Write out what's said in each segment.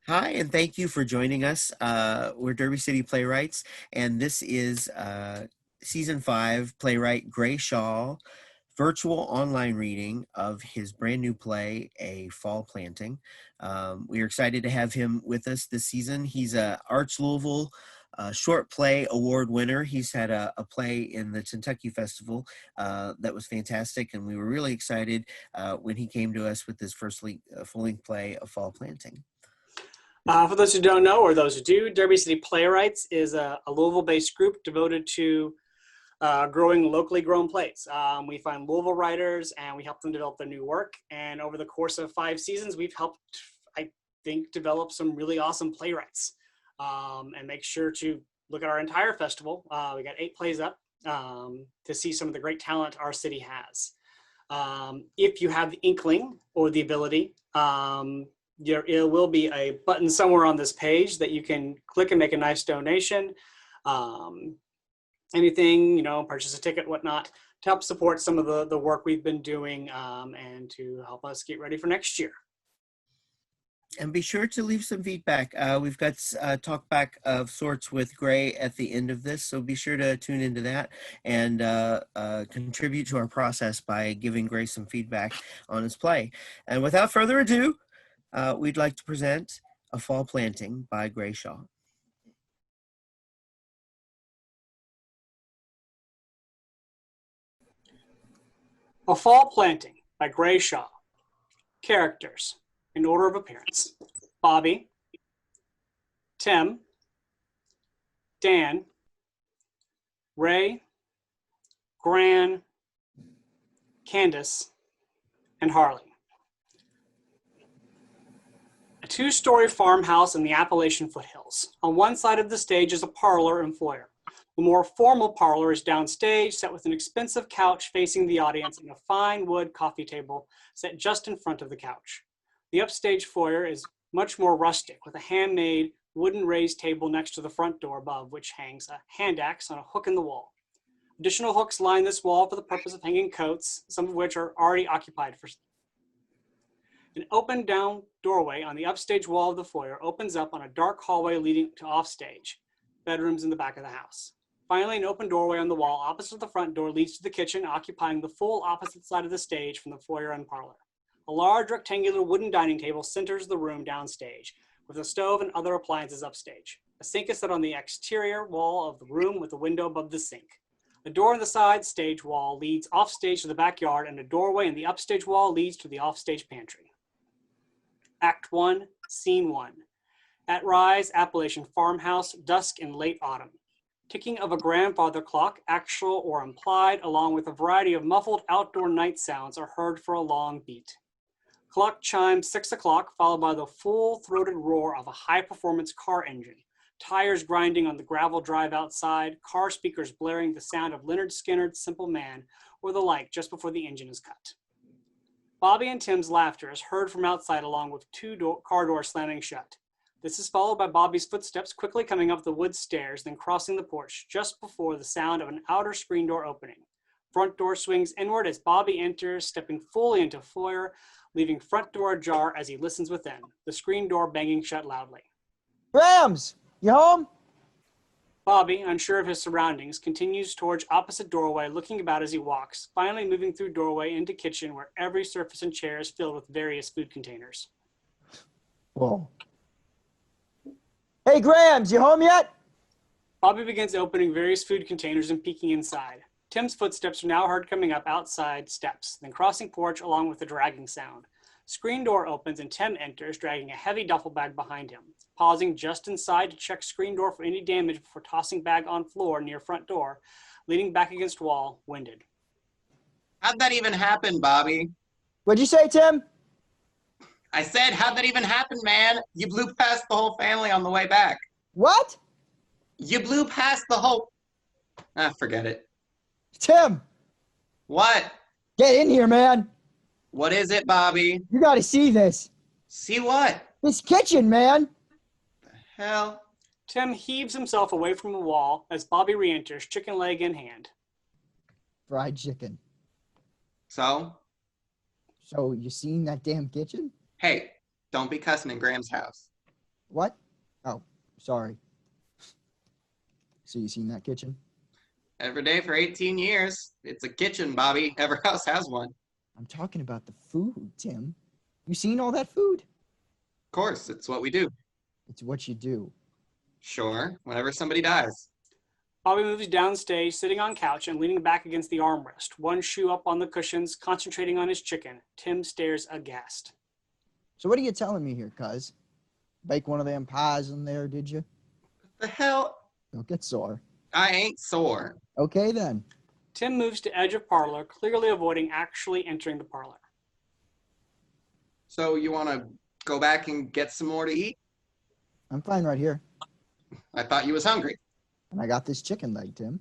Hi, and thank you for joining us. We're Derby City Playwrights, and this is season 5 playwright Gray Shaw virtual online reading of his brand new play, A Fall Planting. We are excited to have him with us this season. He's a Arts Louisville short play award winner. He's had a play in the Kentucky Festival that was fantastic, and we were really excited when he came to us with his first full-length play, A Fall Planting. For those who don't know, or those who do, Derby City Playwrights is a Louisville-based group devoted to growing locally grown plays. We find Louisville writers and we help them develop their new work. And over the course of 5 seasons, we've helped, I think, develop some really awesome playwrights. And make sure to look at our entire festival. We got 8 plays up to see some of the great talent our city has. If you have the inkling or the ability, there will be a button somewhere on this page that you can click and make a nice donation. Anything, purchase a ticket, whatnot, to help support some of the work we've been doing and to help us get ready for next year. And be sure to leave some feedback. We've got talk back of sorts with Gray at the end of this, so be sure to tune into that and contribute to our process by giving Gray some feedback on his play. And without further ado, we'd like to present A Fall Planting by Gray Shaw. A Fall Planting by Gray Shaw. Characters, in order of appearance: Bobby, Tim, Dan, Ray, Gran, Candace, and Harley. A 2-story farmhouse in the Appalachian foothills. On one side of the stage is a parlor and foyer. The more formal parlor is downstage, set with an expensive couch facing the audience and a fine wood coffee table set just in front of the couch. The upstage foyer is much more rustic, with a handmade wooden raised table next to the front door, above which hangs a hand axe on a hook in the wall. Additional hooks line this wall for the purpose of hanging coats, some of which are already occupied. An open down doorway on the upstage wall of the foyer opens up on a dark hallway leading to offstage, bedrooms in the back of the house. Finally, an open doorway on the wall opposite the front door leads to the kitchen, occupying the full opposite side of the stage from the foyer and parlor. A large rectangular wooden dining table centers the room downstage, with a stove and other appliances upstage. A sink is set on the exterior wall of the room with a window above the sink. A door on the side stage wall leads offstage to the backyard, and a doorway in the upstage wall leads to the offstage pantry. Act 1, Scene 1. At Rise, Appalachian farmhouse, dusk in late autumn. Ticking of a grandfather clock, actual or implied, along with a variety of muffled outdoor night sounds, are heard for a long beat. Clock chimes 6 o'clock, followed by the full-throated roar of a high-performance car engine, tires grinding on the gravel drive outside, car speakers blaring the sound of Leonard Skinner's Simple Man, or the like, just before the engine is cut. Bobby and Tim's laughter is heard from outside, along with 2 car doors slamming shut. This is followed by Bobby's footsteps quickly coming up the wood stairs, then crossing the porch just before the sound of an outer screen door opening. Front door swings inward as Bobby enters, stepping fully into foyer, leaving front door ajar as he listens within, the screen door banging shut loudly. Grams, you home? Bobby, unsure of his surroundings, continues towards opposite doorway, looking about as he walks, finally moving through doorway into kitchen where every surface and chair is filled with various food containers. Whoa. Hey, Grams, you home yet? Bobby begins opening various food containers and peeking inside. Tim's footsteps are now heard coming up outside steps, then crossing porch along with a dragging sound. Screen door opens and Tim enters, dragging a heavy duffel bag behind him. Pausing just inside to check screen door for any damage before tossing bag on floor near front door, leaning back against wall, winded. How'd that even happen, Bobby? What'd you say, Tim? I said, how'd that even happen, man? You blew past the whole family on the way back. What? You blew past the whole... forget it. Tim, What? get in here, man. What is it, Bobby? You gotta see this. See what? This kitchen, man. The hell? Tim heaves himself away from the wall as Bobby re-enters, chicken leg in hand. Fried chicken. So? So you seen that damn kitchen? Hey, don't be cussing in Graham's house. What? Oh, sorry. So you seen that kitchen? Every day for 18 years. It's a kitchen, Bobby. Every house has one. I'm talking about the food, Tim. You seen all that food? Of course, it's what we do. It's what you do. Sure, whenever somebody dies. Bobby moves downstage, sitting on couch and leaning back against the armrest, one shoe up on the cushions, concentrating on his chicken. Tim stares aghast. So what are you telling me here, cuz? Bake one of them pies in there, did you? The hell? Don't get sore. I ain't sore. Okay, then. Tim moves to edge of parlor, clearly avoiding actually entering the parlor. So you want to go back and get some more to eat? I'm fine right here. I thought you was hungry. And I got this chicken leg, Tim.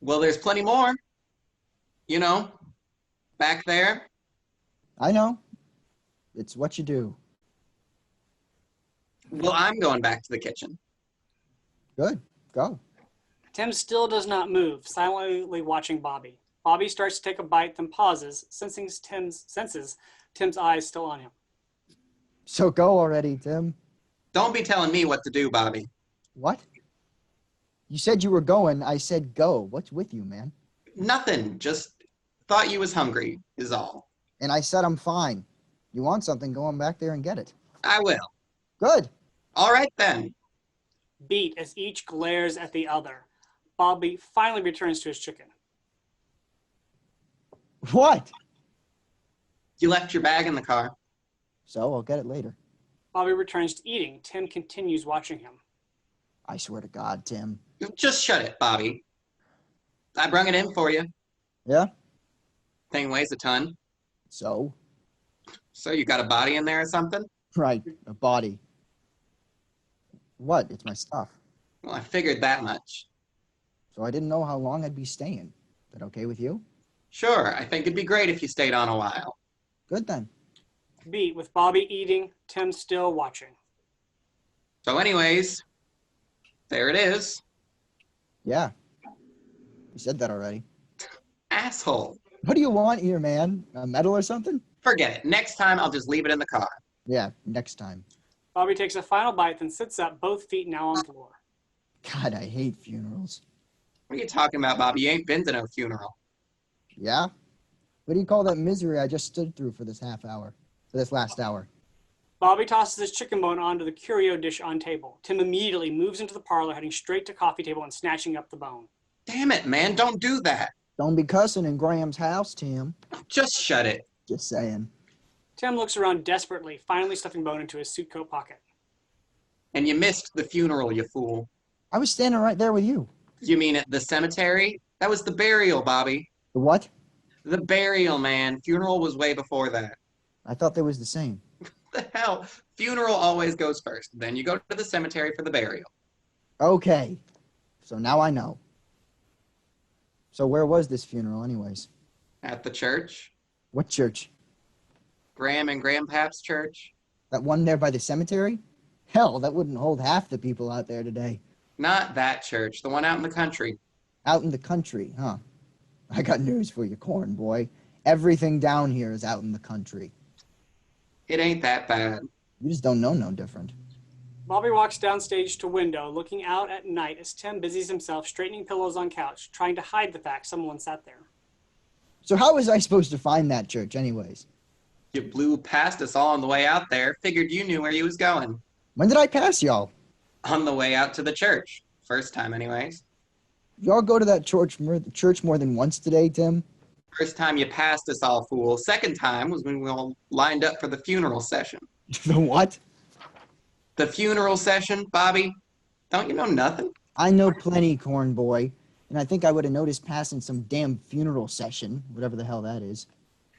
Well, there's plenty more. You know, back there. I know. It's what you do. Well, I'm going back to the kitchen. Good. Go. Tim still does not move, silently watching Bobby. Bobby starts to take a bite, then pauses, senses Tim's eyes still on him. So go already, Tim. Don't be telling me what to do, Bobby. What? You said you were going. I said go. What's with you, man? Nothing. Just thought you was hungry, is all. And I said I'm fine. You want something, go on back there and get it. I will. Good. All right, then. Beat as each glares at the other. Bobby finally returns to his chicken. What? You left your bag in the car. So I'll get it later. Bobby returns to eating. Tim continues watching him. I swear to God, Tim. Just shut it, Bobby. I brung it in for you. Yeah? Thing weighs a ton. So? So you got a body in there or something? Right. A body. What? It's my stuff. Well, I figured that much. So I didn't know how long I'd be staying. Is that okay with you? Sure, I think it'd be great if you stayed on a while. Good then. Beat with Bobby eating, Tim still watching. So anyways, there it is. Yeah. You said that already. Asshole. What do you want here, man? A medal or something? Forget it. Next time, I'll just leave it in the car. Yeah, next time. Bobby takes a final bite, then sits up, both feet now on the floor. God, I hate funerals. What are you talking about, Bobby? You ain't been to no funeral. Yeah? What do you call that misery I just stood through for this last hour? Bobby tosses his chicken bone onto the curio dish on table. Tim immediately moves into the parlor, heading straight to coffee table and snatching up the bone. Damn it, man. Don't do that. Don't be cussing in Graham's house, Tim. Just shut it. Just saying. Tim looks around desperately, finally stuffing bone into his suit coat pocket. And you missed the funeral, you fool. I was standing right there with you. You mean at the cemetery? That was the burial, Bobby. The what? The burial, man. Funeral was way before that. I thought they was the same. The hell? Funeral always goes first. Then you go to the cemetery for the burial. Okay. So now I know. So where was this funeral anyways? At the church. What church? Graham and Grandpap's church. That one there by the cemetery? Hell, that wouldn't hold half the people out there today. Not that church. The one out in the country. Out in the country, huh? I got news for you, corn boy. Everything down here is out in the country. It ain't that bad. You just don't know no different. Bobby walks downstage to window, looking out at night as Tim busies himself straightening pillows on couch, trying to hide the fact someone sat there. So how was I supposed to find that church anyways? You blew past us all on the way out there. Figured you knew where you was going. When did I pass y'all? On the way out to the church. First time, anyways. Y'all go to that church more than once today, Tim? First time you passed us all, fool. Second time was when we all lined up for the funeral session. The what? The funeral session, Bobby? Don't you know nothing? I know plenty, corn boy. And I think I would have noticed passing some damn funeral session, whatever the hell that is.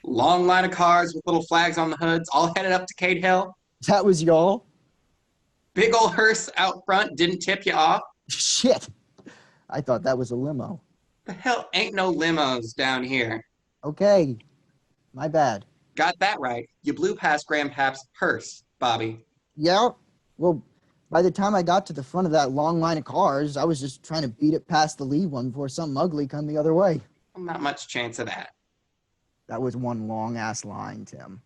Long line of cars with little flags on the hoods, all headed up to Cade Hill. That was y'all? Big old hearse out front didn't tip you off. Shit. I thought that was a limo. The hell ain't no limos down here. Okay. My bad. Got that right. You blew past Grandpap's hearse, Bobby. Yeah? Well, by the time I got to the front of that long line of cars, I was just trying to beat it past the lead one before something ugly come the other way. Not much chance of that. That was one long-ass line, Tim.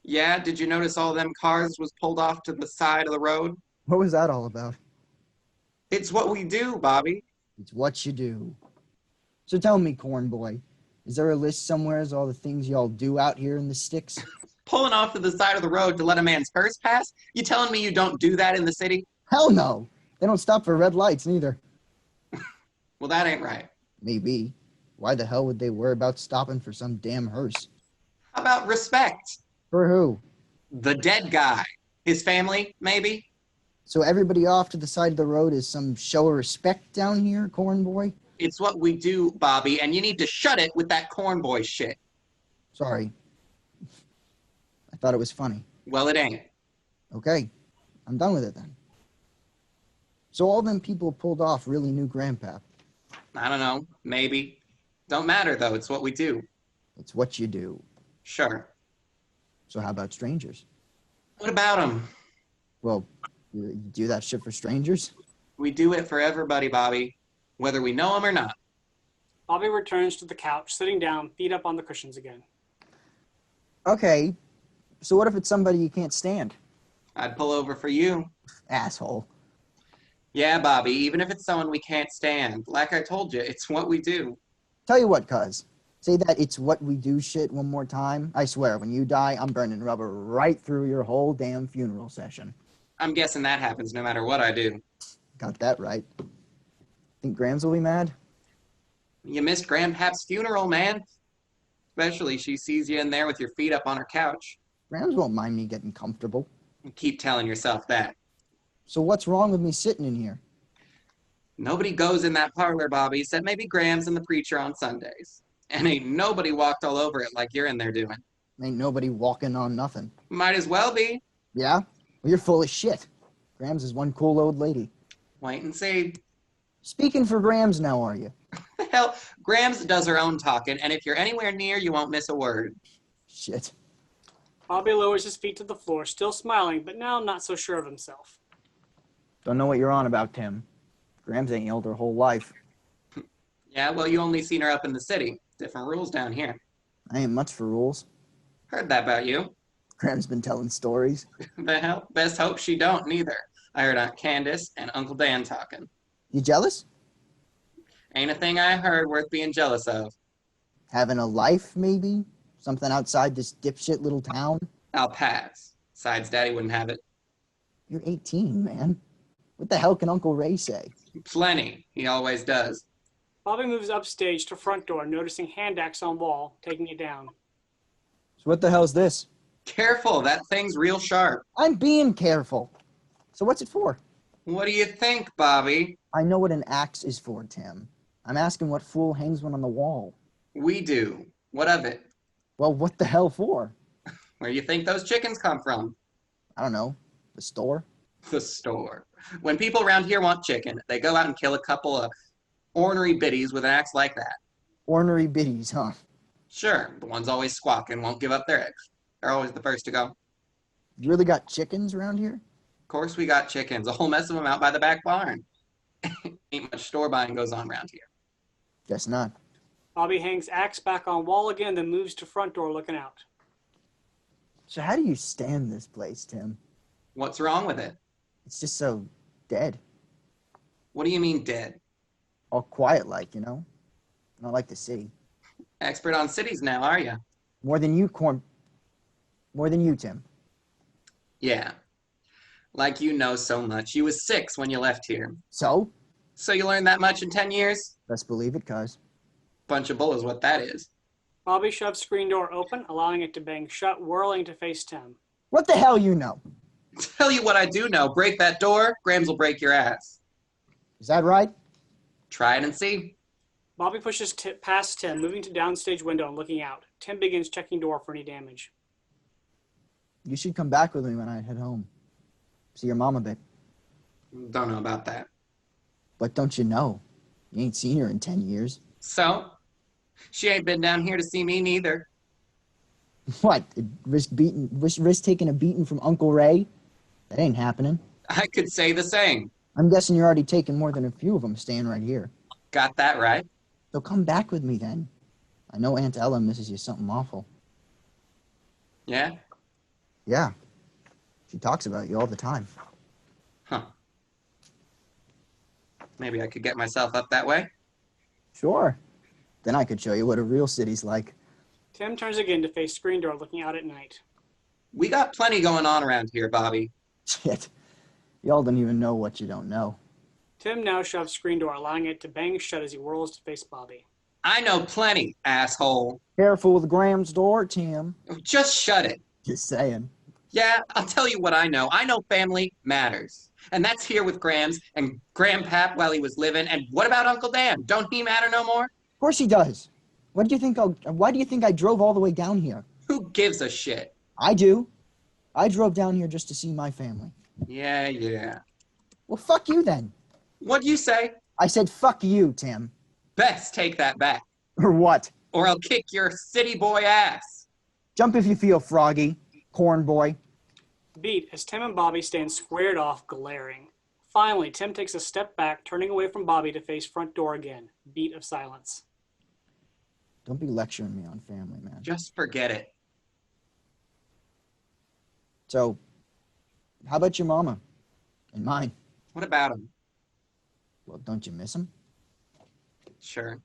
Yeah, did you notice all them cars was pulled off to the side of the road? What was that all about? It's what we do, Bobby. It's what you do. So tell me, corn boy, is there a list somewhere of all the things y'all do out here in the sticks? Pulling off to the side of the road to let a man's purse pass? You telling me you don't do that in the city? Hell no. They don't stop for red lights neither. Well, that ain't right. Maybe. Why the hell would they worry about stopping for some damn hearse? How about respect? For who? The dead guy. His family, maybe? So everybody off to the side of the road is some show of respect down here, corn boy? It's what we do, Bobby, and you need to shut it with that corn boy shit. Sorry. I thought it was funny. Well, it ain't. Okay, I'm done with it then. So all them people pulled off really knew Grandpap. I don't know. Maybe. Don't matter, though. It's what we do. It's what you do. Sure. So how about strangers? What about them? Well, you do that shit for strangers? We do it for everybody, Bobby, whether we know them or not. Bobby returns to the couch, sitting down, feet up on the cushions again. Okay, so what if it's somebody you can't stand? I'd pull over for you. Asshole. Yeah, Bobby, even if it's someone we can't stand. Like I told you, it's what we do. Tell you what, cuz. Say that it's what we do shit one more time. I swear, when you die, I'm burning rubber right through your whole damn funeral session. I'm guessing that happens no matter what I do. Got that right. Think Grams will be mad? You missed Grandpap's funeral, man. Especially she sees you in there with your feet up on her couch. Grams won't mind me getting comfortable. You keep telling yourself that. So what's wrong with me sitting in here? Nobody goes in that parlor, Bobby, except maybe Grams and the preacher on Sundays. And ain't nobody walked all over it like you're in there doing. Ain't nobody walking on nothing. Might as well be. Yeah? Well, you're full of shit. Grams is one cool old lady. Wait and see. Speaking for Grams now, are you? Hell, Grams does her own talking, and if you're anywhere near, you won't miss a word. Shit. Bobby lowers his feet to the floor, still smiling, but now not so sure of himself. Don't know what you're on about, Tim. Grams ain't yelled her whole life. Yeah, well, you only seen her up in the city. Different rules down here. I ain't much for rules. Heard that about you. Grams been telling stories. The hell? Best hope she don't, neither. I heard Aunt Candace and Uncle Dan talking. You jealous? Ain't a thing I heard worth being jealous of. Having a life, maybe? Something outside this dipshit little town? I'll pass. Besides, Daddy wouldn't have it. You're 18, man. What the hell can Uncle Ray say? Plenty. He always does. Bobby moves upstage to front door, noticing hand axe on wall, taking it down. So what the hell's this? Careful, that thing's real sharp. I'm being careful. So what's it for? What do you think, Bobby? I know what an axe is for, Tim. I'm asking what fool hangs one on the wall. We do. What of it? Well, what the hell for? Where do you think those chickens come from? I don't know. The store? The store. When people around here want chicken, they go out and kill a couple of ornery biddies with an axe like that. Ornery biddies, huh? Sure, the ones always squawk and won't give up their eggs. They're always the first to go. You really got chickens around here? Of course we got chickens, a whole mess of them out by the back barn. Ain't much store buying goes on around here. Guess not. Bobby hangs axe back on wall again, then moves to front door, looking out. So how do you stand this place, Tim? What's wrong with it? It's just so dead. What do you mean dead? All quiet like, you know? Not like the city. Expert on cities now, are you? More than you, More than you, Tim. Yeah. Like you know so much. You was 6 when you left here. So? So you learned that much in 10 years? Best believe it, cuz. Bunch of bull is what that is. Bobby shoves screen door open, allowing it to bang shut, whirling to face Tim. What the hell you know? Tell you what I do know. Break that door, Grams will break your ass. Is that right? Try it and see. Bobby pushes past Tim, moving to downstage window and looking out. Tim begins checking door for any damage. You should come back with me when I head home. See your mom a bit. Don't know about that. But don't you know? You ain't seen her in 10 years. So? She ain't been down here to see me neither. What? Risk taking a beating from Uncle Ray? That ain't happening. I could say the same. I'm guessing you're already taking more than a few of them staying right here. Got that right. So come back with me then. I know Aunt Ella misses you something awful. Yeah? Yeah. She talks about you all the time. Huh. Maybe I could get myself up that way. Sure. Then I could show you what a real city's like. Tim turns again to face screen door looking out at night. We got plenty going on around here, Bobby. Shit. Y'all don't even know what you don't know. Tim now shoves screen door, allowing it to bang shut as he whirls to face Bobby. I know plenty, asshole. Careful with Graham's door, Tim. Just shut it. Just saying. Yeah, I'll tell you what I know. I know family matters. And that's here with Grams and Grandpap while he was living. And what about Uncle Dan? Don't he matter no more? Of course he does. Why do you think I drove all the way down here? Who gives a shit? I do. I drove down here just to see my family. Yeah. Well, fuck you then. What'd you say? I said fuck you, Tim. Best take that back. Or what? Or I'll kick your city boy ass. Jump if you feel froggy, corn boy. Beat as Tim and Bobby stand squared off, glaring. Finally, Tim takes a step back, turning away from Bobby to face front door again. Beat of silence. Don't be lecturing me on family, man. Just forget it. So, how about your mama? And mine? What about him? Well, don't you miss him? Sure.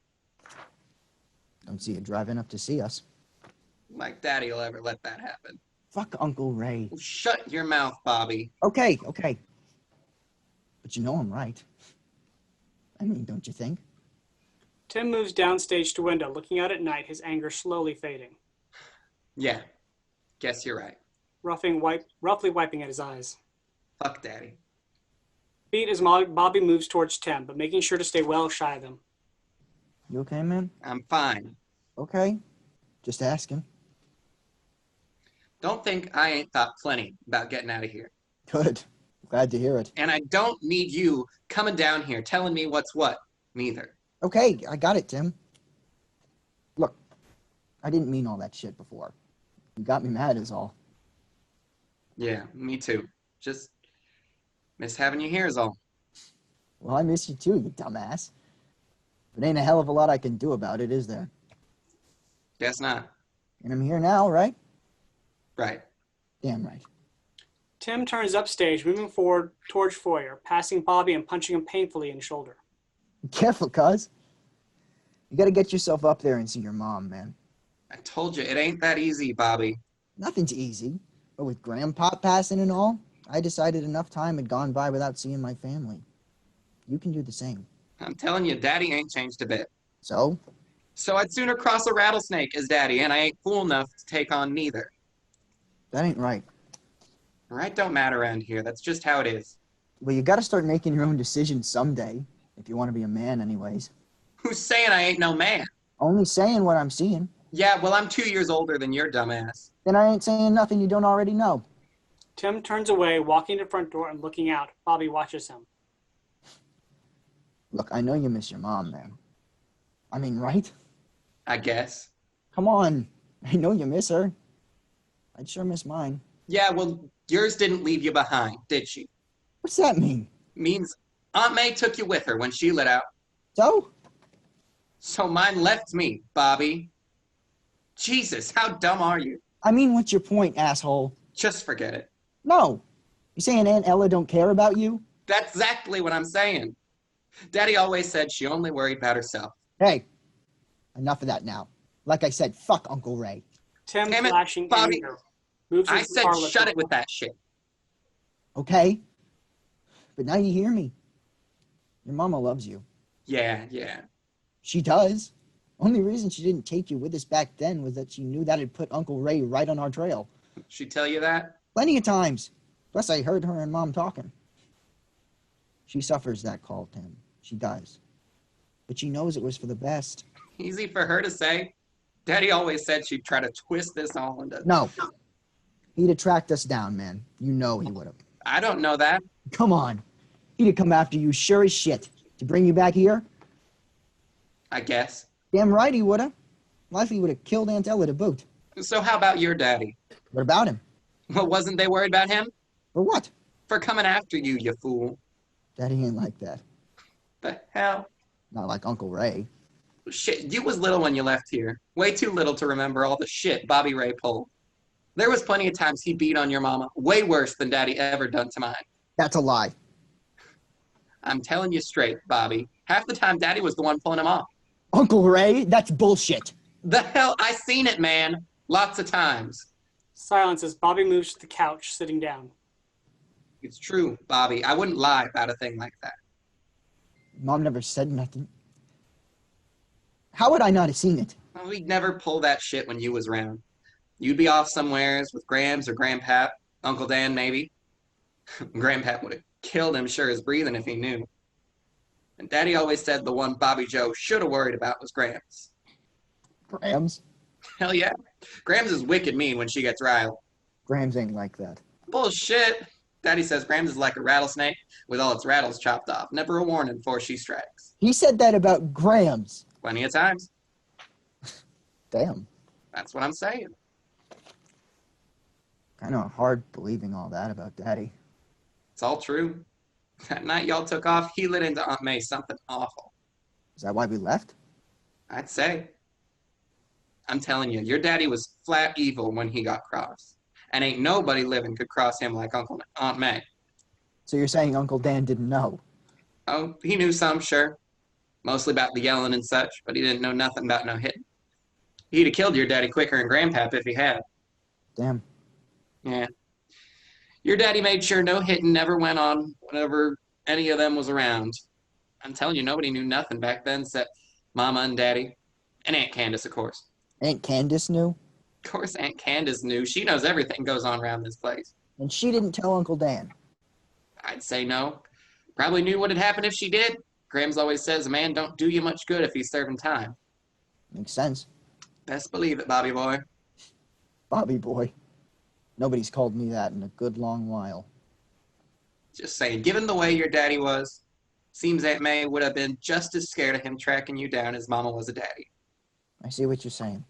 Don't see you driving up to see us. Like Daddy'll ever let that happen. Fuck Uncle Ray. Well, shut your mouth, Bobby. Okay. But you know I'm right. I mean, don't you think? Tim moves downstage to window, looking out at night, his anger slowly fading. Yeah. Guess you're right. Roughly wiping at his eyes. Fuck Daddy. Beat as Bobby moves towards Tim, but making sure to stay well shy of him. You okay, man? I'm fine. Okay. Just asking. Don't think I ain't thought plenty about getting out of here. Good. Glad to hear it. And I don't need you coming down here telling me what's what, neither. Okay, I got it, Tim. Look, I didn't mean all that shit before. You got me mad is all. Yeah, me too. Just miss having you here is all. Well, I miss you too, you dumbass. But ain't a hell of a lot I can do about it, is there? Guess not. And I'm here now, right? Right. Damn right. Tim turns upstage, moving forward towards foyer, passing Bobby and punching him painfully in the shoulder. Careful, cuz. You gotta get yourself up there and see your mom, man. I told you, it ain't that easy, Bobby. Nothing's easy. But with Grandpop passing and all, I decided enough time had gone by without seeing my family. You can do the same. I'm telling you, Daddy ain't changed a bit. So? So I'd sooner cross a rattlesnake as Daddy, and I ain't fool enough to take on neither. That ain't right. Right don't matter around here. That's just how it is. Well, you gotta start making your own decisions someday, if you want to be a man anyways. Who's saying I ain't no man? Only saying what I'm seeing. Yeah, well, I'm 2 years older than your dumbass. Then I ain't saying nothing you don't already know. Tim turns away, walking to the front door and looking out. Bobby watches him. Look, I know you miss your mom, man. I mean, right? I guess. Come on. I know you miss her. I'd sure miss mine. Yeah, well, yours didn't leave you behind, did she? What's that mean? Means Aunt May took you with her when she lit out. So? So mine left me, Bobby. Jesus, how dumb are you? I mean, what's your point, asshole? Just forget it. No. You saying Aunt Ella don't care about you? That's exactly what I'm saying. Daddy always said she only worried about herself. Hey, enough of that now. Like I said, fuck Uncle Ray. Tim, Damn it, flashing Bobby. anger, moves I into the said parlor shut to it with that shit. Okay? But now you hear me. Your mama loves you. Yeah. She does. Only reason she didn't take you with us back then was that she knew that'd put Uncle Ray right on our trail. She tell you that? Plenty of times. Plus, I heard her and Mom talking. She suffers that call, Tim. She does. But she knows it was for the best. Easy for her to say. Daddy always said she'd try to twist this all into... No. He'd have tracked us down, man. You know he would have. I don't know that. Come on. He'd have come after you sure as shit. To bring you back here? I guess. Damn right he would have. Likely would have killed Aunt Ella to boot. So how about your daddy? What about him? Well, wasn't they worried about him? For what? For coming after you, you fool. Daddy ain't like that. The hell? Not like Uncle Ray. Shit, you was little when you left here. Way too little to remember all the shit Bobby Ray pulled. There was plenty of times he beat on your mama, way worse than Daddy ever done to mine. That's a lie. I'm telling you straight, Bobby. Half the time, Daddy was the one pulling him off. Uncle Ray, that's bullshit. The hell? I seen it, man. Lots of times. Silence as Bobby moves to the couch, sitting down. It's true, Bobby. I wouldn't lie about a thing like that. Mom never said nothing. How would I not have seen it? Well, we'd never pull that shit when you was around. You'd be off somewheres with Grams or Grandpap, Uncle Dan maybe. Grandpap would have killed him sure as breathing if he knew. And Daddy always said the one Bobby Joe should have worried about was Grams. Grams? Hell yeah. Grams is wicked mean when she gets riled. Grams ain't like that. Bullshit. Daddy says Grams is like a rattlesnake with all its rattles chopped off. Never a warning before she strikes. He said that about Grams. Plenty of times. Damn. That's what I'm saying. Kind of hard believing all that about Daddy. It's all true. That night y'all took off, he lit into Aunt May something awful. Is that why we left? I'd say. I'm telling you, your daddy was flat evil when he got cross. And ain't nobody living could cross him like Aunt May. So you're saying Uncle Dan didn't know? Oh, he knew some, sure. Mostly about the yelling and such, but he didn't know nothing about no hitting. He'd have killed your daddy quicker than Grandpap if he had. Damn. Yeah. Your daddy made sure no hitting never went on whenever any of them was around. I'm telling you, nobody knew nothing back then except Mama and Daddy. And Aunt Candace, of course. Aunt Candace knew? Of course Aunt Candace knew. She knows everything goes on around this place. And she didn't tell Uncle Dan? I'd say no. Probably knew what had happened if she did. Grams always says a man don't do you much good if he's serving time. Makes sense. Best believe it, Bobby boy. Bobby boy. Nobody's called me that in a good long while. Just saying, given the way your daddy was, seems Aunt May would have been just as scared of him tracking you down as Mama was of Daddy. I see what you're saying.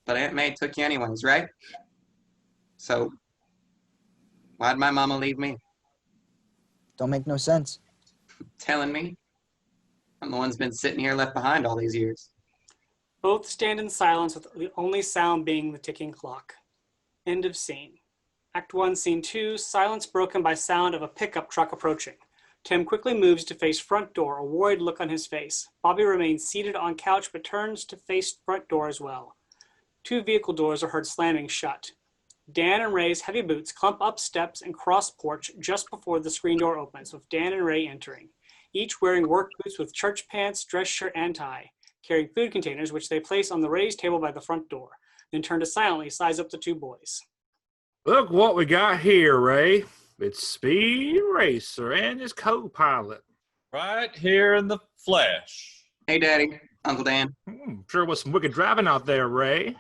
But Aunt May took you anyways, right? So, why'd my mama leave me? Don't make no sense. Telling me? I'm the one's been sitting here left behind all these years. Both stand in silence with the only sound being the ticking clock. End of scene. Act 1, Scene 2, silence broken by sound of a pickup truck approaching. Tim quickly moves to face front door, a worried look on his face. Bobby remains seated on couch but turns to face front door as well. Two vehicle doors are heard slamming shut. Dan and Ray's heavy boots clump up steps and cross porch just before the screen door opens, with Dan and Ray entering, each wearing work boots with church pants, dress shirt, and tie, carrying food containers, which they place on the raised table by the front door, then turn to silently size up the two boys. Look what we got here, Ray. It's Speed Racer and his co-pilot. Right here in the flesh. Hey, Daddy. Uncle Dan. Sure was some wicked driving out there, Ray.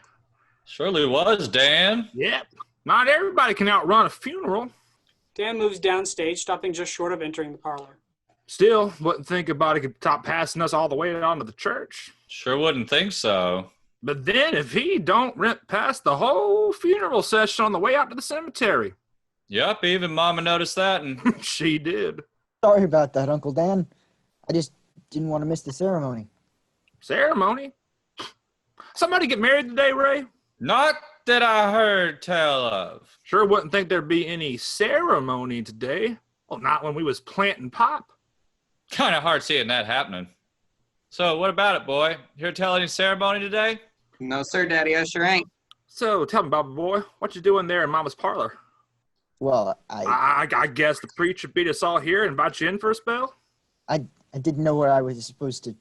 Surely was, Dan. Yep. Not everybody can outrun a funeral. Dan moves downstage, stopping just short of entering the parlor. Still, wouldn't think a body could stop passing us all the way down to the church. Sure wouldn't think so. But then if he don't rent past the whole funeral session on the way out to the cemetery. Yup, even Mama noticed that, and She did. Sorry about that, Uncle Dan. I just didn't want to miss the ceremony. Ceremony? Somebody get married today, Ray? not that I heard tell of. Sure wouldn't think there'd be any ceremony today. Well, not when we was planting pop. Kind of hard seeing that happening. So what about it, boy? Here tell any ceremony today? No, sir, Daddy, I sure ain't. So tell me, Bobby boy, what you doing there in Mama's parlor? Well, I guess the preacher beat us all here and invite you in for a spell? I didn't know where I was supposed to.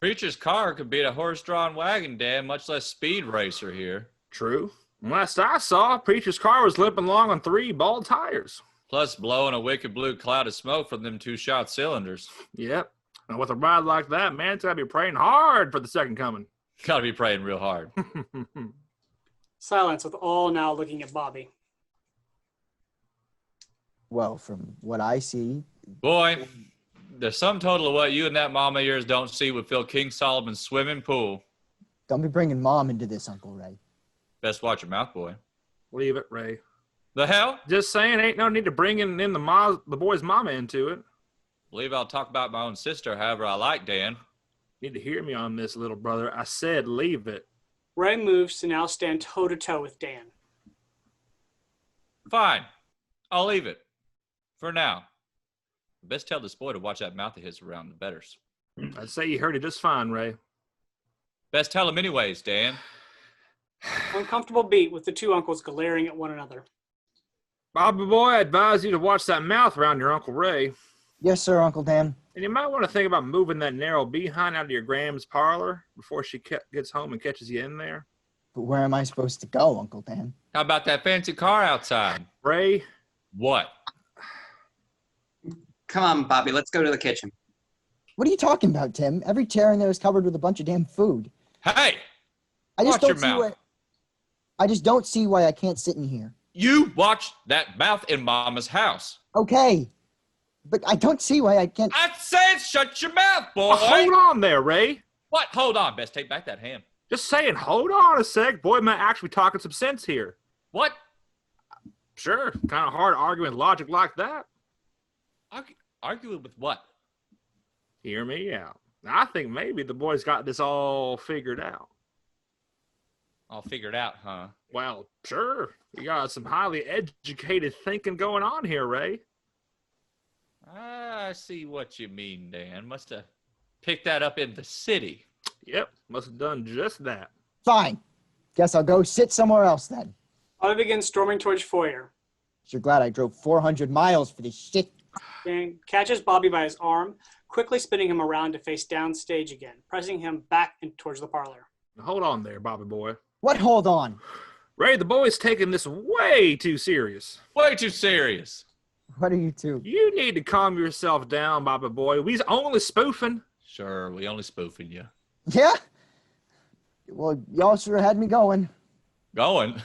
Preacher's car could beat a horse-drawn wagon, Dan, much less speed racer here. True. Last I saw, preacher's car was limping along on 3 bald tires. Plus blowing a wicked blue cloud of smoke from them 2-shot cylinders. Yep. And with a ride like that, man, it's gotta be praying hard for the second coming. Gotta be praying real hard. Silence, with all now looking at Bobby. Well, from what I see, Boy, the sum total of what you and that mama of yours don't see would fill King Solomon's swimming pool. don't be bringing Mom into this, Uncle Ray. Best watch your mouth, boy. Leave it, Ray. The hell? Just saying, ain't no need to bring in the boy's mama into it. Believe I'll talk about my own sister however I like, Dan. Need to hear me on this, little brother. I said leave it. Ray moves to now stand toe-to-toe with Dan. Fine. I'll leave it. For now. Best tell this boy to watch that mouth of his around the betters. I'd say you heard it just fine, Ray. Best tell him anyways, Dan. Uncomfortable beat with the two uncles glaring at one another. Bobby boy, I advise you to watch that mouth around your Uncle Ray. Yes, sir, Uncle Dan. And you might want to think about moving that narrow behind out of your Gram's parlor before she gets home and catches you in there. But where am I supposed to go, Uncle Dan? How about that fancy car outside? Ray, What? Come on, Bobby, let's go to the kitchen. What are you talking about, Tim? Every chair in there is covered with a bunch of damn food. Hey! I just Watch your don't see mouth. why. I just don't see why I can't sit in here. You watch that mouth in Mama's house. Okay, but I don't see why I can't. I said shut your mouth, boy. hold on there, Ray. What? Hold on. Best take back that ham. Just saying, hold on a sec. Boy might actually be talking some sense here. What? Sure, kind of hard arguing logic like that. Arguing with what? Hear me out. I think maybe the boy's got this all figured out. All figured out, huh? Well, sure. You got some highly educated thinking going on here, Ray. I see what you mean, Dan. Must have picked that up in the city. Yep, must have done just that. Fine. Guess I'll go sit somewhere else then. Bobby begins storming towards foyer. Sure glad I drove 400 miles for this shit. Dan catches Bobby by his arm, quickly spinning him around to face downstage again, pressing him back towards the parlor. Hold on there, Bobby boy. What? Hold on. Ray, the boy's taking this way too serious. Way too serious. What are you two? You need to calm yourself down, Bobby boy. We's only spoofing. Sure, we only spoofing you. Yeah? Well, y'all sure had me going. Going?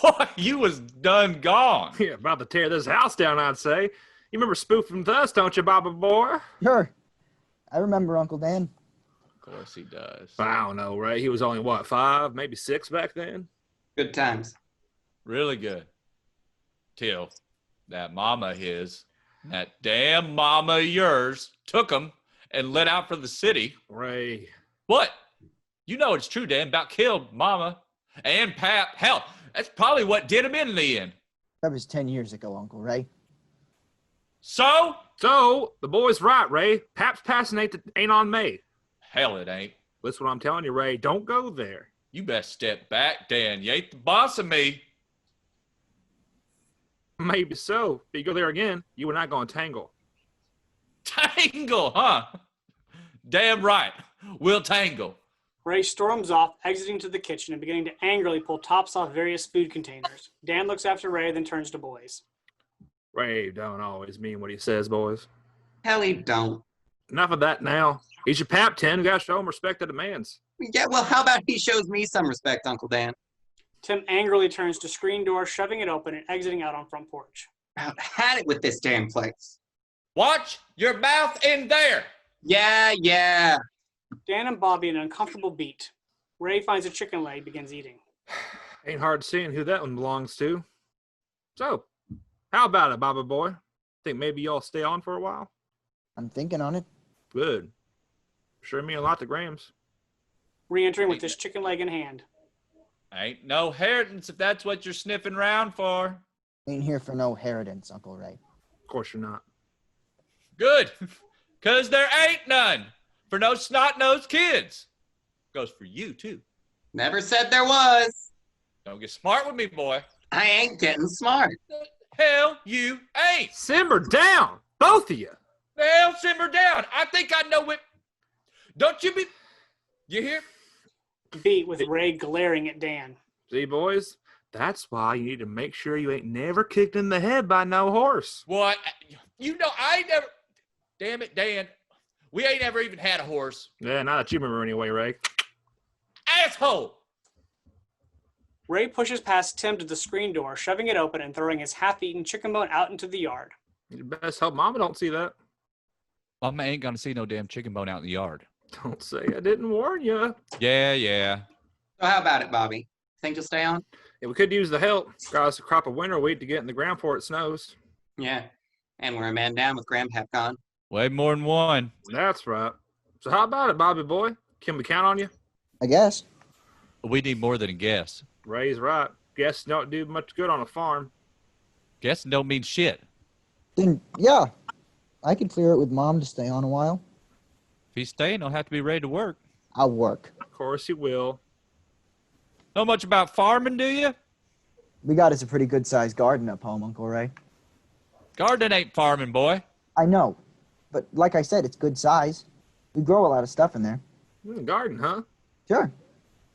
Boy, you was done gone. Yeah, about to tear this house down, I'd say. You remember spoofing with us, don't you, Bobby boy? Sure. I remember, Uncle Dan. Of course he does. I don't know, Ray. He was only, what, 5, maybe 6 back then? Good times. Really good. Till that mama of his, that damn mama of yours, took him and lit out for the city. Ray. What? You know it's true, Dan. About killed mama and Pap. Hell, that's probably what did him in the end. That was 10 years ago, Uncle Ray. So? So, the boy's right, Ray. Pap's passing ain't on me. Hell, it ain't. That's what I'm telling you, Ray. Don't go there. You best step back, Dan. You ain't the boss of me. Maybe so. If you go there again, you and I gonna tangle. Tangle, huh? Damn right. We'll tangle. Ray storms off, exiting to the kitchen and beginning to angrily pull tops off various food containers. Dan looks after Ray, then turns to boys. Ray don't always mean what he says, boys. Hell, he don't. Enough of that now. He's your pap 10. We gotta show him respect that demands. Yeah, well, how about he shows me some respect, Uncle Dan? Tim angrily turns to screen door, shoving it open and exiting out on front porch. I've had it with this damn place. Watch your mouth in there. Yeah. Dan and Bobby in an uncomfortable beat. Ray finds a chicken leg, begins eating. Ain't hard seeing who that one belongs to. So, how about it, Bobby boy? Think maybe y'all stay on for a while? I'm thinking on it. Good. Sure mean a lot to Grams. Re-entering with this chicken leg in hand. Ain't no inheritance if that's what you're sniffing around for. Ain't here for no inheritance, Uncle Ray. Of course you're not. Good. Because there ain't none for no snot-nosed kids. Goes for you, too. Never said there was. Don't get smart with me, boy. I ain't getting smart. Hell, you ain't. Simmer down, both of you. Hell, simmer down. I think I know it. Don't you be... You hear? Beat with Ray glaring at Dan. See, boys? That's why you need to make sure you ain't never kicked in the head by no horse. What? You know, I ain't never... Damn it, Dan. We ain't ever even had a horse. Yeah, not that you remember anyway, Ray. Asshole! Ray pushes past Tim to the screen door, shoving it open and throwing his half-eaten chicken bone out into the yard. You best hope Mama don't see that. Mama ain't gonna see no damn chicken bone out in the yard. Don't say I didn't warn you. Yeah. So how about it, Bobby? Think you'll stay on? Yeah, we could use the help. Got us a crop of winter wheat to get in the ground before it snows. Yeah. And we're a man down with Grandpap gone. Way more than one. That's right. So how about it, Bobby boy? Can we count on you? I guess. We need more than a guess. Ray's right. Guests don't do much good on a farm. Guessing don't mean shit. Then, yeah, I could clear it with Mom to stay on a while. If he's staying, he'll have to be ready to work. I'll work. Of course he will. Know much about farming, do you? We got us a pretty good-sized garden up home, Uncle Ray. Gardening ain't farming, boy. I know, but like I said, it's good size. We grow a lot of stuff in there. Garden, huh? Sure.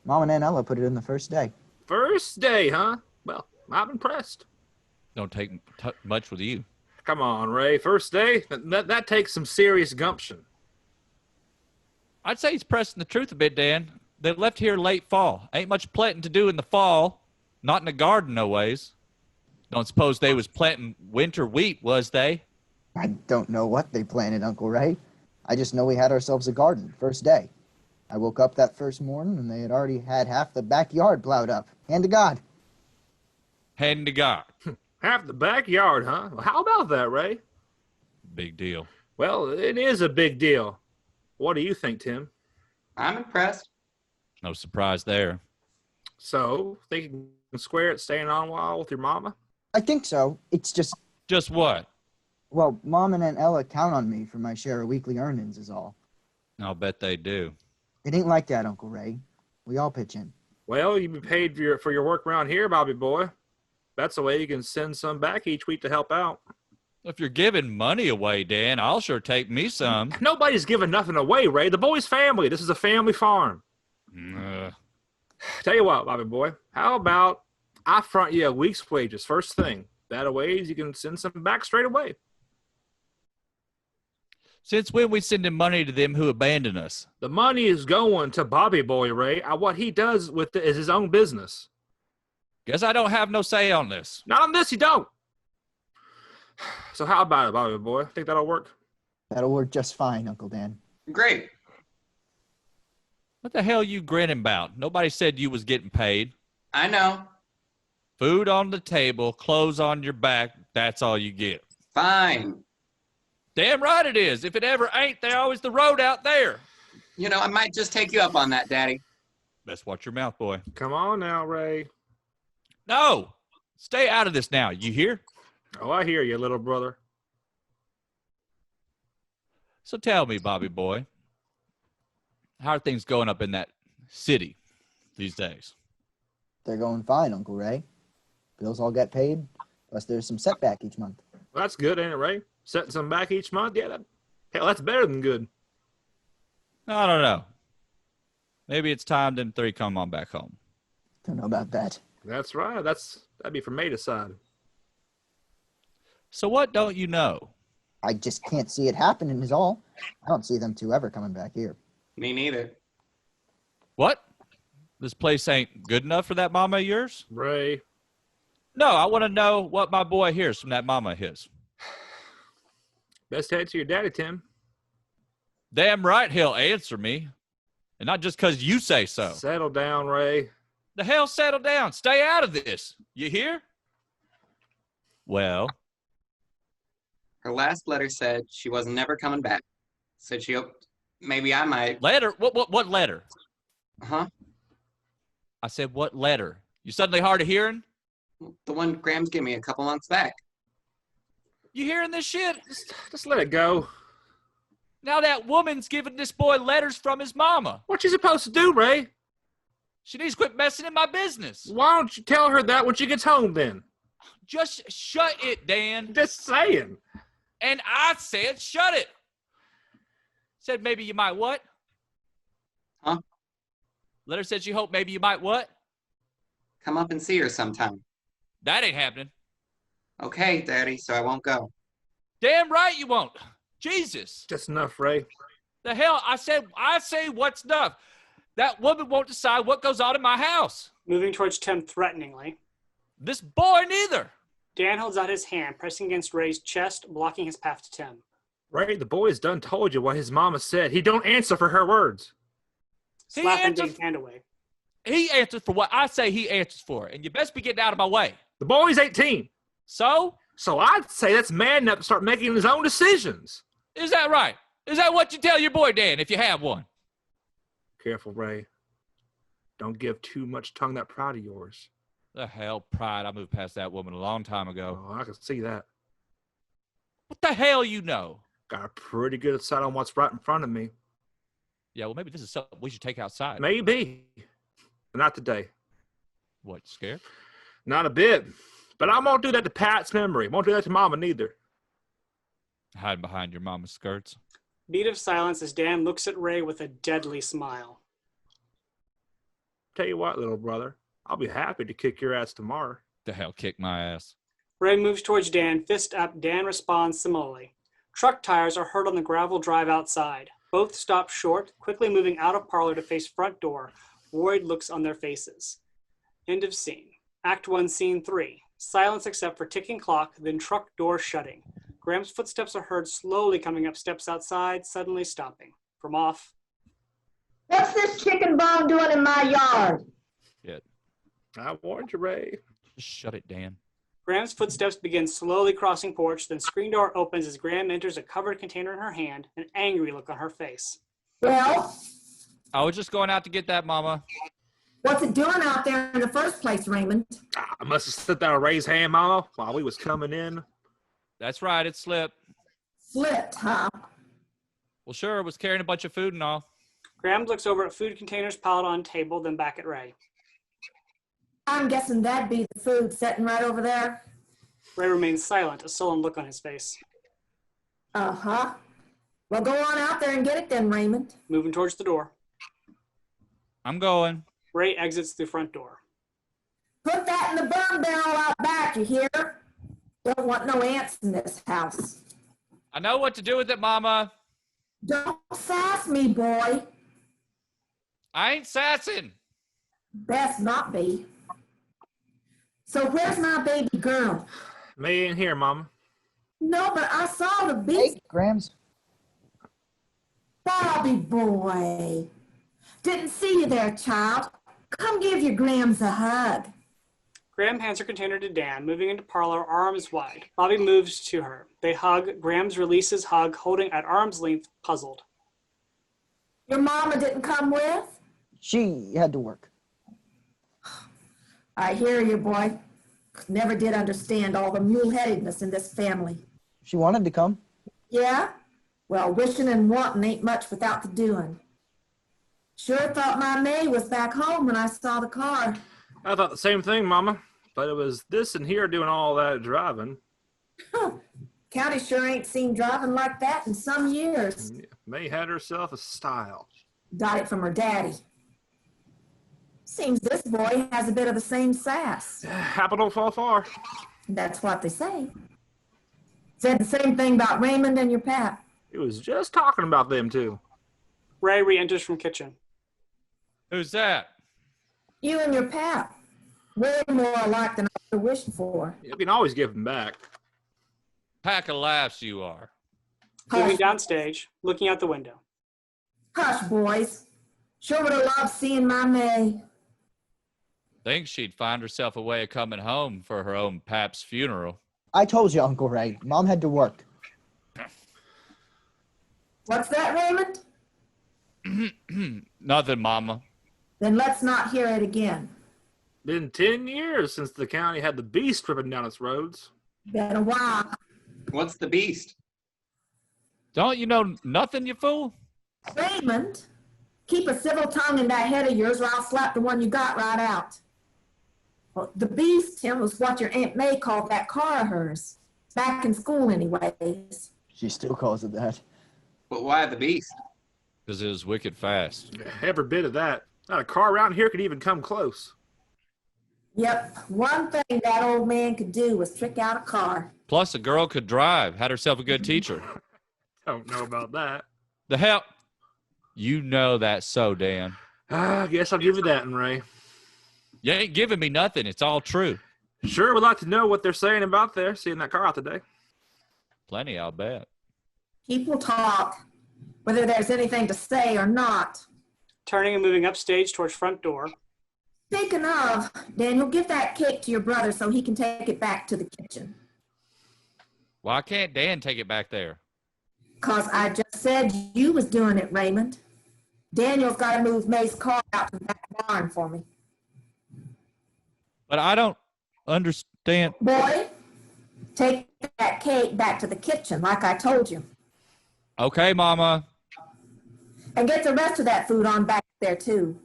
Mom and Aunt Ella put it in the first day. First day, huh? Well, I'm impressed. Don't take much with you. Come on, Ray. First day? That takes some serious gumption. I'd say he's pressing the truth a bit, Dan. They left here late fall. Ain't much planting to do in the fall. Not in the garden, no ways. Don't suppose they was planting winter wheat, was they? I don't know what they planted, Uncle Ray. I just know we had ourselves a garden, first day. I woke up that first morning and they had already had half the backyard plowed up. Hand to God. Hand to God. Half the backyard, huh? Well, how about that, Ray? Big deal. Well, it is a big deal. What do you think, Tim? I'm impressed. No surprise there. So, think you can square it staying on a while with your mama? I think so. It's just, Just what? well, Mom and Aunt Ella count on me for my share of weekly earnings is all. I'll bet they do. It ain't like that, Uncle Ray. We all pitch in. Well, you be paid for your work around here, Bobby boy. That's the way you can send some back each week to help out. If you're giving money away, Dan, I'll sure take me some. Nobody's giving nothing away, Ray. The boy's family. This is a family farm. Tell you what, Bobby boy, how about I front you a week's wages first thing? That ways you can send some back straight away. Since when we sending money to them who abandon us? The money is going to Bobby boy, Ray. What he does with it is his own business. Guess I don't have no say on this. Not on this, you don't. So how about it, Bobby boy? Think that'll work? That'll work just fine, Uncle Dan. Great. What the hell you grinning about? Nobody said you was getting paid. I know. Food on the table, clothes on your back, that's all you get. Fine. Damn right it is. If it ever ain't, there's always the road out there. You know, I might just take you up on that, Daddy. Best watch your mouth, boy. Come on now, Ray. No. Stay out of this now. You hear? Oh, I hear you, little brother. So tell me, Bobby boy, how are things going up in that city these days? They're going fine, Uncle Ray. Bills all get paid, plus there's some setback each month. Well, that's good, ain't it, Ray? Setting some back each month? Yeah, that's better than good. I don't know. Maybe it's time them three come on back home. Don't know about that. That's right. That'd be for me to decide. So what don't you know? I just can't see it happening is all. I don't see them two ever coming back here. Me neither. What? This place ain't good enough for that mama of yours? Ray. No, I want to know what my boy hears from that mama of his. Best head to your daddy, Tim. Damn right he'll answer me. And not just because you say so. Settle down, Ray. The hell, settle down. Stay out of this. You hear? Well, Her last letter said she was never coming back. Said she hoped maybe I might. letter? What letter? Huh? I said, what letter? You suddenly hard of hearing? The one Graham's gave me a couple months back. You hearing this shit? Just let it go. Now that woman's giving this boy letters from his mama. What you supposed to do, Ray? She needs to quit messing in my business. Why don't you tell her that when she gets home then? Just shut it, Dan. Just saying. And I said, shut it. Said maybe you might what? Huh? Letter said she hoped maybe you might what? Come up and see her sometime. That ain't happening. Okay, Daddy, so I won't go. Damn right you won't. Jesus. Just enough, Ray. The hell, I say what's enough. That woman won't decide what goes on in my house. Moving towards Tim threateningly. This boy neither. Dan holds out his hand, pressing against Ray's chest, blocking his path to Tim. Ray, the boy's done told you what his mama said. He don't answer for her words. Slapping Dane's hand away. He answers for what I say he answers for, and you best be getting out of my way. The boy's 18. So? So I'd say that's man enough to start making his own decisions. Is that right? Is that what you tell your boy, Dan, if you have one? Careful, Ray. Don't give too much tongue that pride of yours. The hell, pride. I moved past that woman a long time ago. Oh, I can see that. What the hell you know? Got a pretty good sight on what's right in front of me. Yeah, well, maybe this is something we should take outside. Maybe. But not today. What, scared? Not a bit. But I won't do that to Pat's memory. Won't do that to Mama neither. Hide behind your mama's skirts. Beat of silence as Dan looks at Ray with a deadly smile. Tell you what, little brother. I'll be happy to kick your ass tomorrow. The hell, kick my ass. Ray moves towards Dan, fist up. Dan responds similarly. Truck tires are heard on the gravel drive outside. Both stop short, quickly moving out of parlor to face front door. Worried looks on their faces. End of scene. Act 1, Scene 3. Silence except for ticking clock, then truck door shutting. Graham's footsteps are heard slowly coming up steps outside, suddenly stopping. From off. What's this chicken bone doing in my yard? Shit. I warned you, Ray. Just shut it, Dan. Graham's footsteps begin slowly crossing porch, then screen door opens as Graham enters a covered container in her hand, an angry look on her face. Well, I was just going out to get that, Mama. what's it doing out there in the first place, Raymond? I must have slipped out a Ray's hand, Mama, while we was coming in. That's right, it slipped. Slipped, huh? Well, sure, it was carrying a bunch of food and all. Graham looks over at food containers piled on table, then back at Ray. I'm guessing that'd be the food sitting right over there. Ray remains silent, a sullen look on his face. Uh-huh. Well, go on out there and get it then, Raymond. Moving towards the door. I'm going. Ray exits the front door. Put that in the burn barrel out back, you hear? Don't want no ants in this house. I know what to do with it, Mama. Don't sass me, boy. I ain't sassing. Best not be. So where's my baby girl? Me in here, Mama. No, but I saw the Hey, beast. Grams. Bobby boy. Didn't see you there, child. Come give your Grams a hug. Graham hands her container to Dan, moving into parlor, arms wide. Bobby moves to her. They hug. Graham's releases hug, holding at arm's length, puzzled. Your mama didn't come with? She had to work. I hear you, boy. Never did understand all the mule-headedness in this family. She wanted to come. Yeah? Well, wishing and wanting ain't much without the doing. Sure thought my May was back home when I saw the car. I thought the same thing, Mama. But it was this and here doing all that driving. Huh. County sure ain't seen driving like that in some years. May had herself a style. Got it from her daddy. Seems this boy has a bit of the same sass. Apple don't fall far. That's what they say. Said the same thing about Raymond and your pap. He was just talking about them, too. Ray re-enters from kitchen. Who's that? You and your pap. Way more alike than I wished for. You can always give them back. Pack of laughs you are. Moving downstage, looking out the window. Hush, boys. Sure would have loved seeing my May. Think she'd find herself a way of coming home for her own pap's funeral. I told you, Uncle Ray. Mom had to work. What's that, Raymond? Nothing, Mama. Then let's not hear it again. Been 10 years since the county had the beast ripping down its roads. Been a while. What's the beast? Don't you know nothing, you fool? Raymond, keep a civil tongue in that head of yours or I'll slap the one you got right out. Well, the beast, Tim, was what your Aunt May called that car of hers. Back in school anyways. She still calls it that. But why the beast? Because it was wicked fast. Every bit of that. Not a car around here could even come close. Yep, one thing that old man could do was trick out a car. Plus, a girl could drive. Had herself a good teacher. Don't know about that. The hell? You know that's so, Dan. I guess I'll give you that, Ray. You ain't giving me nothing. It's all true. Sure would like to know what they're saying about there, seeing that car out today. Plenty, I'll bet. People talk, whether there's anything to say or not. Turning and moving upstage towards front door. Speaking of, Daniel, give that cake to your brother so he can take it back to the kitchen. Why can't Dan take it back there? 'Cause I just said you was doing it, Raymond. Daniel's got to move May's car out to the back barn for me. But I don't understand. Boy, take that cake back to the kitchen like I told you. Okay, Mama. And get the rest of that food on back there, too.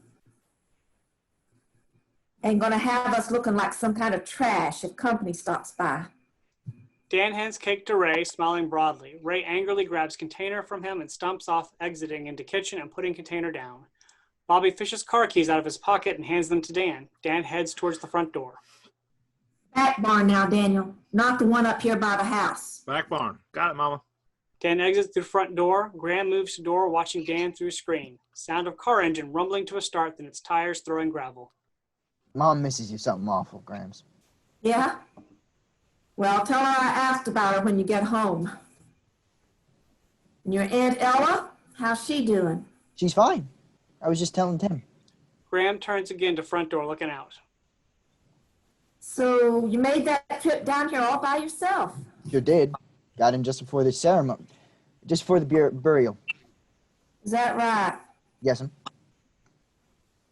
Ain't gonna have us looking like some kind of trash if company stops by. Dan hands cake to Ray, smiling broadly. Ray angrily grabs container from him and stumps off, exiting into kitchen and putting container down. Bobby fishes car keys out of his pocket and hands them to Dan. Dan heads towards the front door. Back barn now, Daniel. Not the one up here by the house. Back barn. Got it, Mama. Dan exits through front door. Gran moves to door, watching Dan through screen. Sound of car engine rumbling to a start, then its tires throwing gravel. Mom misses you something awful, Grams. Yeah? Well, tell her I asked about her when you get home. And your Aunt Ella? How's she doing? She's fine. I was just telling Tim. Graham turns again to front door, looking out. So you made that trip down here all by yourself? Sure did. Got in just before the ceremony. Just before the burial. Is that right? Yes'm.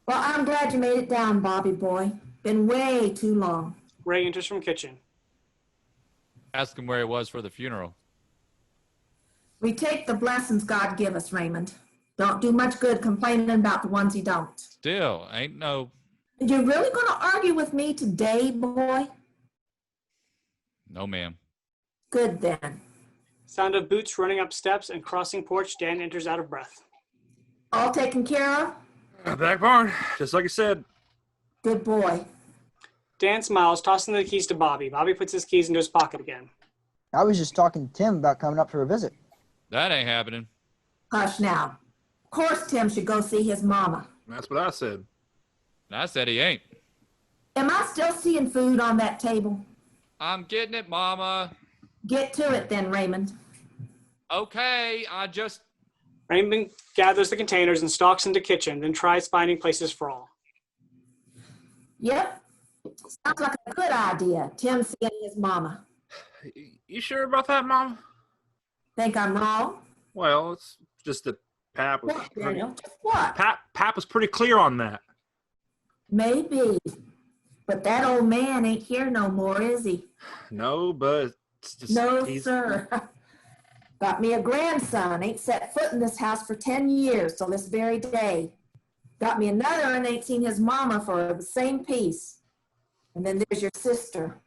Well, I'm glad you made it down, Bobby boy. Been way too long. Ray enters from kitchen. Ask him where he was for the funeral. We take the blessings God give us, Raymond. Don't do much good complaining about the ones you don't. Still, ain't no... You really gonna argue with me today, boy? No, ma'am. Good then. Sound of boots running up steps and crossing porch. Dan enters out of breath. All taken care of? Back barn. Just like you said. Good boy. Dan smiles, tossing the keys to Bobby. Bobby puts his keys into his pocket again. I was just talking to Tim about coming up for a visit. That ain't happening. Hush now. Of course Tim should go see his mama. That's what I said. And I said he ain't. Am I still seeing food on that table? I'm getting it, Mama. Get to it then, Raymond. Okay, I just... Raymond gathers the containers and stalks into kitchen, then tries finding places for all. Yep. Sounds like a good idea, Tim seeing his mama. You sure about that, Mom? Think I'm wrong? Well, it's just that Pap was What, Daniel? Just what? Pap was pretty clear on that. Maybe. But that old man ain't here no more, is he? No, but it's just No, he's- sir. Got me a grandson. Ain't set foot in this house for 10 years till this very day. Got me another and ain't seen his mama for the same piece. And then there's your sister.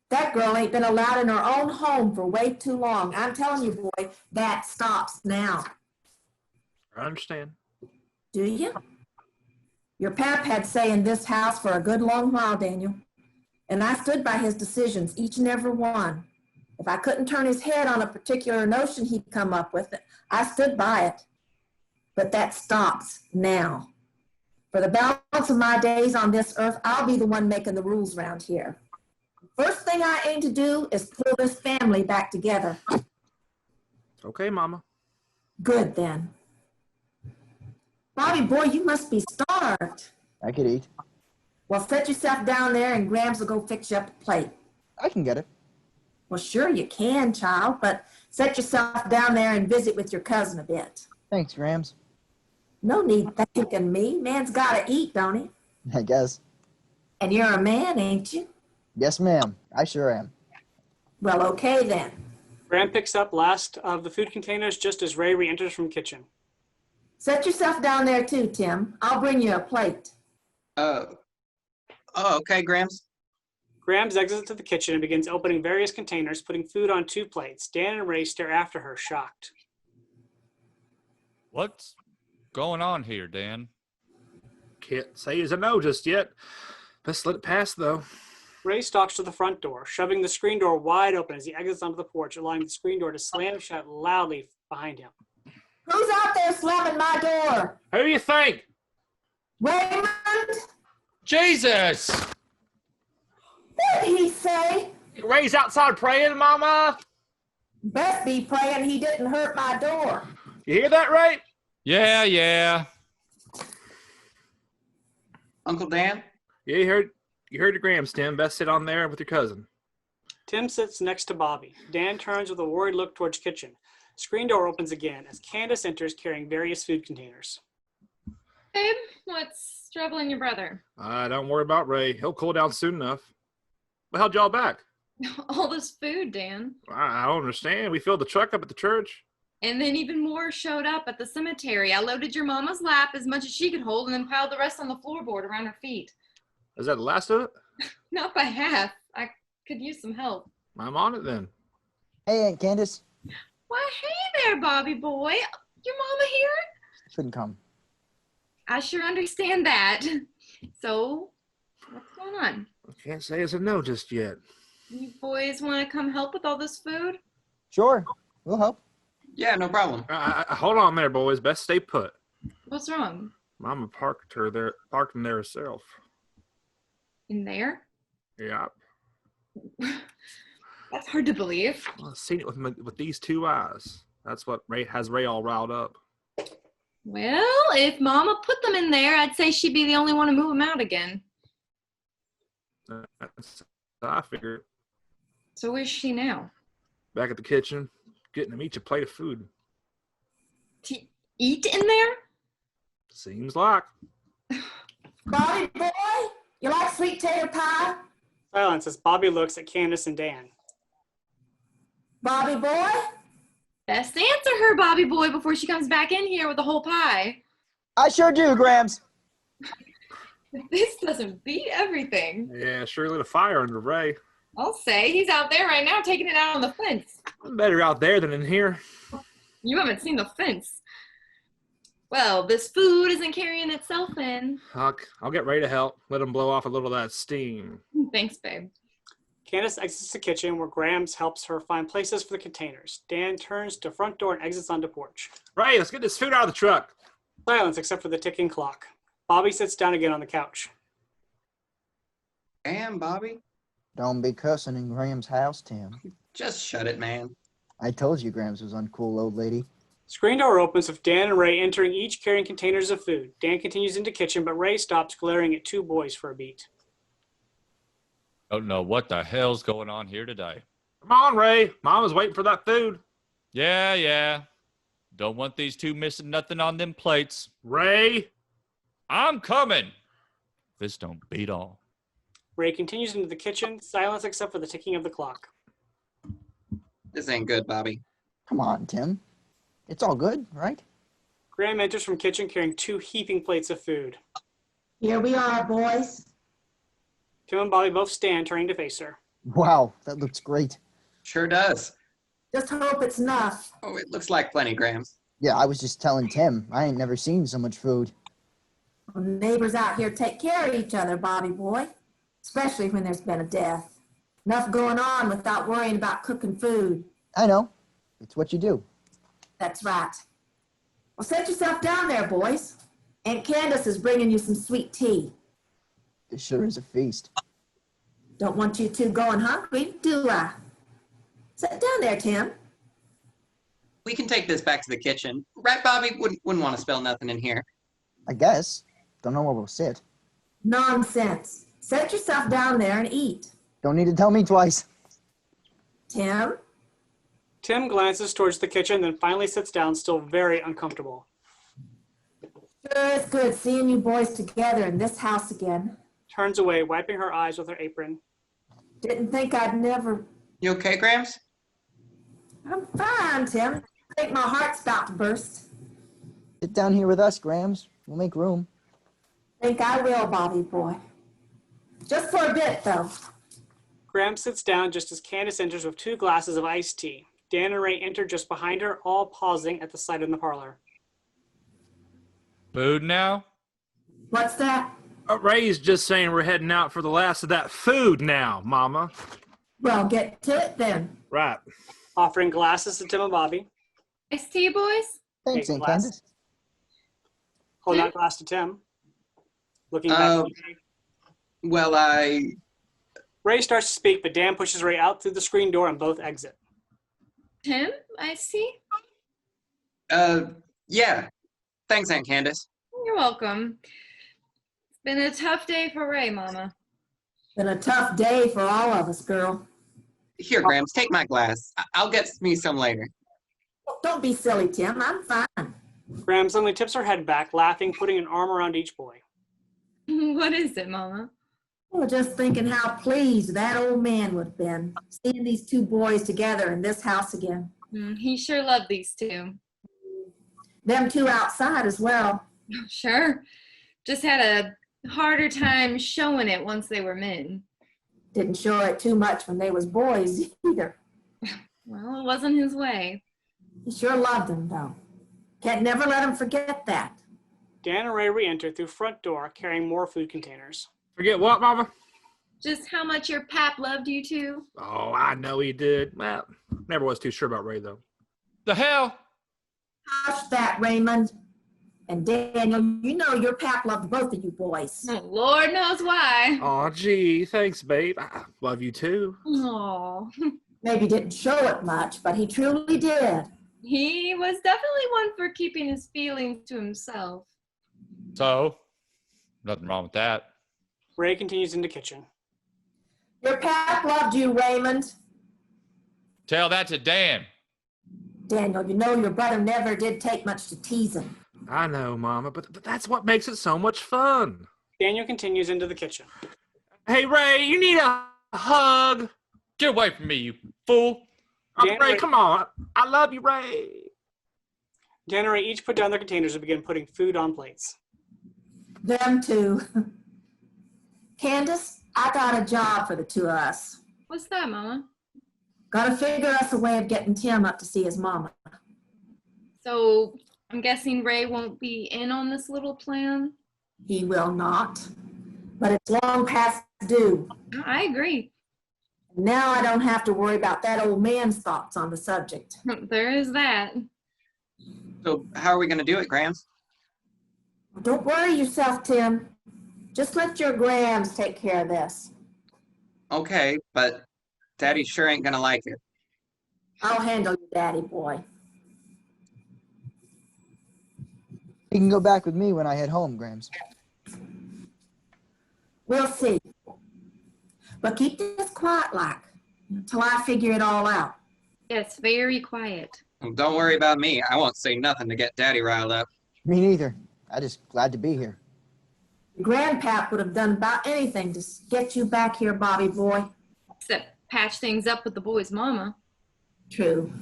That girl ain't been allowed in her own home for way too long. I'm telling you, boy, that stops now. I understand. Do you? Your pap had say in this house for a good long while, Daniel. And I stood by his decisions, each and every one. If I couldn't turn his head on a particular notion he'd come up with, I stood by it. But that stops now. For the balance of my days on this earth, I'll be the one making the rules around here. First thing I aim to do is pull this family back together. Okay, Mama. Good then. Bobby boy, you must be starved. I could eat. Well, set yourself down there and Grams will go fix you up a plate. I can get it. Well, sure you can, child, but set yourself down there and visit with your cousin a bit. Thanks, Grams. No need thanking me. Man's gotta eat, don't he? I guess. And you're a man, ain't you? Yes, ma'am. I sure am. Well, okay then. Graham picks up last of the food containers just as Ray re-enters from kitchen. Set yourself down there too, Tim. I'll bring you a plate. Okay, Grams. Grams exits to the kitchen and begins opening various containers, putting food on 2 plates. Dan and Ray stare after her, shocked. What's going on here, Dan? Can't say as a no just yet. Best let it pass, though. Ray stalks to the front door, shoving the screen door wide open as he exits onto the porch, allowing the screen door to slam shut loudly behind him. Who's out there slamming my door? Who do you think? Raymond? Jesus! What did he say? Ray's outside praying, Mama. Best be praying he didn't hurt my door. You hear that, Ray? Yeah. Uncle Dan? Yeah, you heard the Grams, Tim. Best sit on there with your cousin. Tim sits next to Bobby. Dan turns with a worried look towards kitchen. Screen door opens again as Candace enters carrying various food containers. Babe, what's troubling your brother? Don't worry about Ray. He'll cool down soon enough. But how'd y'all back? All this food, Dan. I don't understand. We filled the truck up at the church. And then even more showed up at the cemetery. I loaded your mama's lap as much as she could hold and then piled the rest on the floorboard around her feet. Is that the last of it? Not by half. I could use some help. I'm on it then. Hey, Aunt Candace. Why, hey there, Bobby boy. Your mama here? Couldn't come. I sure understand that. So, what's going on? I can't say it's a no just yet. You boys want to come help with all this food? Sure, we'll help. Yeah, no problem. Hold on there, boys. Best stay put. What's wrong? Mama parked in there herself. In there? Yeah. That's hard to believe. I've seen it with these two eyes. That's what has Ray all riled up. Well, if Mama put them in there, I'd say she'd be the only one to move them out again. I figured. So where's she now? Back at the kitchen, getting them each a plate of food. To eat in there? Seems like. Bobby boy, you like sweet tater pie? Silence as Bobby looks at Candace and Dan. Bobby boy? Best answer her, Bobby boy, before she comes back in here with a whole pie. I sure do, Grams. This doesn't beat everything. Yeah, sure lit a fire under Ray. I'll say he's out there right now taking it out on the fence. I'm better out there than in here. You haven't seen the fence. Well, this food isn't carrying itself in. I'll get Ray to help. Let him blow off a little of that steam. Thanks, babe. Candace exits the kitchen where Grams helps her find places for the containers. Dan turns to front door and exits onto porch. Ray, let's get this food out of the truck. Silence except for the ticking clock. Bobby sits down again on the couch. Damn, Bobby. Don't be cussing in Graham's house, Tim. Just shut it, man. I told you Grams was uncool, old lady. Screen door opens with Dan and Ray entering, each carrying containers of food. Dan continues into kitchen, but Ray stops, glaring at two boys for a beat. Don't know what the hell's going on here today. Come on, Ray. Mama's waiting for that food. Yeah. Don't want these two missing nothing on them plates. Ray. I'm coming. This don't beat all. Ray continues into the kitchen, silence except for the ticking of the clock. This ain't good, Bobby. Come on, Tim. It's all good, right? Gran enters from kitchen carrying two heaping plates of food. Here we are, boys. Tim and Bobby both stand, turning to face her. Wow, that looks great. Sure does. Just hope it's enough. Oh, it looks like plenty, Grams. Yeah, I was just telling Tim. I ain't never seen so much food. Neighbors out here take care of each other, Bobby boy. Especially when there's been a death. Enough going on without worrying about cooking food. I know. It's what you do. That's right. Well, set yourself down there, boys. Aunt Candace is bringing you some sweet tea. It sure is a feast. Don't want you two going hungry, do I? Sit down there, Tim. We can take this back to the kitchen. Right, Bobby? Wouldn't want to spill nothing in here. I guess. Don't know where we'll sit. Nonsense. Set yourself down there and eat. Don't need to tell me twice. Tim? Tim glances towards the kitchen, then finally sits down, still very uncomfortable. Sure is good seeing you boys together in this house again. Turns away, wiping her eyes with her apron. Didn't think I'd never... You okay, Grams? I'm fine, Tim. I think my heart's about to burst. Sit down here with us, Grams. We'll make room. Think I will, Bobby boy. Just for a bit, though. Graham sits down just as Candace enters with two glasses of iced tea. Dan and Ray enter just behind her, all pausing at the sight in the parlor. Food now? What's that? Ray's just saying we're heading out for the last of that food now, Mama. Well, get to it then. Right. Offering glasses to Tim and Bobby. Iced tea, boys? Thanks, Hey, Aunt glass. Candace. Holding out glass to Tim. Looking back at Ray. Well, Ray starts to speak, but Dan pushes Ray out through the screen door and both exit. Tim, I see. Yeah. Thanks, Aunt Candace. You're welcome. It's been a tough day for Ray, Mama. Been a tough day for all of us, girl. Here, Grams, take my glass. I'll get me some later. Don't be silly, Tim. I'm fine. Graham suddenly tips her head back, laughing, putting an arm around each boy. What is it, Mama? Well, just thinking how pleased that old man would have been seeing these two boys together in this house again. He sure loved these two. Them two outside as well. Sure. Just had a harder time showing it once they were men. Didn't show it too much when they was boys either. Well, it wasn't his way. He sure loved them, though. Can't never let him forget that. Dan and Ray re-enter through front door, carrying more food containers. Forget what, Mama? Just how much your pap loved you two. Oh, I know he did. Well, never was too sure about Ray, though. The hell? Hush that, Raymond. And Daniel, you know your pap loved both of you boys. Oh, Lord knows why. Oh, gee, thanks, babe. I love you, too. Oh, Maybe didn't show it much, but he truly did. he was definitely one for keeping his feelings to himself. So, nothing wrong with that. Ray continues in the kitchen. Your pap loved you, Raymond. Tell that to Dan. Daniel, you know your brother never did take much to tease him. I know, Mama, but that's what makes it so much fun. Daniel continues into the kitchen. Hey, Ray, you need a hug. Get away from me, you fool. Oh, Dan, Ray, come on. I love you, Ray. Dan and Ray each put down their containers and begin putting food on plates. Them two. Candace, I got a job for the two of us. What's that, Mama? Gotta figure us a way of getting Tim up to see his mama. So, I'm guessing Ray won't be in on this little plan? He will not, but it's long past due. I agree. Now I don't have to worry about that old man's thoughts on the subject. There is that. So how are we going to do it, Grams? Don't worry yourself, Tim. Just let your Grams take care of this. Okay, but Daddy sure ain't going to like it. I'll handle you, Daddy boy. You can go back with me when I head home, Grams. We'll see. But keep this quiet like until I figure it all out. Yes, very quiet. Well, don't worry about me. I won't say nothing to get Daddy riled up. Me neither. I'm just glad to be here. Grandpap would have done about anything to get you back here, Bobby boy. Except patch things up with the boy's mama. True.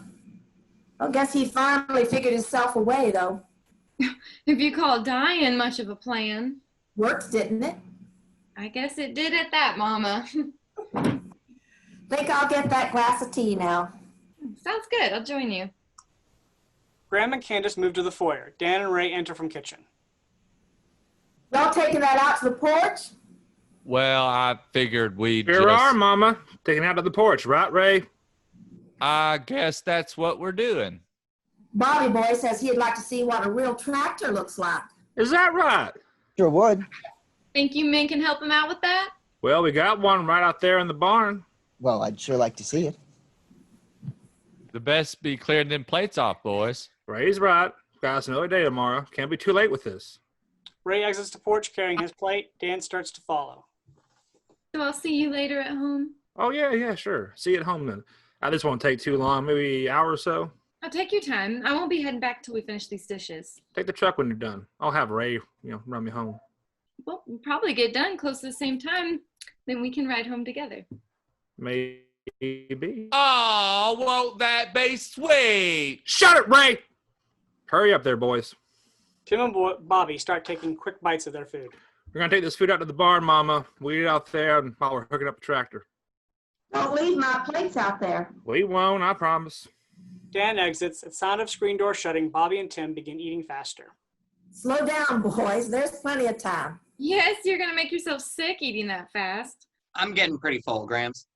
I guess he finally figured himself away, though. If you call dying much of a plan. Worked, didn't it? I guess it did at that, Mama. Think I'll get that glass of tea now. Sounds good. I'll join you. Graham and Candace move to the foyer. Dan and Ray enter from kitchen. Y'all taking that out to the porch? Well, I figured we'd Here are, Mama. Taking out to the porch, right, Ray? I guess that's what we're doing. Bobby boy says he'd like to see what a real tractor looks like. Is that right? Sure would. Think you men can help him out with that? Well, we got one right out there in the barn. Well, I'd sure like to see it. The best be clearing them plates off, boys. Ray's right. Got us another day tomorrow. Can't be too late with this. Ray exits the porch carrying his plate. Dan starts to follow. So I'll see you later at home. Oh, yeah, sure. See you at home then. This won't take too long, maybe an hour or so. I'll take your time. I won't be heading back till we finish these dishes. Take the truck when you're done. I'll have Ray, run me home. Well, we'll probably get done close to the same time. Then we can ride home together. Maybe. Oh, won't that be sweet? Shut it, Ray! Hurry up there, boys. Tim and Bobby start taking quick bites of their food. We're going to take this food out to the barn, Mama. We'll eat it out there while we're hooking up the tractor. Don't leave my plates out there. We won't, I promise. Dan exits. At sound of screen door shutting, Bobby and Tim begin eating faster. Slow down, boys. There's plenty of time. Yes, you're going to make yourself sick eating that fast. I'm getting pretty full, Grams.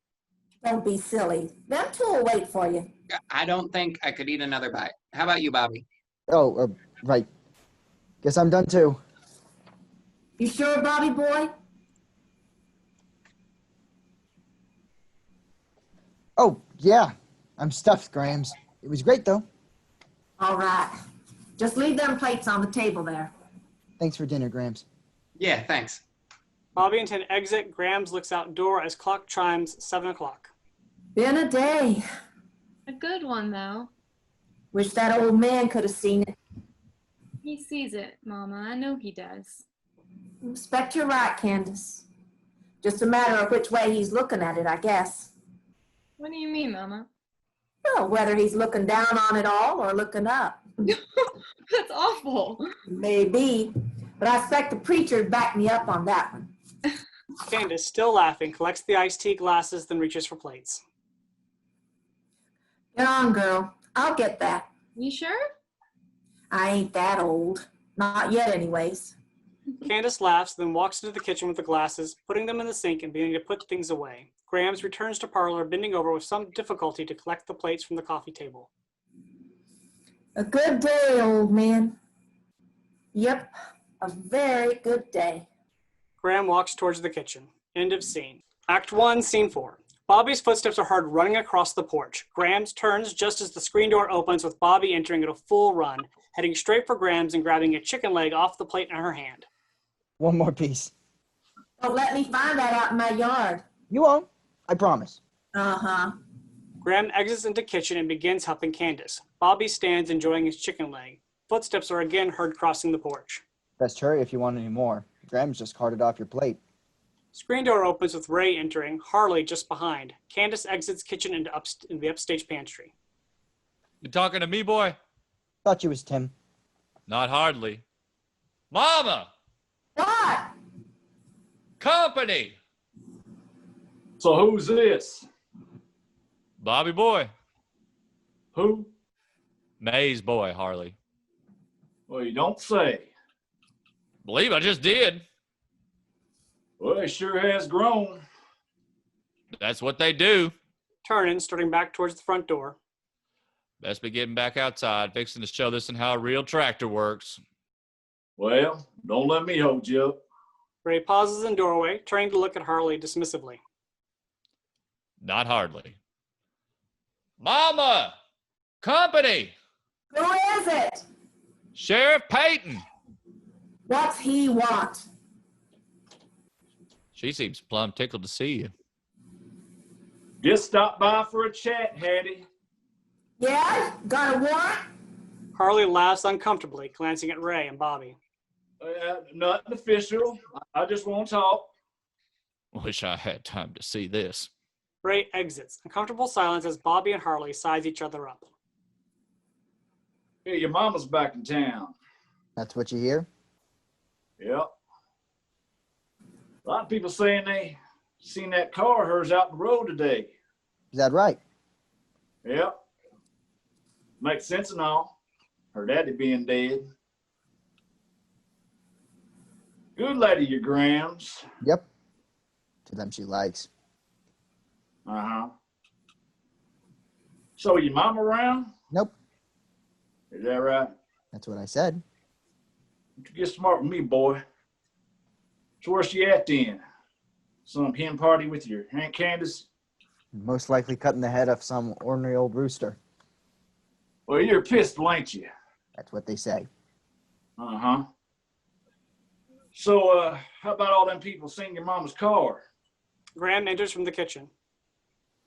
Don't be silly. Them two will wait for you. I don't think I could eat another bite. How about you, Bobby? Oh, right. Guess I'm done too. You sure, Bobby boy? Oh, yeah. I'm stuffed, Grams. It was great, though. All right. Just leave them plates on the table there. Thanks for dinner, Grams. Yeah, thanks. Bobby and Tim exit. Grams looks outdoor as clock chimes 7 o'clock. Been a day. A good one, though. Wish that old man could have seen it. He sees it, Mama. I know he does. I expect you're right, Candace. Just a matter of which way he's looking at it, I guess. What do you mean, Mama? Well, whether he's looking down on it all or looking up. That's awful. Maybe, but I expect the preacher'd back me up on that one. Candace, still laughing, collects the iced tea glasses, then reaches for plates. Get on, girl. I'll get that. You sure? I ain't that old. Not yet, anyways. Candace laughs, then walks into the kitchen with the glasses, putting them in the sink and beginning to put things away. Grams returns to parlor, bending over with some difficulty to collect the plates from the coffee table. A good day, old man. Yep, a very good day. Gran walks towards the kitchen. End of scene. Act 1, Scene 4. Bobby's footsteps are heard running across the porch. Grams turns just as the screen door opens with Bobby entering at a full run, heading straight for Grams and grabbing a chicken leg off the plate in her hand. One more piece. Don't let me find that out in my yard. You won't. I promise. Uh-huh. Gran exits into the kitchen and begins helping Candace. Bobby stands enjoying his chicken leg. Footsteps are again heard crossing the porch. Best hurry if you want any more. Graham's just carted off your plate. Screen door opens with Ray entering, Harley just behind. Candace exits kitchen into the upstage pantry. You talking to me, boy? Thought you was Tim. Not hardly. Mama! What? Company! So who's this? Bobby boy. Who? May's boy, Harley. Well, you don't say. Believe I just did. Well, he sure has grown. That's what they do. Turning, starting back towards the front door. Best be getting back outside, fixing to show this and how a real tractor works. Well, don't let me hold you up. Ray pauses in doorway, turning to look at Harley dismissively. Not hardly. Mama! Company! Who is it? Sheriff Payton! What's he want? She seems plumb tickled to see you. Just stop by for a chat, Hattie. Yeah? Got a warrant? Harley laughs uncomfortably, glancing at Ray and Bobby. Nothing official. I just want to talk. Wish I had time to see this. Ray exits. Uncomfortable silence as Bobby and Harley size each other up. Hey, your mama's back in town. That's what you hear? Yep. A lot of people saying they seen that car of hers out the road today. Is that right? Yep. Makes sense and all. Her daddy being dead. Good lady, your Grams. Yep. To them she likes. Uh-huh. So your mom around? Nope. Is that right? That's what I said. Don't you get smart with me, boy. So where's she at then? Some hen party with your Aunt Candace? Most likely cutting the head off some ornery old rooster. Well, you're a pistol, ain't you? That's what they say. Uh-huh. So, how about all them people seeing your mama's car? Gran enters from the kitchen.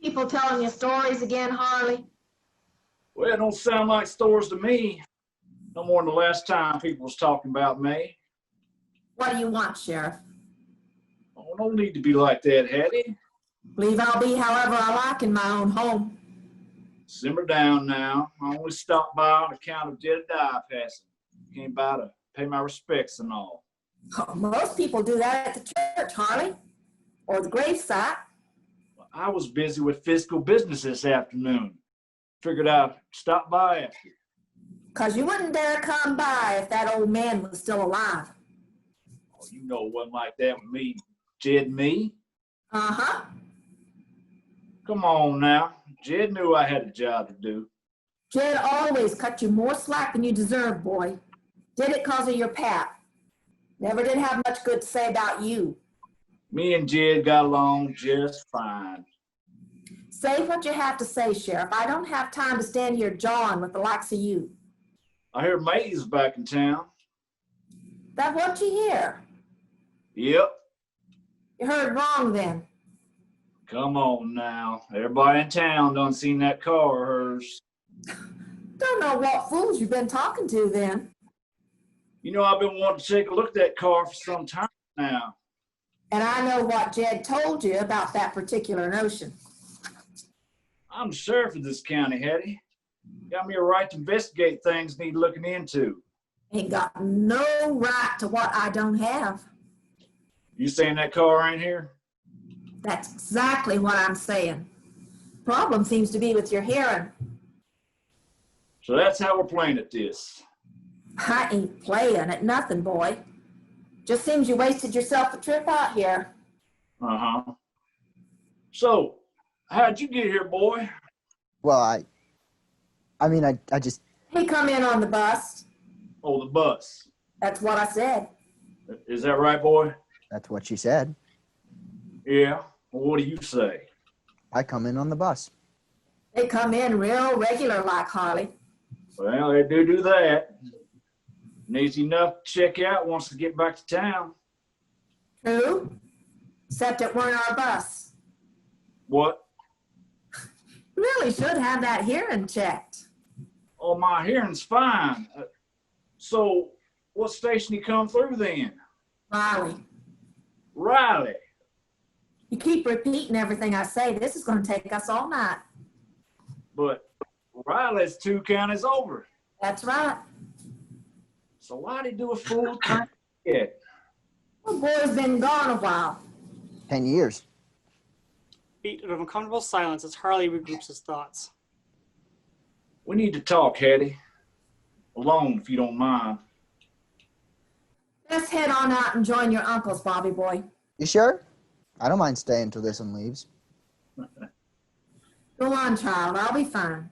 People telling you stories again, Harley? Well, it don't sound like stores to me. No more than the last time people was talking about me. What do you want, Sheriff? Oh, no need to be like that, Hattie. Believe I'll be however I like in my own home. Simmer down now. I only stopped by on account of Jedediah passing. Came by to pay my respects and all. Oh, most people do that at the church, Harley. Or the gravesite. I was busy with fiscal business this afternoon. Figured I'd stop by after. 'Cause you wouldn't dare come by if that old man was still alive. Oh, you know it wasn't like that with me. Jed and me. Uh-huh. Come on now. Jed knew I had a job to do. Jed always cut you more slack than you deserve, boy. Did it 'cause of your pap. Never did have much good to say about you. Me and Jed got along just fine. Say what you have to say, Sheriff. I don't have time to stand here jawing with the likes of you. I hear May's back in town. That what you hear? Yep. You heard wrong then. Come on now. Everybody in town done seen that car of hers. Don't know what fools you've been talking to then. You know, I've been wanting to take a look at that car for some time now. And I know what Jed told you about that particular notion. I'm the sheriff of this county, Hetty. Got me a right to investigate things need looking into. Ain't got no right to what I don't have. You saying that car ain't here? That's exactly what I'm saying. Problem seems to be with your hearing. So that's how we're playing at this. I ain't playing at nothing, boy. Just seems you wasted yourself a trip out here. Uh-huh. So, how'd you get here, boy? Well, I just, He come in on the bus. Oh, the bus. That's what I said. Is that right, boy? that's what she said. Yeah. Well, what do you say? I come in on the bus. They come in real regular like, Harley. Well, they do that. And easy enough to check out once they get back to town. True. Except it weren't our bus. What? Really should have that hearing checked. Oh, my hearing's fine. So, what station you come through then? Riley, Riley. you keep repeating everything I say. This is going to take us all night. But Riley's 2 counties over. That's right. So why'd he do a full turn yet? The boy's been gone a while. 10 years. Beat of uncomfortable silence as Harley regroups his thoughts. We need to talk, Hetty. Alone, if you don't mind. Let's head on out and join your uncles, Bobby boy. You sure? I don't mind staying till this one leaves. Go on, child. I'll be fine.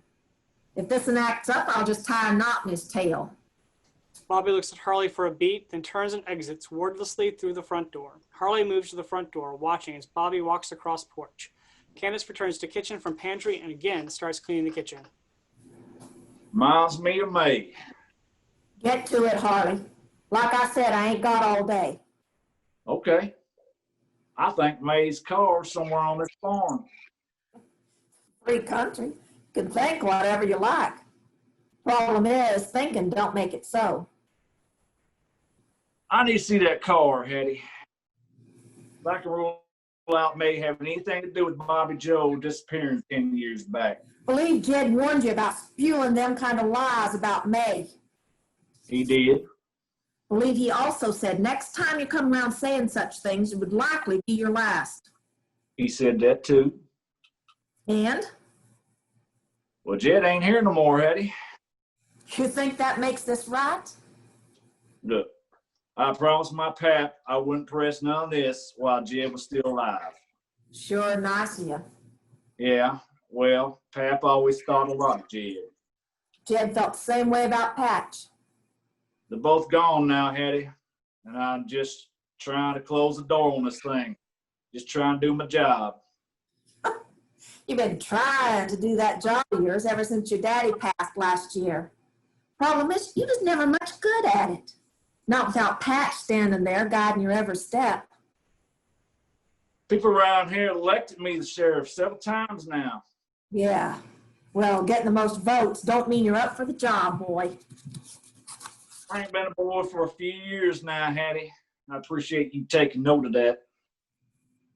If this one acts up, I'll just tie a knot in his tail. Bobby looks at Harley for a beat, then turns and exits wordlessly through the front door. Harley moves to the front door, watching as Bobby walks across porch. Candace returns to kitchen from pantry and again starts cleaning the kitchen. Reminds me of May. Get to it, Harley. Like I said, I ain't got all day. Okay. I think May's car's somewhere on this farm. Free country. You can think whatever you like. Problem is, thinking don't make it so. I need to see that car, Hetty. If I can rule out May having anything to do with Bobby Joe disappearing 10 years back. Believe Jed warned you about spewing them kind of lies about May. He did. Believe he also said next time you come around saying such things, it would likely be your last. He said that too. And? Well, Jed ain't here no more, Hetty. You think that makes this right? Look, I promised my pap I wouldn't press none of this while Jed was still alive. Sure, nice of you. Yeah, well, pap always thought a lot of Jed. Jed felt the same way about Patch. They're both gone now, Hetty, and I'm just trying to close the door on this thing. Just trying to do my job. You've been trying to do that job of yours ever since your daddy passed last year. Problem is, you was never much good at it. Not without Patch standing there guiding your every step. People around here elected me the sheriff several times now. Yeah. Well, getting the most votes don't mean you're up for the job, boy. I ain't been a boy for a few years now, Hattie. I appreciate you taking note of that.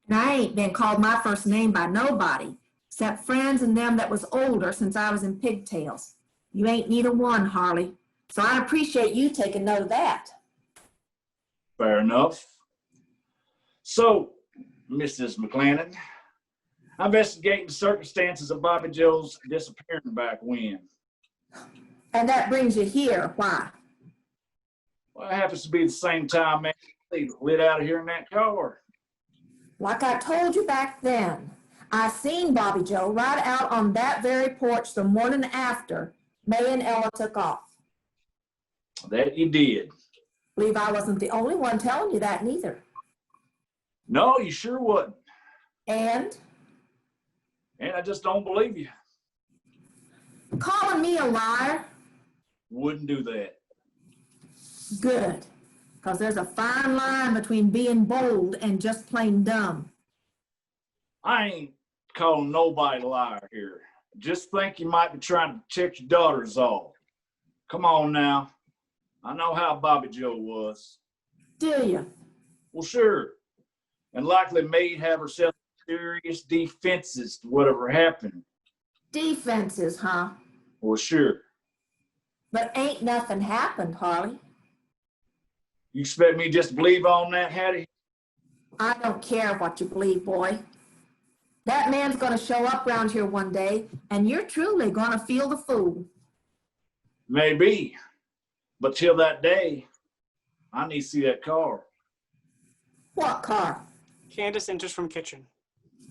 And I ain't been called my first name by nobody, except friends and them that was older since I was in pigtails. You ain't neither one, Harley. So I appreciate you taking note of that. Fair enough. So, Mrs. McClellan, I'm investigating the circumstances of Bobby Joe's disappearing back when. And that brings you here. Why? Well, it happens to be the same time man lit out of here in that car. Like I told you back then, I seen Bobby Joe right out on that very porch the morning after May and Ella took off. That you did. Believe I wasn't the only one telling you that neither. No, you sure wasn't. And I just don't believe you. calling me a liar? Wouldn't do that. Good, because there's a fine line between being bold and just plain dumb. I ain't calling nobody a liar here. Just think you might be trying to check your daughters off. Come on now. I know how Bobby Joe was. Do you? Well, sure. And likely Maid have herself serious defenses to whatever happened. Defenses, huh? Well, sure. But ain't nothing happened, Harley. You expect me just to believe on that, Hattie? I don't care what you believe, boy. That man's gonna show up round here one day, and you're truly gonna feel the fool. Maybe. But till that day, I need to see that car. What car? Candace enters from kitchen.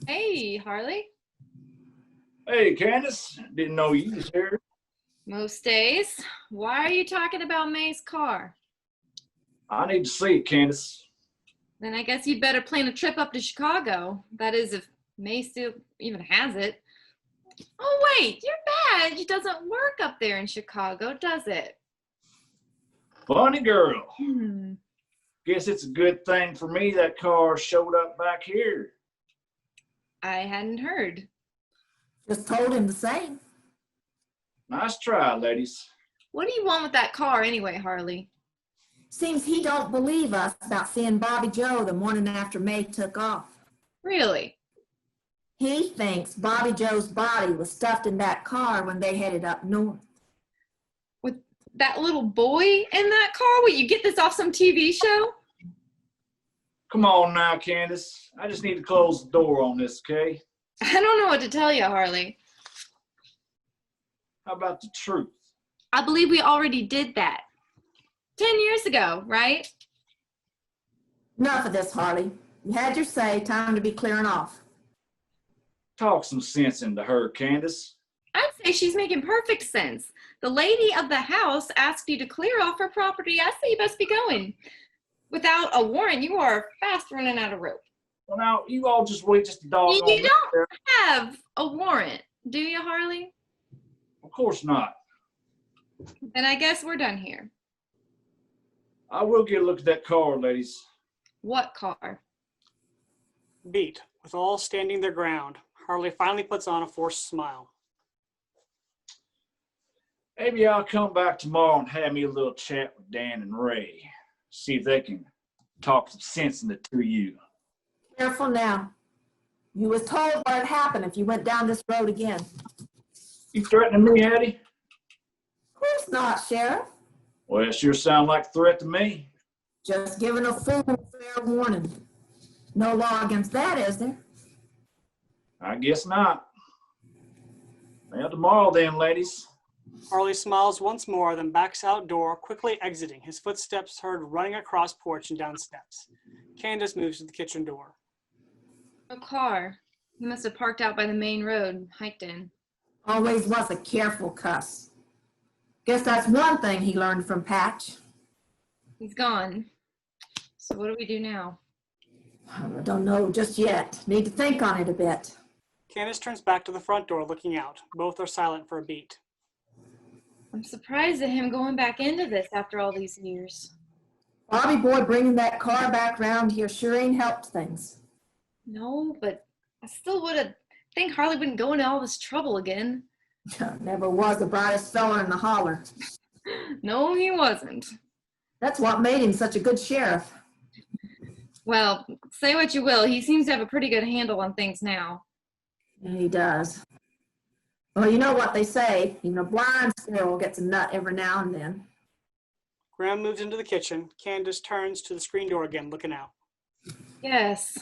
Hey, Harley. Hey, Candace. Didn't know you was here. Most days. Why are you talking about May's car? I need to see it, Candace. Then I guess you'd better plan a trip up to Chicago. That is, if May still even has it. Oh, wait, your badge doesn't work up there in Chicago, does it? Funny girl. Hmm. Guess it's a good thing for me that car showed up back here. I hadn't heard. Just told him the same. Nice try, ladies. What do you want with that car anyway, Harley? Seems he don't believe us about seeing Bobby Joe the morning after May took off. Really? He thinks Bobby Joe's body was stuffed in that car when they headed up north. With that little boy in that car? Will you get this off some TV show? Come on now, Candace. I just need to close the door on this, okay? I don't know what to tell you, Harley. How about the truth? I believe we already did that. 10 years ago, right? Enough of this, Harley. You had your say, time to be clearing off. Talk some sense into her, Candace. I'd say she's making perfect sense. The lady of the house asked you to clear off her property. I say you best be going. Without a warrant, you are fast running out of rope. Well, now, you all just wait just a dog. You don't have a warrant, do you, Harley? Of course not. Then I guess we're done here. I will get a look at that car, ladies. What car? Beat, with all standing their ground, Harley finally puts on a forced smile. Maybe I'll come back tomorrow and have me a little chat with Dan and Ray. See if they can talk some sense into two of you. Careful now. You was told what'd happen if you went down this road again. You threatening me, Hattie? Of course not, Sheriff. Well, it sure sounds like a threat to me. Just giving a fool fair warning. No law against that, is there? I guess not. Well, tomorrow then, ladies. Harley smiles once more, then backs outdoor, quickly exiting, his footsteps heard running across porch and down steps. Candace moves to the kitchen door. A car. He must have parked out by the main road and hiked in. Always was a careful cuss. Guess that's one thing he learned from Patch. He's gone. So what do we do now? I don't know just yet. Need to think on it a bit. Candace turns back to the front door, looking out. Both are silent for a beat. I'm surprised at him going back into this after all these years. Bobby boy bringing that car back round here sure ain't helped things. No, but I still would think Harley wouldn't go into all this trouble again. Never was the brightest fella in the holler. No, he wasn't. That's what made him such a good sheriff. Well, say what you will, he seems to have a pretty good handle on things now. Yeah, he does. Well, you know what they say, even a blind squirrel gets a nut every now and then. Gran moves into the kitchen. Candace turns to the screen door again, looking out. Yes.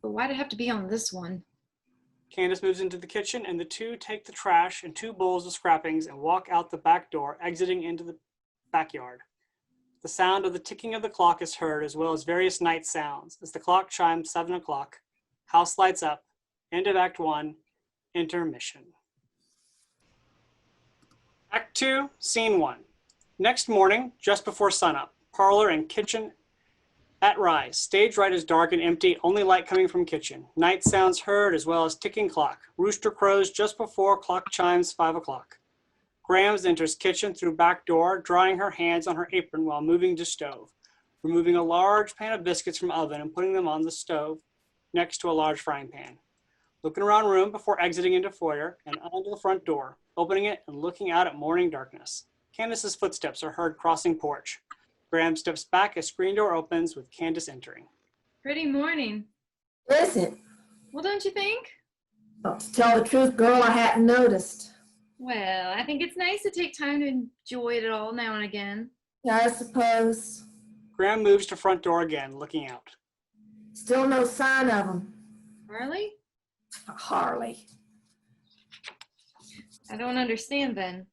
But why'd it have to be on this one? Candace moves into the kitchen, and the two take the trash and 2 bowls of scrappings and walk out the back door, exiting into the backyard. The sound of the ticking of the clock is heard, as well as various night sounds. As the clock chimes 7 o'clock, house lights up, end of Act 1, intermission. Act 2, Scene 1. Next morning, just before sunup, parlor and kitchen at rise. Stage right is dark and empty, only light coming from kitchen. Night sounds heard, as well as ticking clock. Rooster crows just before clock chimes 5 o'clock. Grams enters kitchen through back door, drying her hands on her apron while moving to stove, removing a large pan of biscuits from oven and putting them on the stove next to a large frying pan. Looking around room before exiting into foyer and onto the front door, opening it and looking out at morning darkness. Candace's footsteps are heard crossing porch. Graham steps back as screen door opens with Candace entering. Pretty morning. Is it? Well, don't you think? Well, to tell the truth, girl, I hadn't noticed. Well, I think it's nice to take time to enjoy it all now and again. Yeah, I suppose. Graham moves to front door again, looking out. Still no sign of him. Harley? Harley. I don't understand then.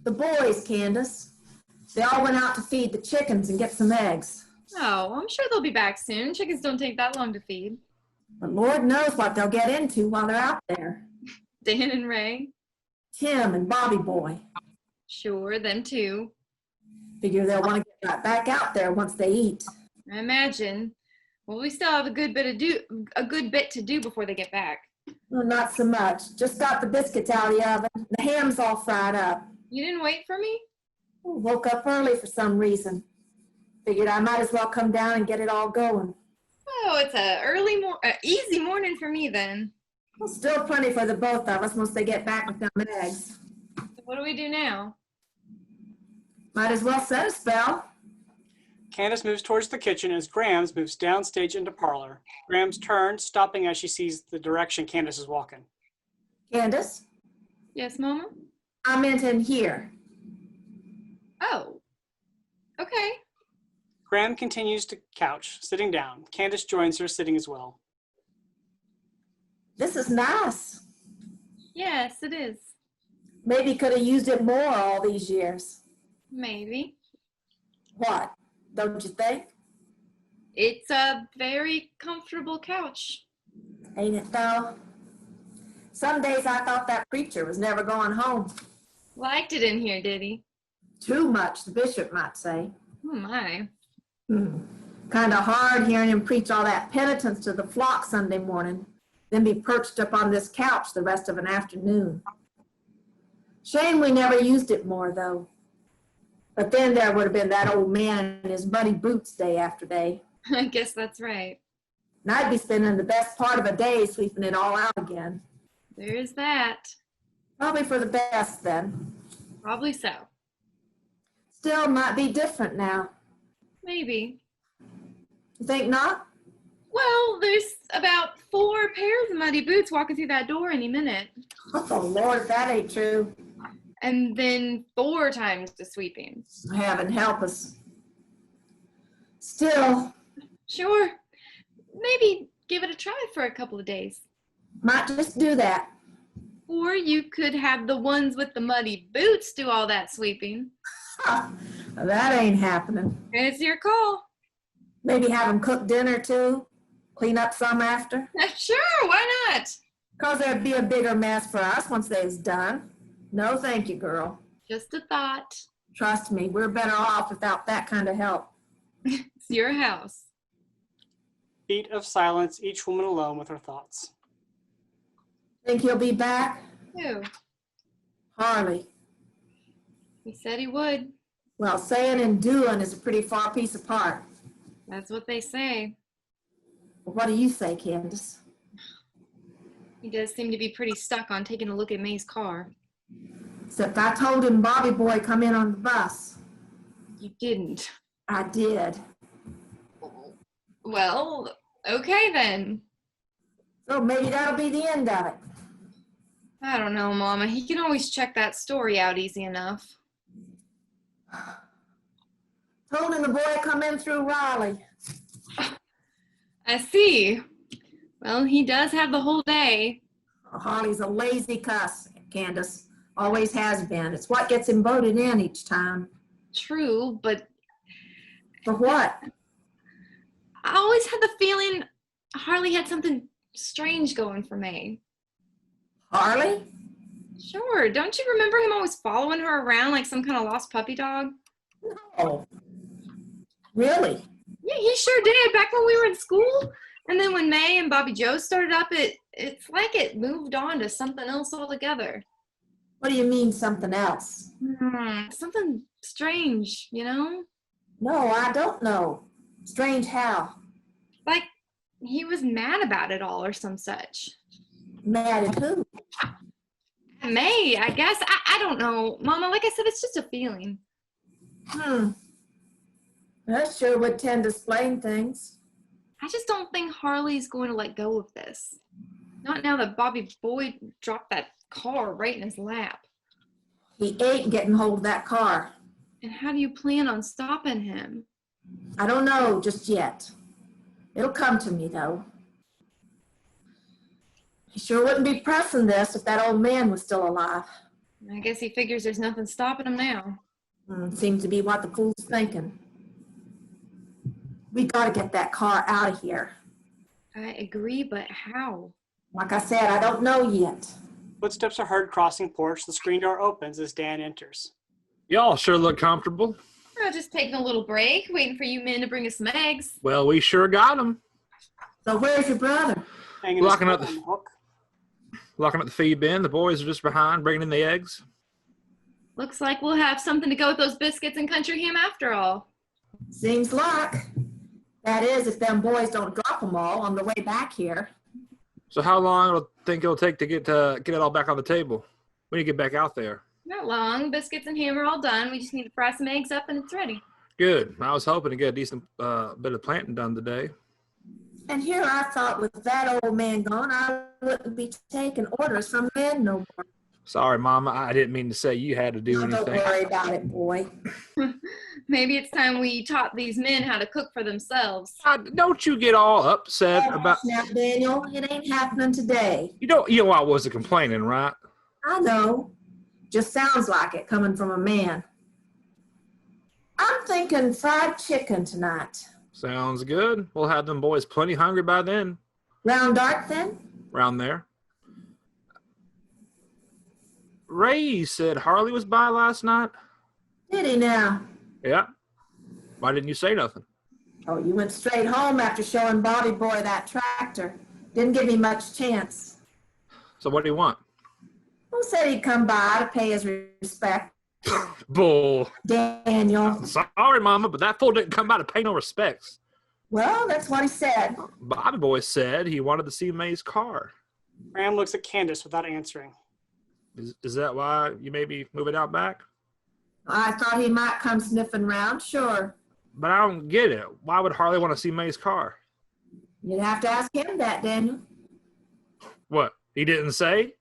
The boys, Candace. They all went out to feed the chickens and get some eggs. Oh, I'm sure they'll be back soon. Chickens don't take that long to feed. But Lord knows what they'll get into while they're out there. Dan and Ray? Tim and Bobby Boy. Sure, them too. Figure they'll want to get right back out there once they eat. I imagine. Well, we still have a good bit to do before they get back. Well, not so much. Just got the biscuits out of the oven. The ham's all fried up. You didn't wait for me? Woke up early for some reason. Figured I might as well come down and get it all going. Oh, it's a easy morning for me then. Well, still plenty for the both of us once they get back with them eggs. So what do we do now? Might as well set a spell. Candace moves towards the kitchen as Graham's moves downstage into parlor. Graham's turns, stopping as she sees the direction Candace is walking. Candace, Yes, Mama? I meant in here. Oh, okay. Graham continues to couch, sitting down. Candace joins her, sitting as well. This is nice. Yes, it is. Maybe could have used it more all these years. Maybe. What? Don't you think? It's a very comfortable couch. Ain't it though? Some days I thought that preacher was never going home. Liked it in here, did he? Too much, the bishop might say. Oh my. Kind of hard hearing him preach all that penitence to the flock Sunday morning, then be perched up on this couch the rest of an afternoon. Shame we never used it more, though. But then there would have been that old man in his muddy boots day after day. I guess that's right. And I'd be spending the best part of a day sweeping it all out again. There's that. Probably for the best, then. Probably so. Still might be different now. Maybe. You think not? Well, there's about 4 pairs of muddy boots walking through that door any minute. Oh, Lord, that ain't true. And then 4 times the sweeping. Heaven help us. Still, Sure. Maybe give it a try for a couple of days. might just do that. Or you could have the ones with the muddy boots do all that sweeping. That ain't happening. It's your call. Maybe have them cook dinner too. Clean up some after. Sure, why not? Because there'd be a bigger mess for us once they was done. No, thank you, girl. Just a thought. Trust me, we're better off without that kind of help. It's your house. Beat of silence, each woman alone with her thoughts. Think he'll be back? Who? Harley. He said he would. Well, saying and doing is a pretty far piece apart. That's what they say. Well, what do you say, Candace? He does seem to be pretty stuck on taking a look at May's car. Except I told him Bobby Boy come in on the bus. You didn't. I did. Well, okay then. So maybe that'll be the end of it. I don't know, Mama. He can always check that story out easy enough. Told him the boy come in through Raleigh. I see. Well, he does have the whole day. Oh, Harley's a lazy cuss, Candace. Always has been. It's what gets him voted in each time. True, but For what? I always had the feeling Harley had something strange going for May. Harley? Sure. Don't you remember him always following her around like some kind of lost puppy dog? No. Really? Yeah, he sure did back when we were in school. And then when May and Bobby Joe started up, it's like it moved on to something else altogether. What do you mean something else? Something strange, you know? No, I don't know. Strange how? Like he was mad about it all or some such. Mad at who? May, I guess. I don't know. Mama, like I said, it's just a feeling. That sure would tend to explain things. I just don't think Harley's going to let go of this. Not now that Bobby Boyd dropped that car right in his lap. He ain't getting hold of that car. And how do you plan on stopping him? I don't know just yet. It'll come to me, though. He sure wouldn't be pressing this if that old man was still alive. I guess he figures there's nothing stopping him now. Seems to be what the fool's thinking. We gotta get that car out of here. I agree, but how? Like I said, I don't know yet. Footsteps are heard crossing porch. The screen door opens as Dan enters. Y'all sure look comfortable. We're just taking a little break, waiting for you men to bring us some eggs. Well, we sure got them. So where's your brother? Hanging Locking his up coat on the hook. Locking up the feed bin. The boys are just behind, bringing in the eggs. Looks like we'll have something to go with those biscuits and country ham after all. Seems like. That is, if them boys don't drop them all on the way back here. So how long do you think it'll take to get it all back on the table? When you get back out there? Not long. Biscuits and ham are all done. We just need to fry some eggs up and it's ready. Good. I was hoping to get a decent bit of planting done today. And here I thought with that old man gone, I wouldn't be taking orders from men no more. Sorry, Mama. I didn't mean to say you had to do Don't anything. worry about it, boy. Maybe it's time we taught these men how to cook for themselves. Don't you get all upset about... Now, Daniel, it ain't happening today. You know I wasn't complaining, right? I know. Just sounds like it coming from a man. I'm thinking fried chicken tonight. Sounds good. We'll have them boys plenty hungry by then. Round dark then? Round there. Ray said Harley was by last night. Did he now? Yeah. Why didn't you say nothing? Oh, you went straight home after showing Bobby Boy that tractor. Didn't give me much chance. So what do you want? Who said he'd come by to pay his respect? Bull. Daniel. Sorry, Mama, but that fool didn't come by to pay no respects. Well, that's what he said. Bobby Boy said he wanted to see May's car. Graham looks at Candace without answering. Is that why you may be moving out back? I thought he might come sniffing round, sure. But I don't get it. Why would Harley want to see May's car? You'd have to ask him that, Daniel. What? He didn't say?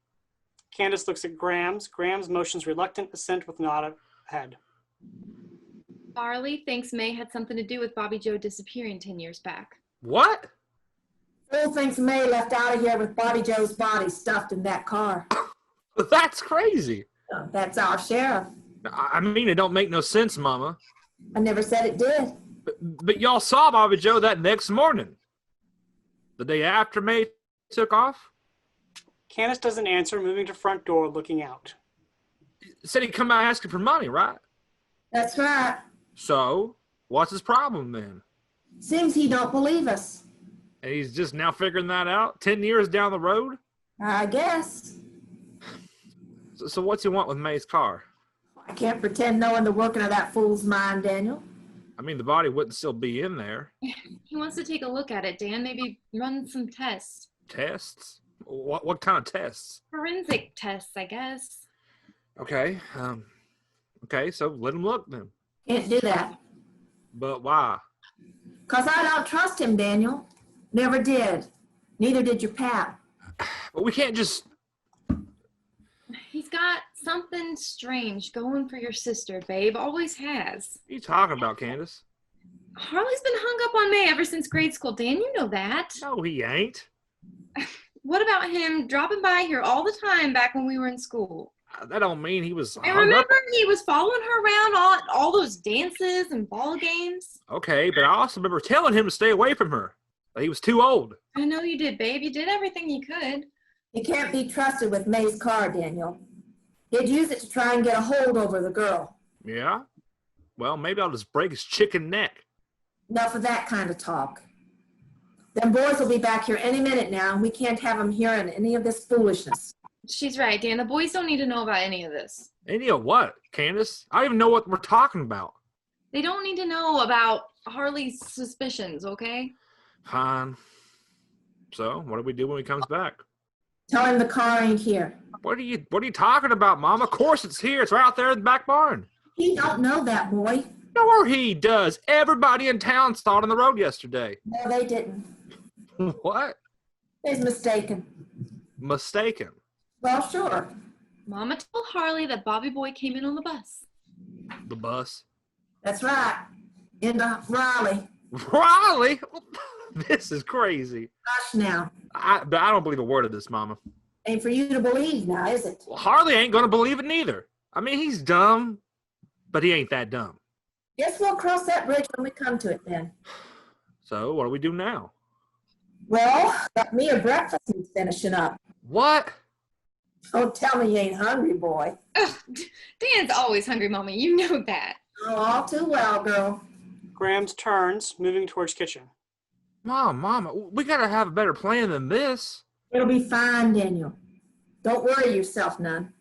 Candace looks at Graham's. Graham's motions reluctant assent with nod of head. Harley thinks May had something to do with Bobby Joe disappearing 10 years back. What? Fool thinks May left out of here with Bobby Joe's body stuffed in that car. That's crazy. That's our sheriff. I mean, it don't make no sense, Mama. I never said it did. But y'all saw Bobby Joe that next morning. The day after May took off. Candace doesn't answer, moving to front door, looking out. Said he'd come out asking for money, right? That's right. So, what's his problem then? Seems he don't believe us. And he's just now figuring that out 10 years down the road? I guess. So what's he want with May's car? I can't pretend knowing the working of that fool's mind, Daniel. I mean, the body wouldn't still be in there. He wants to take a look at it, Dan. Maybe run some tests. Tests? What kind of tests? Forensic tests, I guess. Okay. Okay, so let him look then. Can't do that. But why? 'Cause I don't trust him, Daniel. Never did. Neither did your pap. But we can't just... He's got something strange going for your sister, babe. Always has. What are you talking about, Candace? Harley's been hung up on May ever since grade school, Dan. You know that. No, he ain't. What about him dropping by here all the time back when we were in school? That don't mean he was And hung remember, up. he was following her around all those dances and ball games? Okay, but I also remember telling him to stay away from her. That he was too old. I know you did, babe. You did everything you could. He can't be trusted with May's car, Daniel. He'd use it to try and get a hold over the girl. Yeah? Well, maybe I'll just break his chicken neck. Enough of that kind of talk. Them boys will be back here any minute now, and we can't have them hearing any of this foolishness. She's right, Dan. The boys don't need to know about any of this. Any of what, Candace? I don't even know what we're talking about. They don't need to know about Harley's suspicions, okay? Fine. So, what do we do when he comes back? Tell him the car ain't here. What are you talking about, Mom? Of course it's here. It's right out there in the back barn. He don't know that, boy. Sure he does. Everybody in town saw it on the road yesterday. No, they didn't. What? He's mistaken. Mistaken. Well, sure. Mama told Harley that Bobby Boy came in on the bus. The bus. That's right. Into Raleigh. Riley? This is crazy. Gosh, now. But I don't believe a word of this, Mama. Ain't for you to believe now, is it? Well, Harley ain't going to believe it neither. I mean, he's dumb, but he ain't that dumb. Guess we'll cross that bridge when we come to it then. So what do we do now? Well, got me a breakfast he's finishing up. What? Don't tell me you ain't hungry, boy. Ugh, Dan's always hungry, Mama. You know that. Oh, all too well, girl. Grams turns, moving towards kitchen. Mama, we got to have a better plan than this. It'll be fine, Daniel. Don't worry yourself none.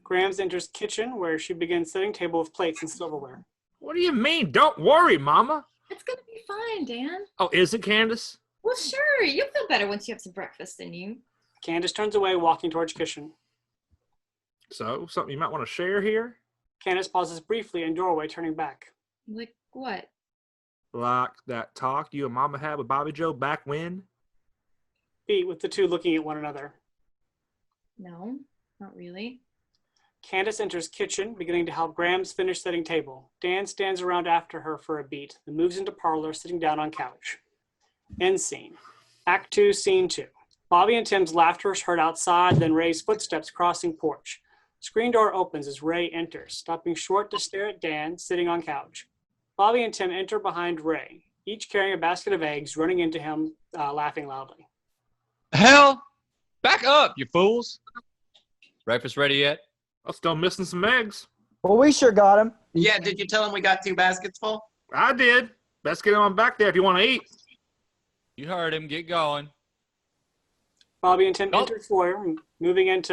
Grams enters kitchen where she begins setting table with plates and silverware. What do you mean? Don't worry, Mama. It's going to be fine, Dan. Oh, is it, Candace? Well, sure. You'll feel better once you have some breakfast in you. Candace turns away, walking towards kitchen. So, something you might want to share here? Candace pauses briefly in doorway, turning back. Like what? Like that talk you and Mama had with Bobby Joe back when? Beat with the two looking at one another. No, not really. Candace enters kitchen, beginning to help Grams finish setting table. Dan stands around after her for a beat, then moves into parlor, sitting down on couch. End scene. Act 2, Scene 2. Bobby and Tim's laughter is heard outside, then Ray's footsteps crossing porch. Screen door opens as Ray enters, stopping short to stare at Dan, sitting on couch. Bobby and Tim enter behind Ray, each carrying a basket of eggs, running into him, laughing loudly. Hell, back up, you fools. Breakfast ready yet? I'm still missing some eggs. Well, we sure got him. Yeah, did you tell him we got 2 baskets full? I did. Best get on back there if you want to eat. You heard him. Get going. Bobby and Tim Nope. enter foyer, moving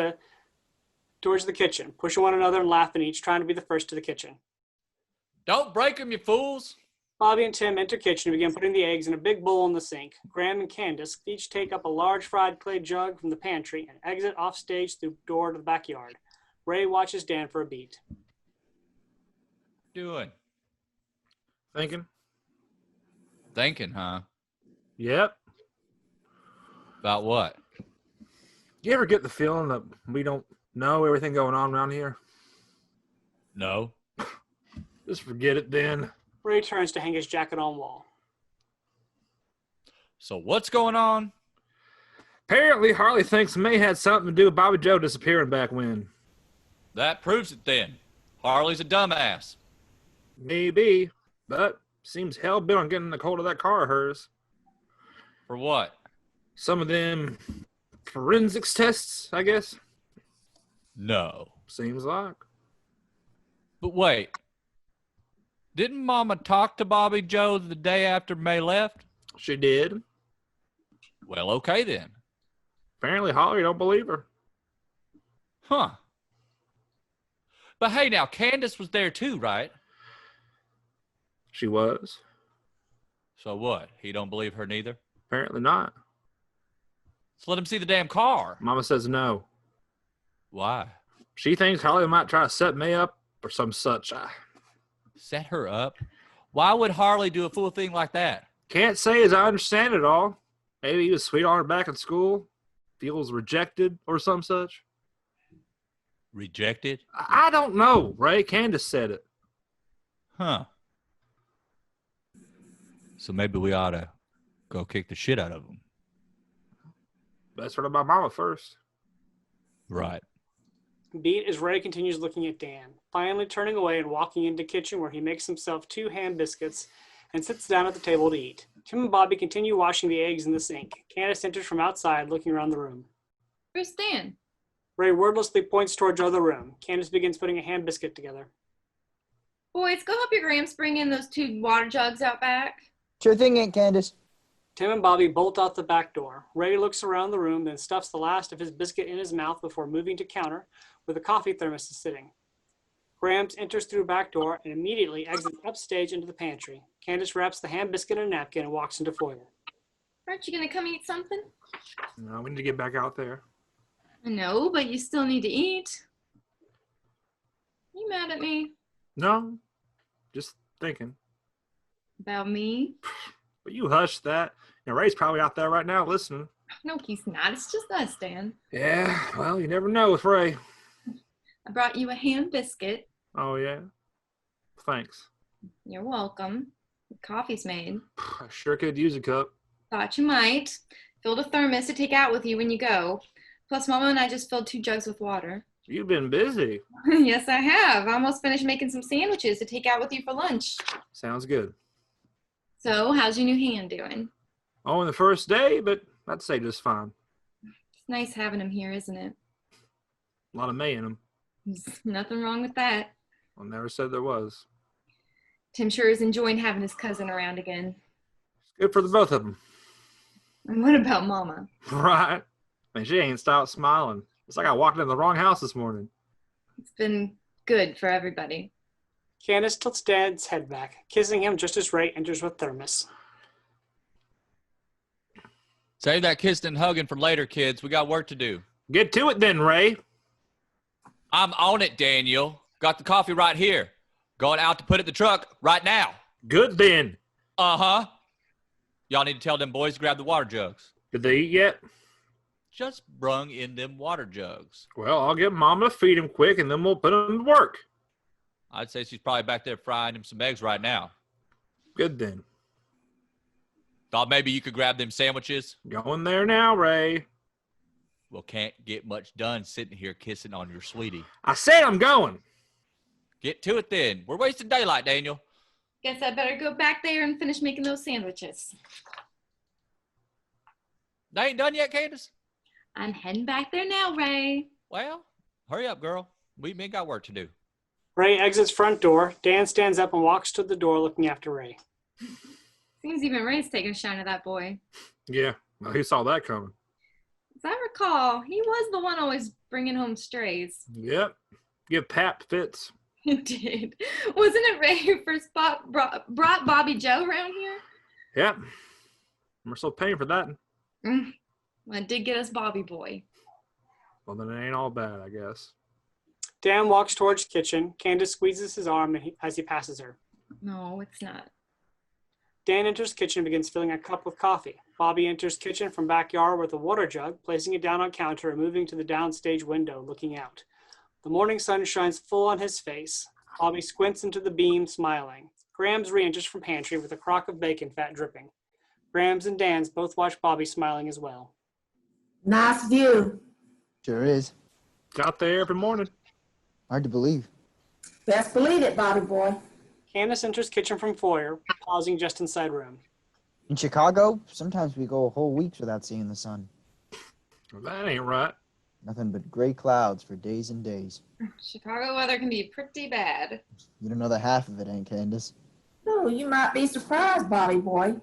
towards the kitchen, pushing one another and laughing, each trying to be the first to the kitchen. Don't break him, you fools. Bobby and Tim enter kitchen and begin putting the eggs in a big bowl in the sink. Gran and Candace each take up a large fried clay jug from the pantry and exit off stage through the door to the backyard. Ray watches Dan for a beat. Doing? Thinking? Thinking, huh? Yep. About what? You ever get the feeling that we don't know everything going on around here? No. Just forget it then. Ray turns to hang his jacket on wall. So what's going on? Apparently, Harley thinks May had something to do with Bobby Joe disappearing back when. That proves it then. Harley's a dumbass. Maybe, but seems hell-bent on getting a hold of that car of hers. For what? Some of them forensics tests, I guess. No. Seems like. But wait. Didn't Mama talk to Bobby Joe the day after May left? She did. Well, okay then. Apparently, Holly don't believe her. Huh. But hey, now, Candace was there too, right? She was. So what? He don't believe her neither? Apparently not. Let's let him see the damn car. Mama says no. Why? She thinks Holly might try to set May up or some such. Set her up? Why would Harley do a fool thing like that? Can't say as I understand it all. Maybe he was sweet on her back in school. Feels rejected or some such. Rejected? I don't know, Ray. Candace said it. Huh. So maybe we ought to go kick the shit out of him. Best friend of my mama first. Right. Beat as Ray continues looking at Dan, finally turning away and walking into the kitchen where he makes himself 2 ham biscuits and sits down at the table to eat. Tim and Bobby continue washing the eggs in the sink. Candace enters from outside, looking around the room. Where's Dan? Ray wordlessly points towards the other room. Candace begins putting a ham biscuit together. Boys, go help your Grams bring in those 2 water jugs out back. Sure thing, Aunt Candace. Tim and Bobby bolt out the back door. Ray looks around the room, then stuffs the last of his biscuit in his mouth before moving to counter where the coffee thermos is sitting. Grams enters through a back door and immediately exits upstage into the pantry. Candace wraps the ham biscuit in a napkin and walks into foyer. Aren't you going to come eat something? No, we need to get back out there. I know, but you still need to eat. You mad at me? No, just thinking. About me? But you hush that. Ray's probably out there right now listening. No, he's not. It's just us, Dan. Yeah, well, you never know with Ray. I brought you a ham biscuit. Oh, yeah? Thanks. You're welcome. The coffee's made. I sure could use a cup. Thought you might. Filled a thermos to take out with you when you go. Plus, Mama and I just filled 2 jugs with water. You've been busy. Yes, I have. I almost finished making some sandwiches to take out with you for lunch. Sounds good. So, how's your new hand doing? Only the first day, but I'd say just fine. It's nice having him here, isn't it? A lot of May in him. There's nothing wrong with that. I never said there was. Tim sure is enjoying having his cousin around again. Good for the both of them. And what about Mama? Right. Man, she ain't stopped smiling. It's like I walked in the wrong house this morning. It's been good for everybody. Candace tilts Dad's head back, kissing him just as Ray enters with thermos. Save that kissing and hugging for later, kids. We got work to do. Get to it then, Ray. I'm on it, Daniel. Got the coffee right here. Going out to put it in the truck right now. Good then. Uh-huh. Y'all need to tell them boys to grab the water jugs. Did they eat yet? Just brung in them water jugs. Well, I'll get Mama to feed him quick, and then we'll put him to work. I'd say she's probably back there frying him some eggs right now. Good then. Thought maybe you could grab them sandwiches. Going there now, Ray. Well, can't get much done sitting here kissing on your sweetie. I said I'm going. Get to it then. We're wasting daylight, Daniel. Guess I better go back there and finish making those sandwiches. They ain't done yet, Candace? I'm heading back there now, Ray. Well, hurry up, girl. We ain't got work to do. Ray exits front door. Dan stands up and walks to the door looking after Ray. Seems even Ray's taking a shine at that boy. Yeah, well, who saw that coming? As I recall, he was the one always bringing home strays. Yep. Give Pap fits. He did. Wasn't it Ray who first brought Bobby Joe around here? Yep. We're still paying for that. Well, it did get us Bobby boy. Well, then it ain't all bad, I guess. Dan walks towards the kitchen. Candace squeezes his arm as he passes her. No, it's not. Dan enters kitchen and begins filling a cup with coffee. Bobby enters kitchen from backyard with a water jug, placing it down on counter and moving to the downstage window, looking out. The morning sun shines full on his face. Bobby squints into the beam, smiling. Grams re-enters from pantry with a crock of bacon fat dripping. Grams and Dan's both watch Bobby smiling as well. Nice view. Sure is. It's out there every morning. Hard to believe. Best believe it, Bobby boy. Candace enters kitchen from foyer, pausing just inside room. In Chicago, sometimes we go whole weeks without seeing the sun. Well, that ain't right. Nothing but gray clouds for days and days. Chicago weather can be pretty bad. You don't know the half of it, ain't Candace? Oh, you might be surprised, Bobby boy.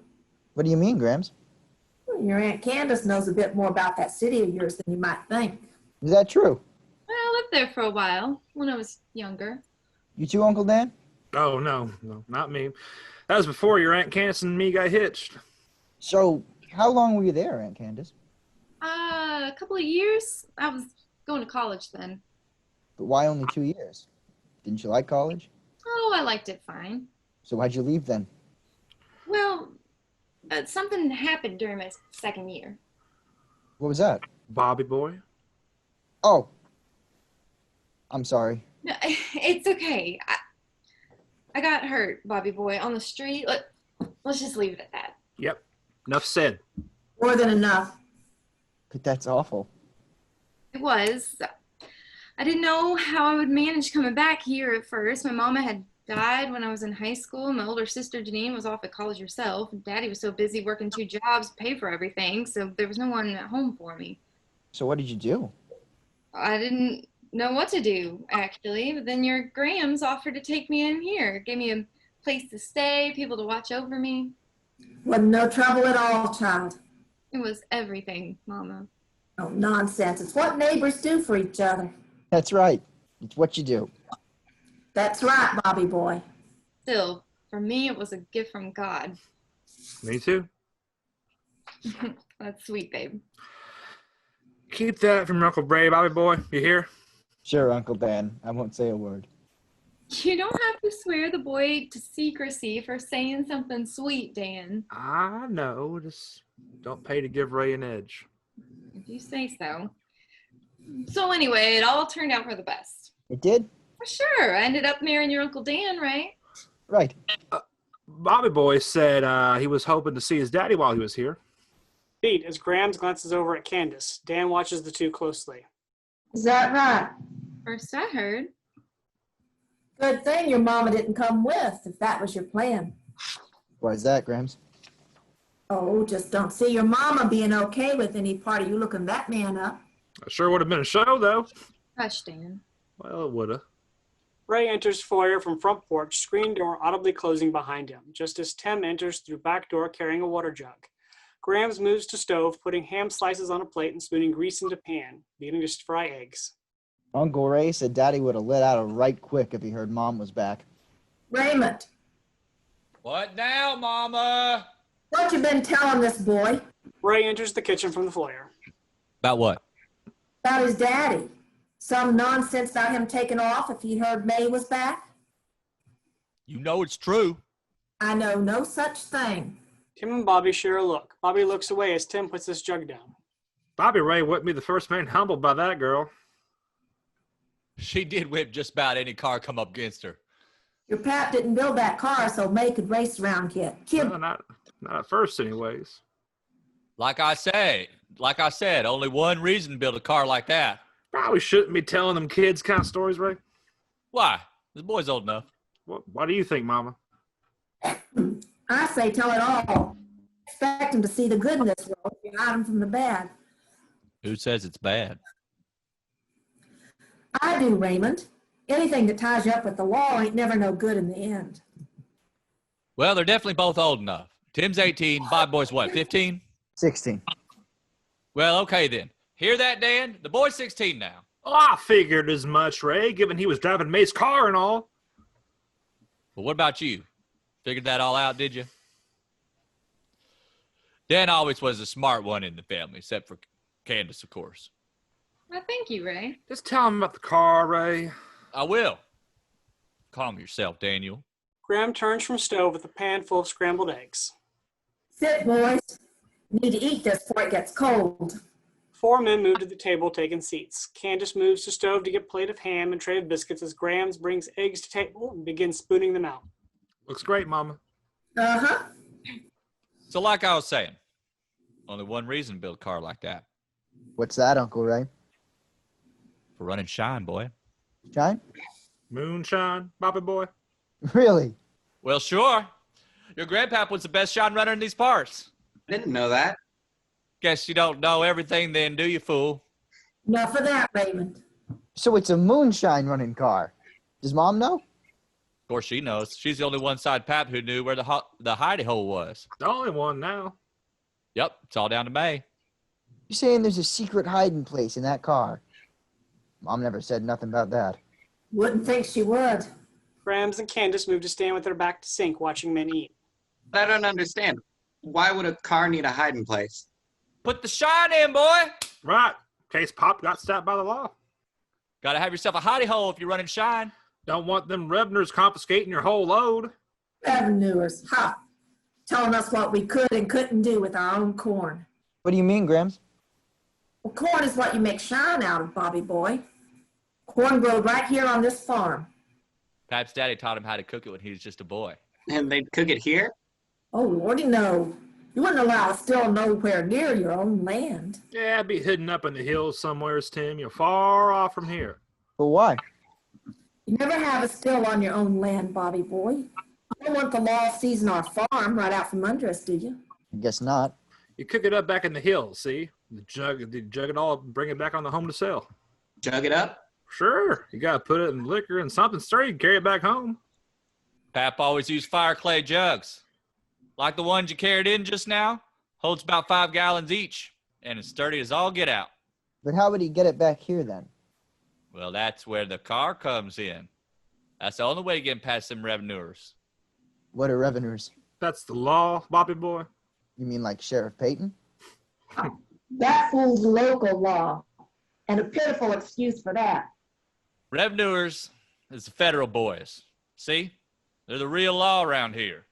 What do you mean, Grams? Well, your Aunt Candace knows a bit more about that city of yours than you might think. Is that true? Well, I lived there for a while when I was younger. You too, Uncle Dan? Oh, no, not me. That was before your Aunt Candace and me got hitched. So, how long were you there, Aunt Candace? A couple of years. I was going to college then. But why only 2 years? Didn't you like college? Oh, I liked it fine. So why'd you leave then? Well, something happened during my second year. What was that? Bobby boy. Oh. I'm sorry. No, it's okay. I got hurt, Bobby boy, on the street. Let's just leave it at that. Yep. Enough said. More than enough. But that's awful. It was. I didn't know how I would manage coming back here at first. My mama had died when I was in high school. My older sister, Janine, was off at college herself. Daddy was so busy working 2 jobs to pay for everything, so there was no one at home for me. So what did you do? I didn't know what to do, actually, but then your Grams offered to take me in here. Gave me a place to stay, people to watch over me. Wasn't no trouble at all, child. It was everything, Mama. Oh, nonsense. It's what neighbors do for each other. That's right. It's what you do. That's right, Bobby boy. Still, for me, it was a gift from God. Me too. That's sweet, babe. Keep that from Uncle Bray, Bobby boy. You hear? Sure, Uncle Dan. I won't say a word. You don't have to swear the boy to secrecy for saying something sweet, Dan. I know. Just don't pay to give Ray an edge. If you say so. So anyway, it all turned out for the best. It did? For sure. I ended up marrying your Uncle Dan, right? Right. Bobby boy said he was hoping to see his daddy while he was here. Pete, as Grams glances over at Candace, Dan watches the two closely. Is that right? First I heard. Good thing your mama didn't come with, if that was your plan. Why is that, Grams? Oh, just don't see your mama being okay with any part of you looking that man up. It sure would have been a show, though. Hush, Dan. Well, it would have. Ray enters foyer from front porch, screen door audibly closing behind him, just as Tim enters through back door carrying a water jug. Grams moves to stove, putting ham slices on a plate and spooning grease into pan, beginning to fry eggs. Uncle Ray said Daddy would have let out a right quick if he heard Mom was back. Raymond, What now, Mama? what you been telling this boy Ray enters the kitchen from the foyer. About what? about his daddy? Some nonsense about him taking off if he heard May was back? You know it's true. I know no such thing. Tim and Bobby share a look. Bobby looks away as Tim puts his jug down. Bobby Ray wouldn't be the first man humbled by that girl. She did whip just about any car come up against her. Your pap didn't build that car so May could race around kid. Well, not at first, anyways. Like I said, only one reason to build a car like that. Probably shouldn't be telling them kids kind of stories, Ray. Why? This boy's old enough. What do you think, Mama? I say tell it all. Expect him to see the good in this world and hide him from the bad. Who says it's bad? I do, Raymond. Anything that ties you up with the law ain't never no good in the end. Well, they're definitely both old enough. Tim's 18, Bobby boy's what, 15? 16. Well, okay then. Hear that, Dan? The boy's 16 now. Well, I figured as much, Ray, given he was driving May's car and all. But what about you? Figured that all out, did you? Dan always was the smart one in the family, except for Candace, of course. Well, thank you, Ray. Just tell him about the car, Ray. I will. Calm yourself, Daniel. Graham turns from stove with a pan full of scrambled eggs. Sit, boys. Need to eat this before it gets cold. Four men move to the table, taking seats. Candace moves to stove to get a plate of ham and tray of biscuits as Grams brings eggs to table and begins spooning them out. Looks great, Mama. Uh-huh. So like I was saying, only one reason to build a car like that. What's that, Uncle Ray? For running shine, boy. Shine? Moonshine, Bobby boy. Really? Well, sure. Your grandpap was the best shine runner in these parts. I didn't know that. Guess you don't know everything then, do you, fool? Enough of that, Raymond. So it's a moonshine running car. Does Mom know? Of course she knows. She's the only one-side pap who knew where the hidey hole was. The only one now. Yep, it's all down to May. You're saying there's a secret hiding place in that car? Mom never said nothing about that. Wouldn't think she would. Grams and Candace move to stand with their back to sink, watching men eat. But I don't understand. Why would a car need a hiding place? Put the shine in, boy. Right. In case Pop got stopped by the law. Gotta have yourself a hidey hole if you're running shine. Don't want them revenues confiscating your whole load. Revenuers, ha! Telling us what we could and couldn't do with our own corn. What do you mean, Grams? Well, corn is what you make shine out of, Bobby boy. Corn growed right here on this farm. Pap's daddy taught him how to cook it when he was just a boy. And they'd cook it here? Oh, Lordy, no. You wouldn't allow a still nowhere near your own land. Yeah, I'd be hidden up in the hills somewheres, Tim. You're far off from here. But why? You never have a still on your own land, Bobby boy. You don't want the law seizing our farm right out from under us, do you? I guess not. You cook it up back in the hills, see? The jug it all, bring it back on the home to sell. Jug it up? Sure. You gotta put it in liquor and something sturdy and carry it back home. Pap always used fire clay jugs. Like the ones you carried in just now. Holds about 5 gallons each. And as sturdy as all get out. But how would he get it back here then? Well, that's where the car comes in. That's the only way to get past them revenuers. What are revenues? That's the law, Bobby boy. You mean like Sheriff Payton? That fool's local law, and a pitiful excuse for that. Revenuers is the federal boys. See? They're the real law around here.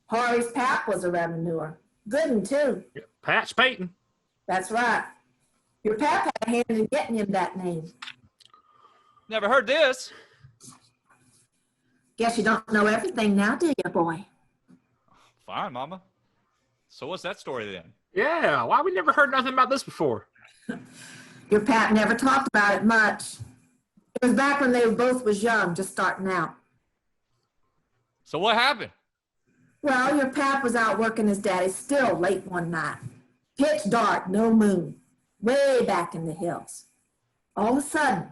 Harley's pap was a revenuer. Good one, too. Patch Payton. That's right. Your pap had a hand in getting him that name. Never heard this. Guess you don't know everything now, do you, boy? Fine, Mama. So what's that story then? Yeah, why we never heard nothing about this before? Your pap never talked about it much. It was back when they both was young, just starting out. So what happened? Well, your pap was out working his daddy's still late one night. Pitch dark, no moon, way back in the hills. All of a sudden,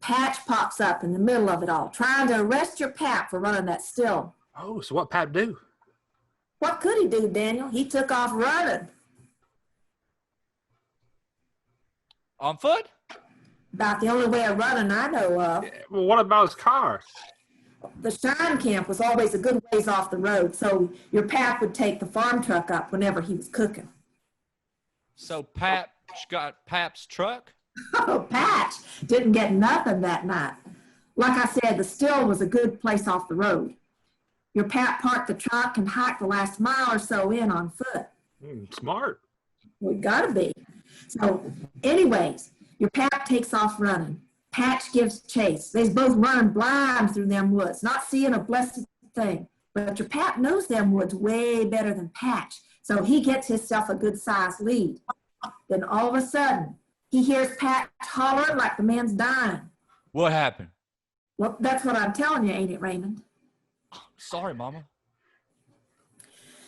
Patch pops up in the middle of it all, trying to arrest your pap for running that still. Oh, so what Pap do? What could he do, Daniel? He took off running. On foot? About the only way of running I know of. Yeah, well, what about his car? The shine camp was always a good ways off the road, so your pap would take the farm truck up whenever he was cooking. So Patch got Pap's truck? Oh, Patch didn't get nothing that night. Like I said, the still was a good place off the road. Your pap parked the truck and hiked the last mile or so in on foot. Smart. We gotta be. So, anyways, your pap takes off running. Patch gives chase. They's both running blind through them woods, not seeing a blessed thing. But your pap knows them woods way better than Patch, so he gets himself a good-sized lead. Then all of a sudden, he hears Patch hollering like the man's dying. What happened? Well, that's what I'm telling you, ain't it, Raymond? Sorry, Mama.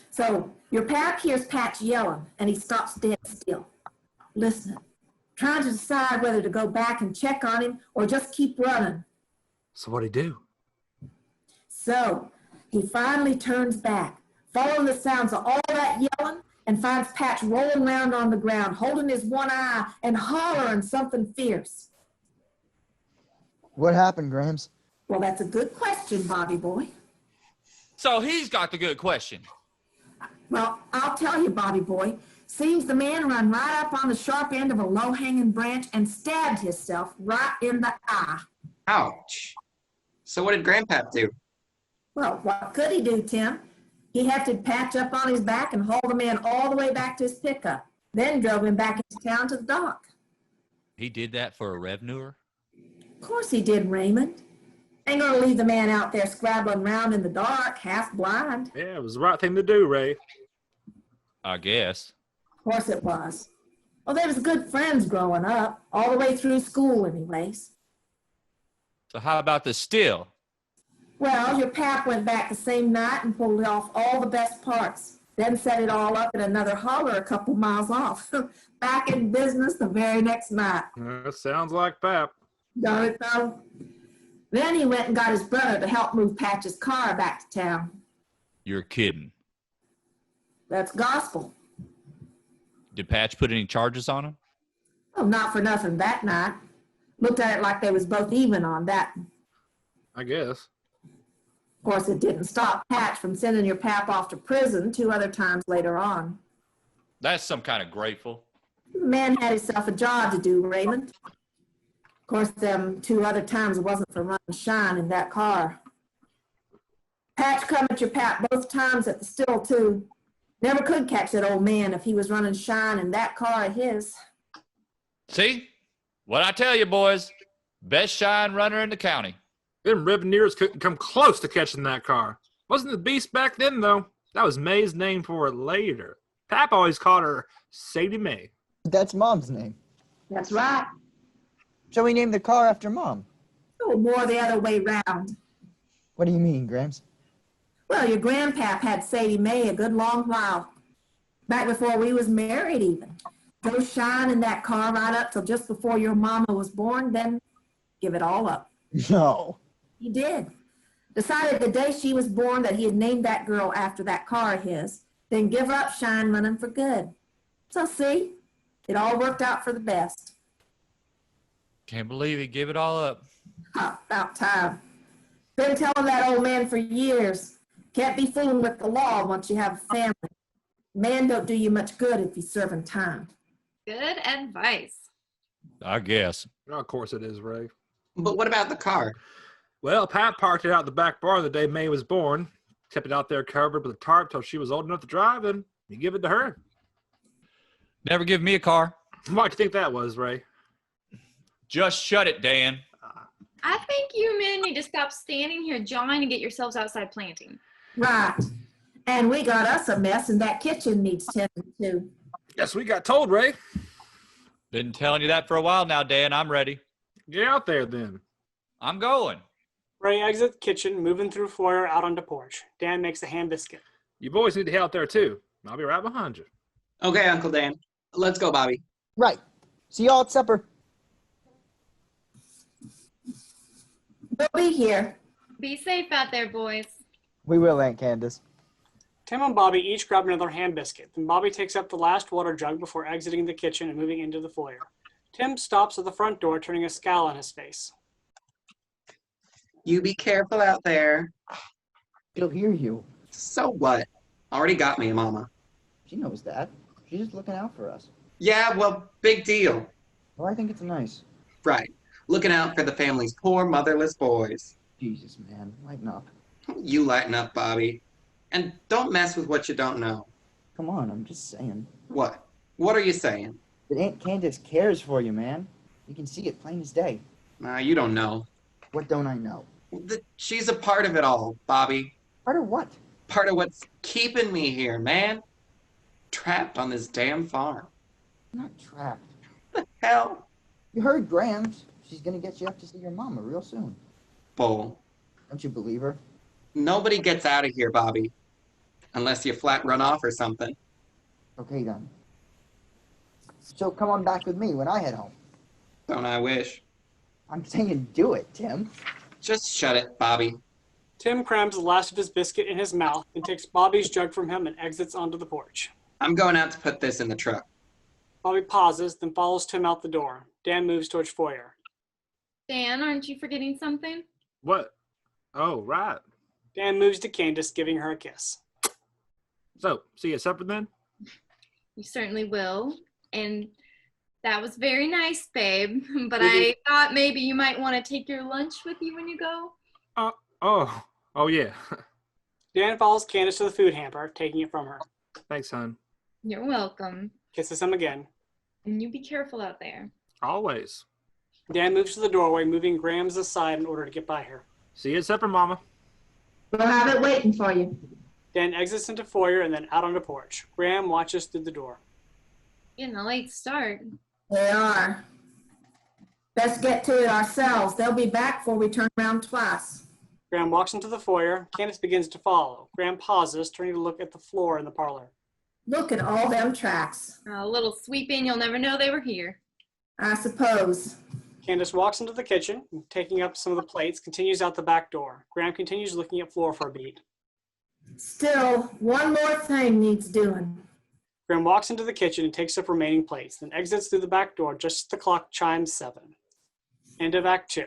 So your pap hears Patch yelling, and he stops dead still, listening, trying to decide whether to go back and check on him or just keep running. So what'd he do? So he finally turns back, following the sounds of all that yelling, and finds Patch rolling around on the ground, holding his one eye and hollering something fierce. What happened, Grams? Well, that's a good question, Bobby boy. So he's got the good question. Well, I'll tell you, Bobby boy. Seems the man run right up on the sharp end of a low-hanging branch and stabbed himself right in the eye. Ouch. So what did Grandpap do? Well, what could he do, Tim? He hefted Patch up on his back and hauled the man all the way back to his pickup, then drove him back into town to the dock. He did that for a revenuer? Of course he did, Raymond. Ain't gonna leave the man out there scrabbling around in the dark, half blind. Yeah, it was the right thing to do, Ray. I guess. Of course it was. Well, they was good friends growing up, all the way through school anyways. So how about the still? Well, your pap went back the same night and pulled off all the best parts, then set it all up in another holler a couple miles off. Back in business the very next night. That sounds like Pap. Don't it though? Then he went and got his brother to help move Patch's car back to town. You're kidding. That's gospel. Did Patch put any charges on him? Oh, not for nothing that night. Looked at it like they was both even on that. I guess. Of course, it didn't stop Patch from sending your pap off to prison 2 other times later on. That's some kind of grateful. The man had himself a job to do, Raymond. Of course, them 2 other times wasn't for running shine in that car. Patch come at your pap both times at the still, too. Never could catch that old man if he was running shine in that car of his. See? What I tell you, boys. Best shine runner in the county. Them revenuers couldn't come close to catching that car. Wasn't the beast back then, though. That was May's name for it later. Pap always called her Sadie May. That's Mom's name. That's right. So we named the car after Mom. Oh, more the other way round. What do you mean, Grams? Well, your grandpap had Sadie May a good long while. Back before we was married even. Drove shine in that car right up till just before your mama was born, then give it all up. No. He did. Decided the day she was born that he had named that girl after that car of his, then give up shine running for good. So see, it all worked out for the best. Can't believe he gave it all up. About time. Been telling that old man for years. Can't be fooling with the law once you have a family. Man don't do you much good if he's serving time. Good advice. I guess. Oh, of course it is, Ray. But what about the car? Well, Pat parked it out the back barn the day May was born. Kept it out there covered with a tarp till she was old enough to drive, and you give it to her. Never give me a car. Why do you think that was, Ray? Just shut it, Dan. I think you men need to stop standing here jawing and get yourselves outside planting. Right. And we got us a mess, and that kitchen needs tending to. Yes, we got told, Ray. Been telling you that for a while now, Dan. I'm ready. Get out there, then. I'm going. Ray exits the kitchen, moving through foyer out onto porch. Dan makes a ham biscuit. You boys need to head out there, too. I'll be right behind you. Okay, Uncle Dan. Let's go, Bobby. Right. See y'all at supper. We'll be here. Be safe out there, boys. We will, Aunt Candace. Tim and Bobby each grab another ham biscuit. Then Bobby takes up the last water jug before exiting the kitchen and moving into the foyer. Tim stops at the front door, turning a scowl on his face. You be careful out there. She'll hear you. So what? Already got me a mama. She knows that. She's just looking out for us. Yeah, well, big deal. Well, I think it's nice. Right. Looking out for the family's poor motherless boys. Jesus, man. Lighten up. You lighten up, Bobby. And don't mess with what you don't know. Come on, I'm just saying. What? What are you saying? That Aunt Candace cares for you, man. You can see it plain as day. You don't know. What don't I know? She's a part of it all, Bobby. Part of what? Part of what's keeping me here, man. Trapped on this damn farm. I'm not trapped. What the hell? You heard Grams. She's gonna get you up to see your mama real soon. Bull. Don't you believe her? Nobody gets out of here, Bobby. Unless you flat run off or something. Okay, then. So come on back with me when I head home. Don't I wish? I'm saying do it, Tim. Just shut it, Bobby. Tim crams the last of his biscuit in his mouth and takes Bobby's jug from him and exits onto the porch. I'm going out to put this in the truck. Bobby pauses, then follows Tim out the door. Dan moves towards foyer. Dan, aren't you forgetting something? What? Oh, right. Dan moves to Candace, giving her a kiss. So, see you at supper then? You certainly will. And that was very nice, babe. But I thought maybe you might want to take your lunch with you when you go. Oh yeah. Dan follows Candace to the food hamper, taking it from her. Thanks, hon. You're welcome. Kisses him again. And you be careful out there. Always. Dan moves to the doorway, moving Grams aside in order to get by her. See you at supper, Mama. We'll have it waiting for you. Dan exits into foyer and then out on the porch. Graham watches through the door. Getting a late start. They are. Best get to it ourselves. They'll be back before we turn around twice. Graham walks into the foyer. Candace begins to follow. Graham pauses, turning to look at the floor in the parlor. Look at all them tracks. A little sweeping, you'll never know they were here. I suppose. Candace walks into the kitchen, and taking up some of the plates, continues out the back door. Graham continues looking at floor for a beat. Still, one more thing needs doing. Graham walks into the kitchen and takes up remaining plates, then exits through the back door just as the clock chimes 7. End of Act 2.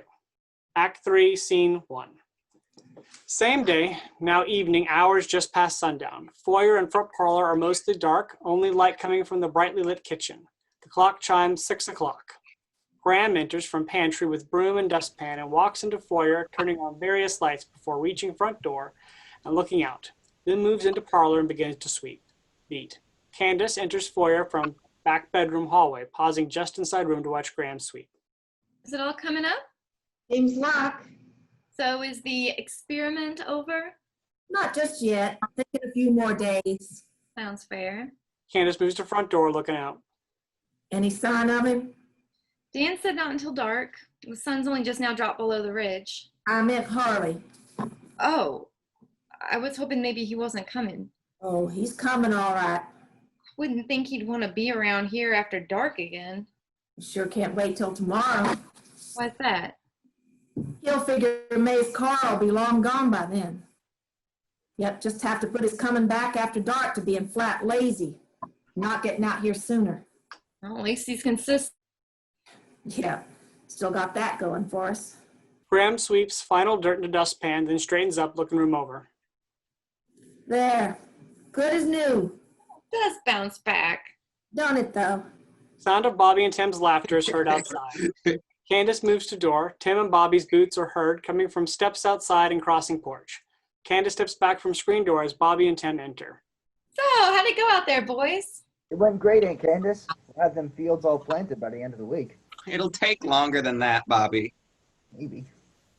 Act 3, Scene 1. Same day, now evening, hours just past sundown. Foyer and front parlor are mostly dark, only light coming from the brightly lit kitchen. The clock chimes 6 o'clock. Graham enters from pantry with broom and dustpan and walks into foyer, turning on various lights before reaching front door and looking out. Then moves into parlor and begins to sweep. Beat. Candace enters foyer from back bedroom hallway, pausing just inside room to watch Graham sweep. Is it all coming up? Seems like. So is the experiment over? Not just yet. I'm thinking a few more days. Sounds fair. Candace moves to front door, looking out. Any sign of him? Dan said not until dark. The sun's only just now dropped below the ridge. I meant Harley. Oh, I was hoping maybe he wasn't coming. Oh, he's coming all right. Wouldn't think he'd want to be around here after dark again. Sure can't wait till tomorrow. Why's that? He'll figure May's car will be long gone by then. Yep, just have to put his coming back after dark to being flat lazy. Not getting out here sooner. Well, at least he's consistent. Yeah, still got that going for us. Graham sweeps final dirt into dustpan, then straightens up, looking room over. There, good as new. Does bounce back. Done it though. Sound of Bobby and Tim's laughter is heard outside. Candace moves to door. Tim and Bobby's boots are heard coming from steps outside and crossing porch. Candace steps back from screen door as Bobby and Tim enter. So, how'd it go out there, boys? It went great, Aunt Candace. We'll have them fields all planted by the end of the week. It'll take longer than that, Bobby. Maybe.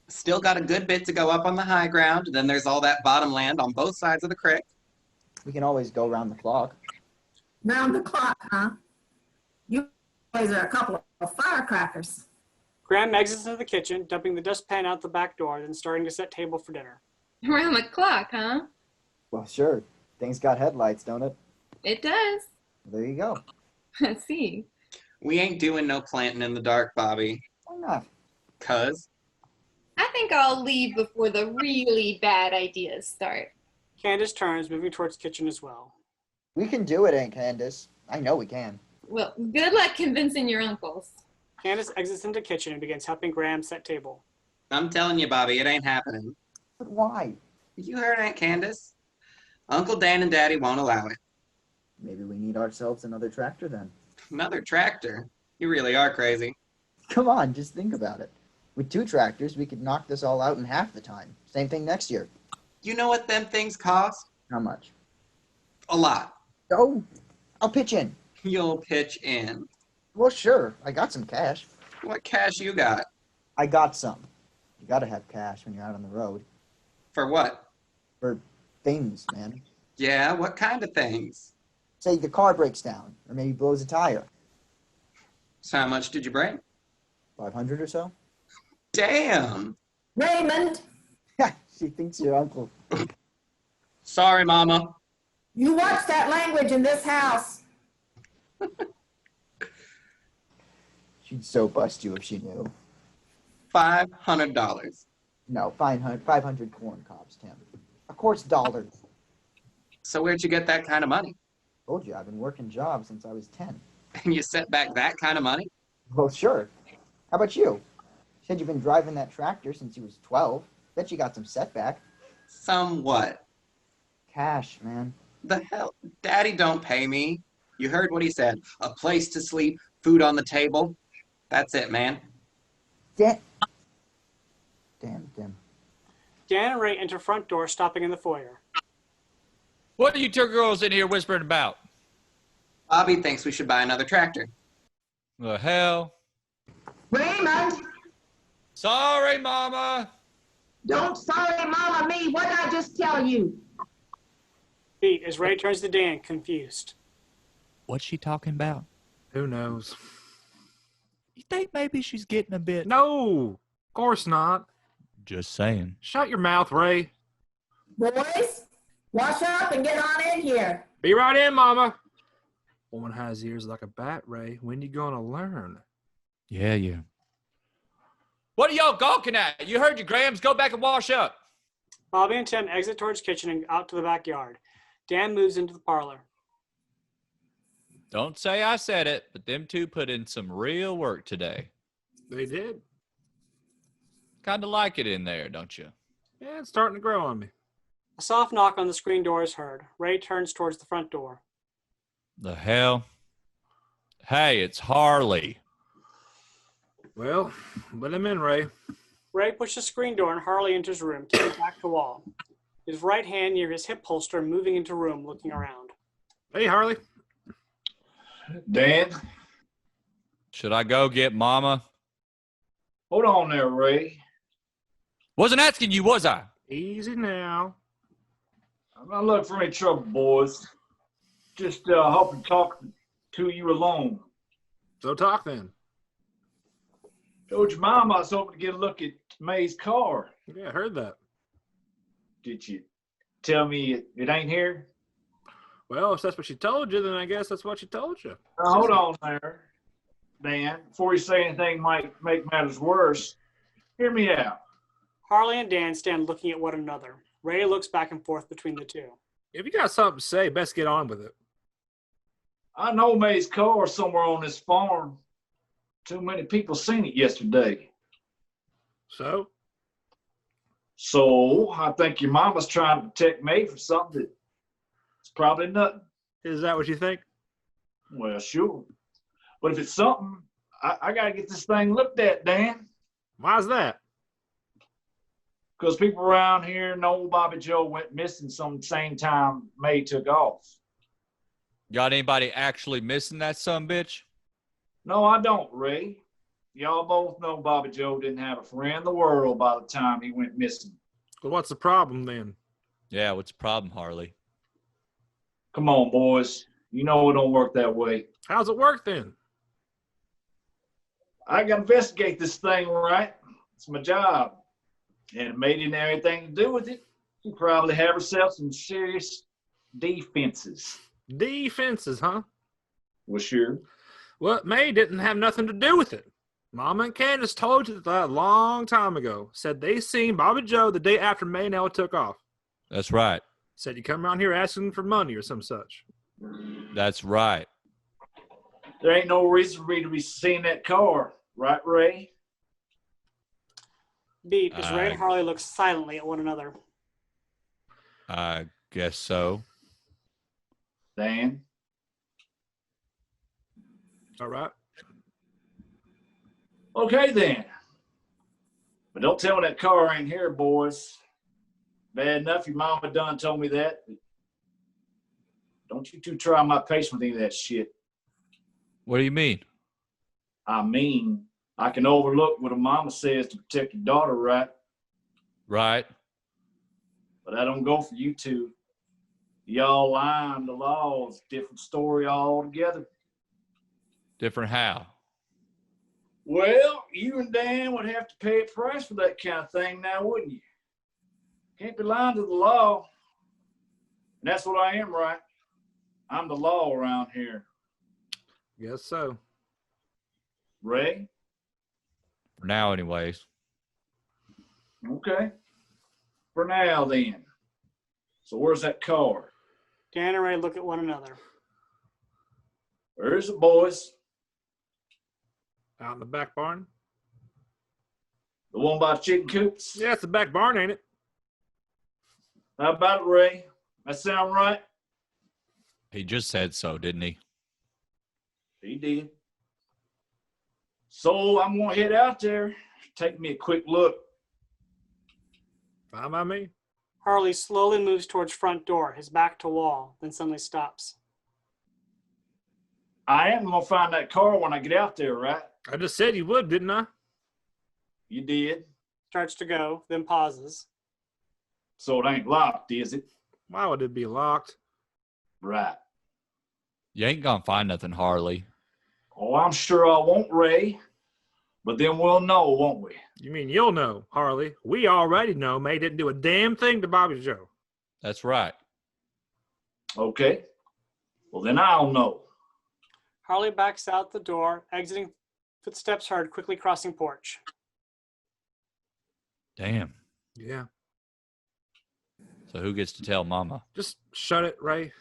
Still got a good bit to go up on the high ground. Then there's all that bottom land on both sides of the creek. We can always go round the clock. Round the clock, huh? You boys are a couple of firecrackers. Gran exits into the kitchen, dumping the dustpan out the back door, then starting to set table for dinner. Around the clock, huh? Well, sure. Things got headlights, don't it? It does. There you go. Let's see. We ain't doing no planting in the dark, Bobby. Why not? 'Cause I think I'll leave before the really bad ideas start. Candace turns, moving towards kitchen as well. We can do it, Aunt Candace. I know we can. Well, good luck convincing your uncles. Candace exits into kitchen and begins helping Graham set table. I'm telling you, Bobby, it ain't happening. But why? You heard Aunt Candace. Uncle Dan and Daddy won't allow it. Maybe we need ourselves another tractor then. Another tractor? You really are crazy. Come on, just think about it. With 2 tractors, we could knock this all out in half the time. Same thing next year. You know what them things cost? How much? A lot. Oh, I'll pitch in. You'll pitch in. Well, sure. I got some cash. What cash you got? I got some. You gotta have cash when you're out on the road. For what? For things, man. Yeah, what kind of things? Say the car breaks down, or maybe blows a tire. So how much did you bring? 500 or so? Damn. Raymond, She thinks your uncle. Sorry, Mama. you watch that language in this house. She'd so bust you if she knew. $500. No, 500 corn cobs, Tim. Of course, dollars. So where'd you get that kind of money? Told you, I've been working jobs since I was 10. And you set back that kind of money? Well, sure. How about you? Said you've been driving that tractor since you was 12. Bet you got some setback. Somewhat. Cash, man. The hell? Daddy don't pay me. You heard what he said. A place to sleep, food on the table. That's it, man. Damn, Tim. Dan and Ray enter front door, stopping in the foyer. What are you 2 girls in here whispering about? Bobby thinks we should buy another tractor. The hell? Raymond, Sorry, Mama. don't sorry mama me. What did I just tell you? Beat as Ray turns to Dan, confused. What's she talking about? Who knows? You think maybe she's getting a bit... No, of course not. Just saying. Shut your mouth, Ray. Boys, wash up and get on in here. Be right in, Mama. Woman has ears like a bat, Ray. When you gonna learn? Yeah. What are y'all gawking at? You heard your Grams. Go back and wash up. Bobby and Tim exit towards kitchen and out to the backyard. Dan moves into the parlor. Don't say I said it, but them 2 put in some real work today. They did. Kind of like it in there, don't you? Yeah, it's starting to grow on me. A soft knock on the screen door is heard. Ray turns towards the front door. The hell? Hey, it's Harley. Well, let him in, Ray. Ray pushes the screen door and Harley enters room, turning back to wall. His right hand near his hip holster, moving into room, looking around. Hey, Harley. Dan, Should I go get Mama? hold on there, Ray. Wasn't asking you, was I? Easy now. I'm not looking for any trouble, boys. Just hoping to talk to you alone. So talk then. Told your mom I was hoping to get a look at May's car. Yeah, I heard that. Did you tell me it ain't here? Well, if that's what she told you, then I guess that's what she told you. Now, hold on there, Dan. Before you say anything might make matters worse, hear me out. Harley and Dan stand looking at one another. Ray looks back and forth between the two. If you got something to say, best get on with it. I know May's car somewhere on this farm. Too many people seen it yesterday. So? So I think your mama's trying to protect May from something that's probably nothing. Is that what you think? Well, sure. But if it's something, I got to get this thing looked at, Dan. Why's that? Because people around here know Bobby Joe went missing some same time May took off. Got anybody actually missing that sumbitch? No, I don't, Ray. Y'all both know Bobby Joe didn't have a friend in the world by the time he went missing. Well, what's the problem then? Yeah, what's the problem, Harley? Come on, boys. You know it don't work that way. How's it work then? I got to investigate this thing, right? It's my job. And May didn't have anything to do with it. She probably have herself some serious defenses. Defenses, huh? Well, sure. Well, May didn't have nothing to do with it. Mama and Candace told you that a long time ago. Said they seen Bobby Joe the day after May and Ella took off. That's right. Said you come around here asking for money or some such. That's right. There ain't no reason for me to be seeing that car, right, Ray? Beat as Ray and Harley look silently at one another. I guess so. Dan? All right. Okay, then. But don't tell me that car ain't here, boys. Bad enough your mama done told me that. Don't you two try my patience with any of that shit. What do you mean? I mean, I can overlook what a mama says to protect her daughter, right? Right. But that don't go for you two. Y'all lying the law is a different story altogether. Different how? Well, you and Dan would have to pay a price for that kind of thing now, wouldn't you? Can't be lying to the law. And that's what I am, right? I'm the law around here. Guess so. Ray? For now, anyways. Okay. For now, then. So where's that car? Dan and Ray look at one another. Where is it, boys? Out in the back barn? The one by the chicken coops? Yeah, it's the back barn, ain't it? How about it, Ray? That sound right? He just said so, didn't he? He did. So I'm going to head out there, take me a quick look. Fine by me. Harley slowly moves towards front door, his back to wall, then suddenly stops. I am going to find that car when I get out there, right? I just said you would, didn't I? You did. Starts to go, then pauses. So it ain't locked, is it? Why would it be locked? Right. You ain't gonna find nothing, Harley. Oh, I'm sure I won't, Ray. But then we'll know, won't we? You mean you'll know, Harley? We already know May didn't do a damn thing to Bobby Joe. That's right. Okay. Well, then I'll know. Harley backs out the door, exiting, footsteps heard quickly crossing porch. Damn. Yeah. So who gets to tell Mama? Just shut it, Ray.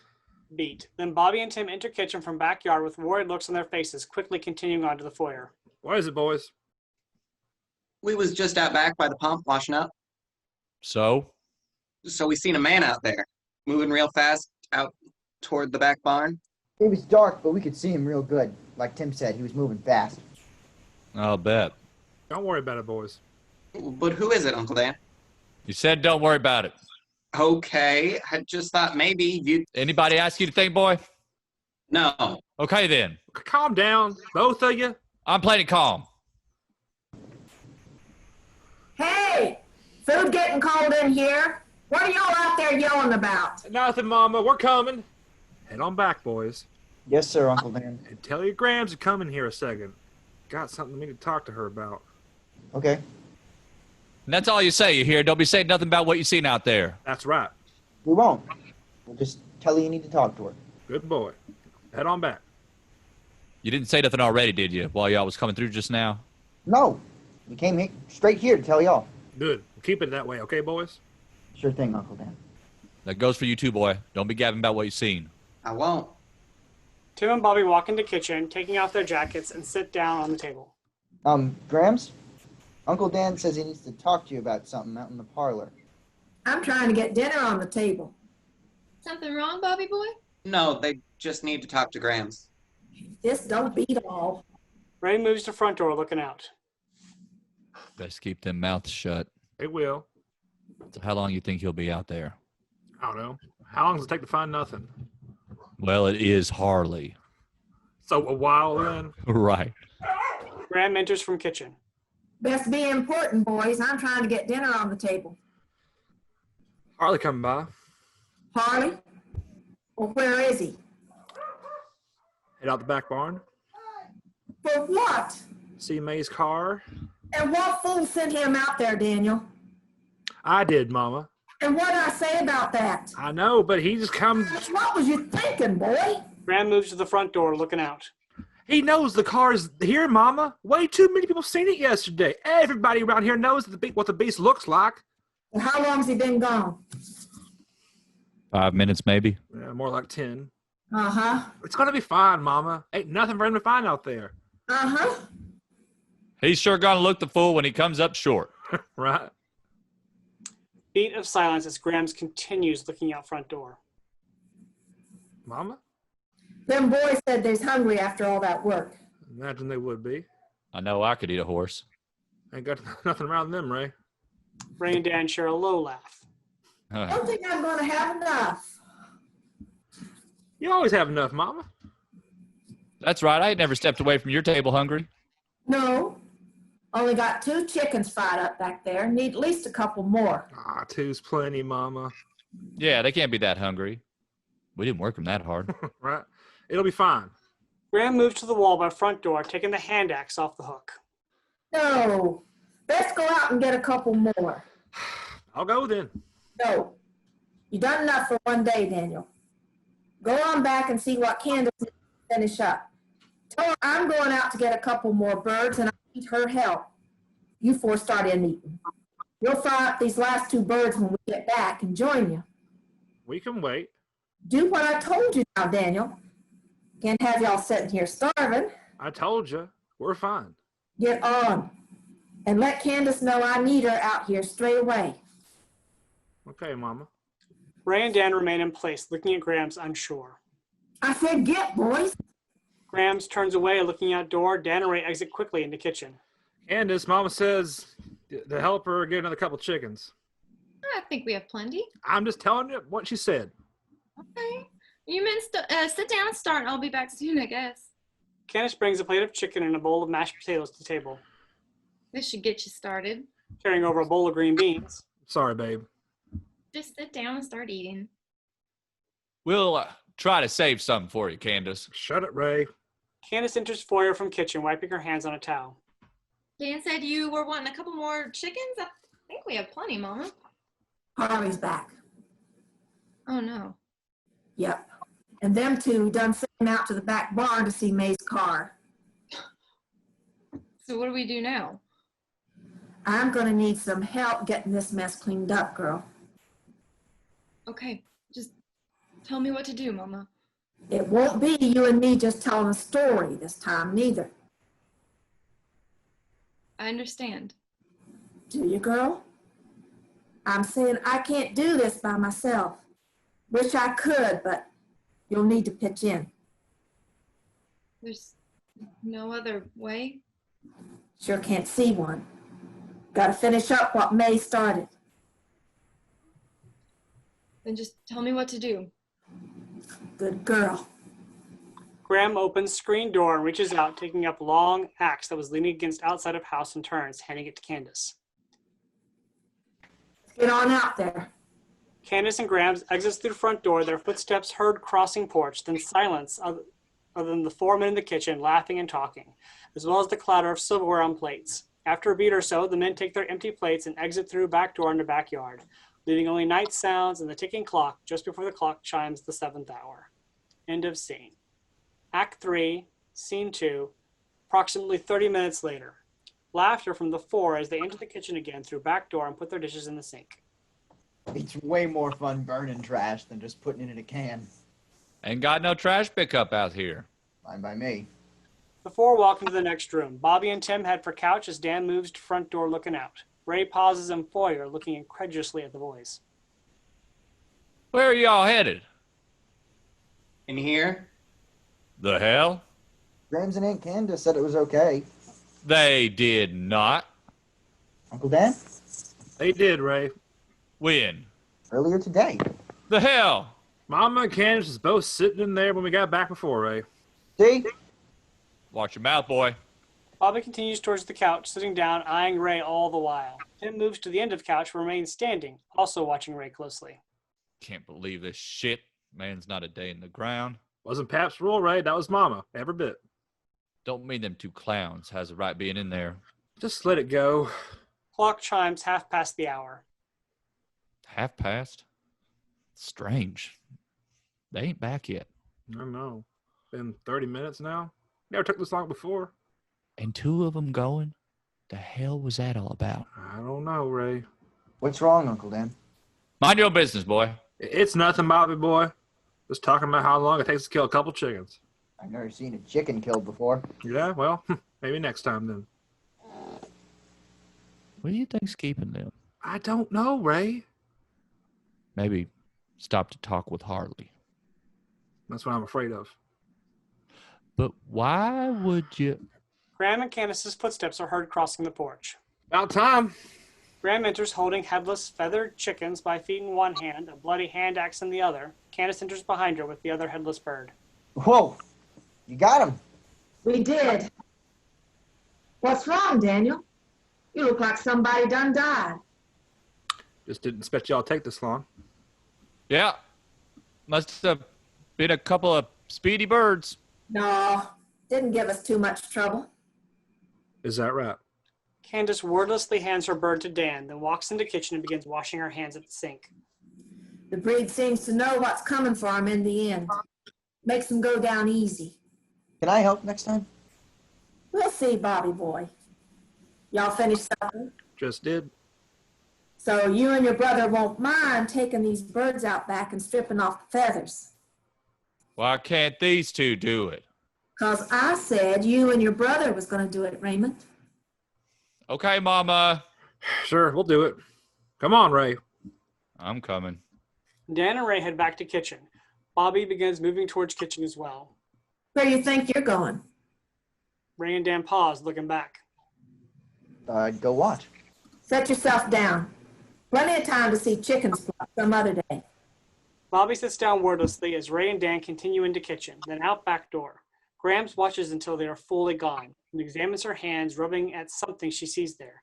Beat. Then Bobby and Tim enter kitchen from backyard with worried looks on their faces, quickly continuing on to the foyer. What is it, boys? We was just out back by the pump washing up. So? So we seen a man out there moving real fast out toward the back barn. It was dark, but we could see him real good. Like Tim said, he was moving fast. I'll bet. Don't worry about it, boys. But who is it, Uncle Dan? You said don't worry about it. Okay, I just thought maybe you... Anybody ask you to think, boy? No. Okay, then. Calm down, both of you. I'm playing it calm. Hey, food getting cold in here. What are y'all out there yelling about? Nothing, Mama. We're coming. Head on back, boys. Yes, sir, Uncle Dan. And tell your Grams to come in here a second. Got something we need to talk to her about. Okay. And that's all you say, you hear? Don't be saying nothing about what you seen out there. That's right. We won't. We'll just tell her you need to talk to her. Good boy. Head on back. You didn't say nothing already, did you, while y'all was coming through just now? No. We came straight here to tell y'all. Good. Keep it that way, okay, boys? Sure thing, Uncle Dan. That goes for you too, boy. Don't be gabbing about what you seen. I won't. Tim and Bobby walk into the kitchen, taking off their jackets, and sit down on the table. Grams? Uncle Dan says he needs to talk to you about something out in the parlor. I'm trying to get dinner on the table. Something wrong, Bobby boy? No, they just need to talk to Grams. This don't beat all. Ray moves to front door, looking out. Best keep them mouths shut. It will. So how long you think he'll be out there? I don't know. How long does it take to find nothing? Well, it is Harley. So a while then. Right. Gran enters from kitchen. Best be important, boys. I'm trying to get dinner on the table. Harley coming by. Harley? Well, where is he? Head out the back barn. For what? See May's car. And what fool sent him out there, Daniel? I did, Mama. And what did I say about that? I know, but he just comes. What was you thinking, boy? Gran moves to the front door, looking out. He knows the car's here, Mama. Way too many people seen it yesterday. Everybody around here knows what the beast looks like. And how long's he been gone? 5 minutes, maybe. Yeah, more like 10. Uh-huh. It's gonna be fine, Mama. Ain't nothing for him to find out there. Uh-huh. He's sure gonna look the fool when he comes up short. Right? Beat of silence as Grams continues looking out front door. Mama? Them boys said they's hungry after all that work. Imagine they would be. I know I could eat a horse. Ain't got nothing around them, Ray. Ray and Dan share a low laugh. I don't think I'm gonna have enough. You always have enough, Mama. That's right. I ain't never stepped away from your table hungry. No. Only got 2 chickens fried up back there. Need at least a couple more. Ah, 2's plenty, Mama. Yeah, they can't be that hungry. We didn't work them that hard. Right? It'll be fine. Gran moves to the wall by front door, taking the hand axe off the hook. No. Let's go out and get a couple more. I'll go then. No. You done enough for one day, Daniel. Go on back and see what Candace needs to finish up. Tell her I'm going out to get a couple more birds and I need her help. You 4 start in eating. We'll fry up these last 2 birds when we get back and join you. We can wait. Do what I told you now, Daniel. Can't have y'all sitting here starving. I told you. We're fine. Get on. And let Candace know I need her out here straight away. Okay, Mama. Ray and Dan remain in place, looking at Grams unsure. I said get, boys. Grams turns away, looking outdoor. Dan and Ray exit quickly into kitchen. Candace, Mama says to help her get another couple chickens. I think we have plenty. I'm just telling you what she said. Okay. You men sit down and start. I'll be back soon, I guess. Candace brings a plate of chicken and a bowl of mashed potatoes to the table, This should get you started. carrying over a bowl of green beans. Sorry, babe. Just sit down and start eating. We'll try to save something for you, Candace. Shut it, Ray. Candace enters foyer from kitchen, wiping her hands on a towel. Dan said you were wanting a couple more chickens. I think we have plenty, Mama. Harley's back. Oh, no. Yep. And them 2 done sent him out to the back barn to see May's car. So what do we do now? I'm gonna need some help getting this mess cleaned up, girl. Okay, just tell me what to do, Mama. It won't be you and me just telling a story this time, neither. I understand. Do you, girl? I'm saying I can't do this by myself. Wish I could, but you'll need to pitch in. There's no other way? Sure can't see one. Gotta finish up what May started. Then just tell me what to do. Good girl. Graham opens screen door and reaches out, taking up long axe that was leaning against outside of house and turns, handing it to Candace. Get on out there. Candace and Graham exits through the front door, their footsteps heard crossing porch, then silence other than the 4 men in the kitchen laughing and talking, as well as the clatter of silverware on plates. After a beat or so, the men take their empty plates and exit through back door in the backyard, leaving only night sounds and the ticking clock just before the clock chimes the 7th hour. End of scene. Act 3, Scene 2, approximately 30 minutes later. Laughter from the 4 as they enter the kitchen again through back door and put their dishes in the sink. It's way more fun burning trash than just putting it in a can. Ain't got no trash pickup out here. Fine by me. The 4 walk into the next room. Bobby and Tim head for couch as Dan moves to front door looking out. Ray pauses in foyer, looking incredulously at the boys. Where are y'all headed? In here? The hell? Grams and Aunt Candace said it was okay. They did not. Uncle Dan? They did, Ray. When? Earlier today. The hell? Mama and Candace was both sitting in there when we got back before, Ray. See? Watch your mouth, boy. Bobby continues towards the couch, sitting down, eyeing Ray all the while. Tim moves to the end of the couch, but remains standing, also watching Ray closely. Can't believe this shit. Man's not a day in the ground. Wasn't Pap's rule, Ray. That was Mama. Every bit. Don't mean them two clowns has a right being in there. Just let it go. Clock chimes half past the hour. Half past? Strange. They ain't back yet. I don't know. Been 30 minutes now. Never took this long before. And two of them going? The hell was that all about? I don't know, Ray. What's wrong, Uncle Dan? Mind your own business, boy. It's nothing, Bobby boy. Just talking about how long it takes to kill a couple chickens. I've never seen a chicken killed before. Yeah, well, maybe next time then. What do you think's keeping them? I don't know, Ray. Maybe stop to talk with Harley. That's what I'm afraid of. But why would you? Gran and Candace's footsteps are heard crossing the porch. About time. Gran enters holding headless, feathered chickens by feet in one hand, a bloody hand axe in the other. Candace enters behind her with the other headless bird. Whoa! You got him! We did. What's wrong, Daniel? You look like somebody done died. Just didn't expect y'all to take this long. Yeah. Must have been a couple of speedy birds. No, didn't give us too much trouble. Is that right? Candace wordlessly hands her bird to Dan, then walks into the kitchen and begins washing her hands at the sink. The breed seems to know what's coming for him in the end. Makes him go down easy. Can I help next time? We'll see, Bobby boy. Y'all finished supper? Just did. So you and your brother won't mind taking these birds out back and stripping off the feathers. Why can't these two do it? 'Cause I said you and your brother was going to do it, Raymond. Okay, Mama. Sure, we'll do it. Come on, Ray. I'm coming. Dan and Ray head back to kitchen. Bobby begins moving towards kitchen as well. Where do you think you're going? Ray and Dan pause, looking back. Go watch. Set yourself down. Plenty of time to see chickens fly some other day. Bobby sits down wordlessly as Ray and Dan continue into kitchen, then out back door. Grams watches until they are fully gone and examines her hands, rubbing at something she sees there.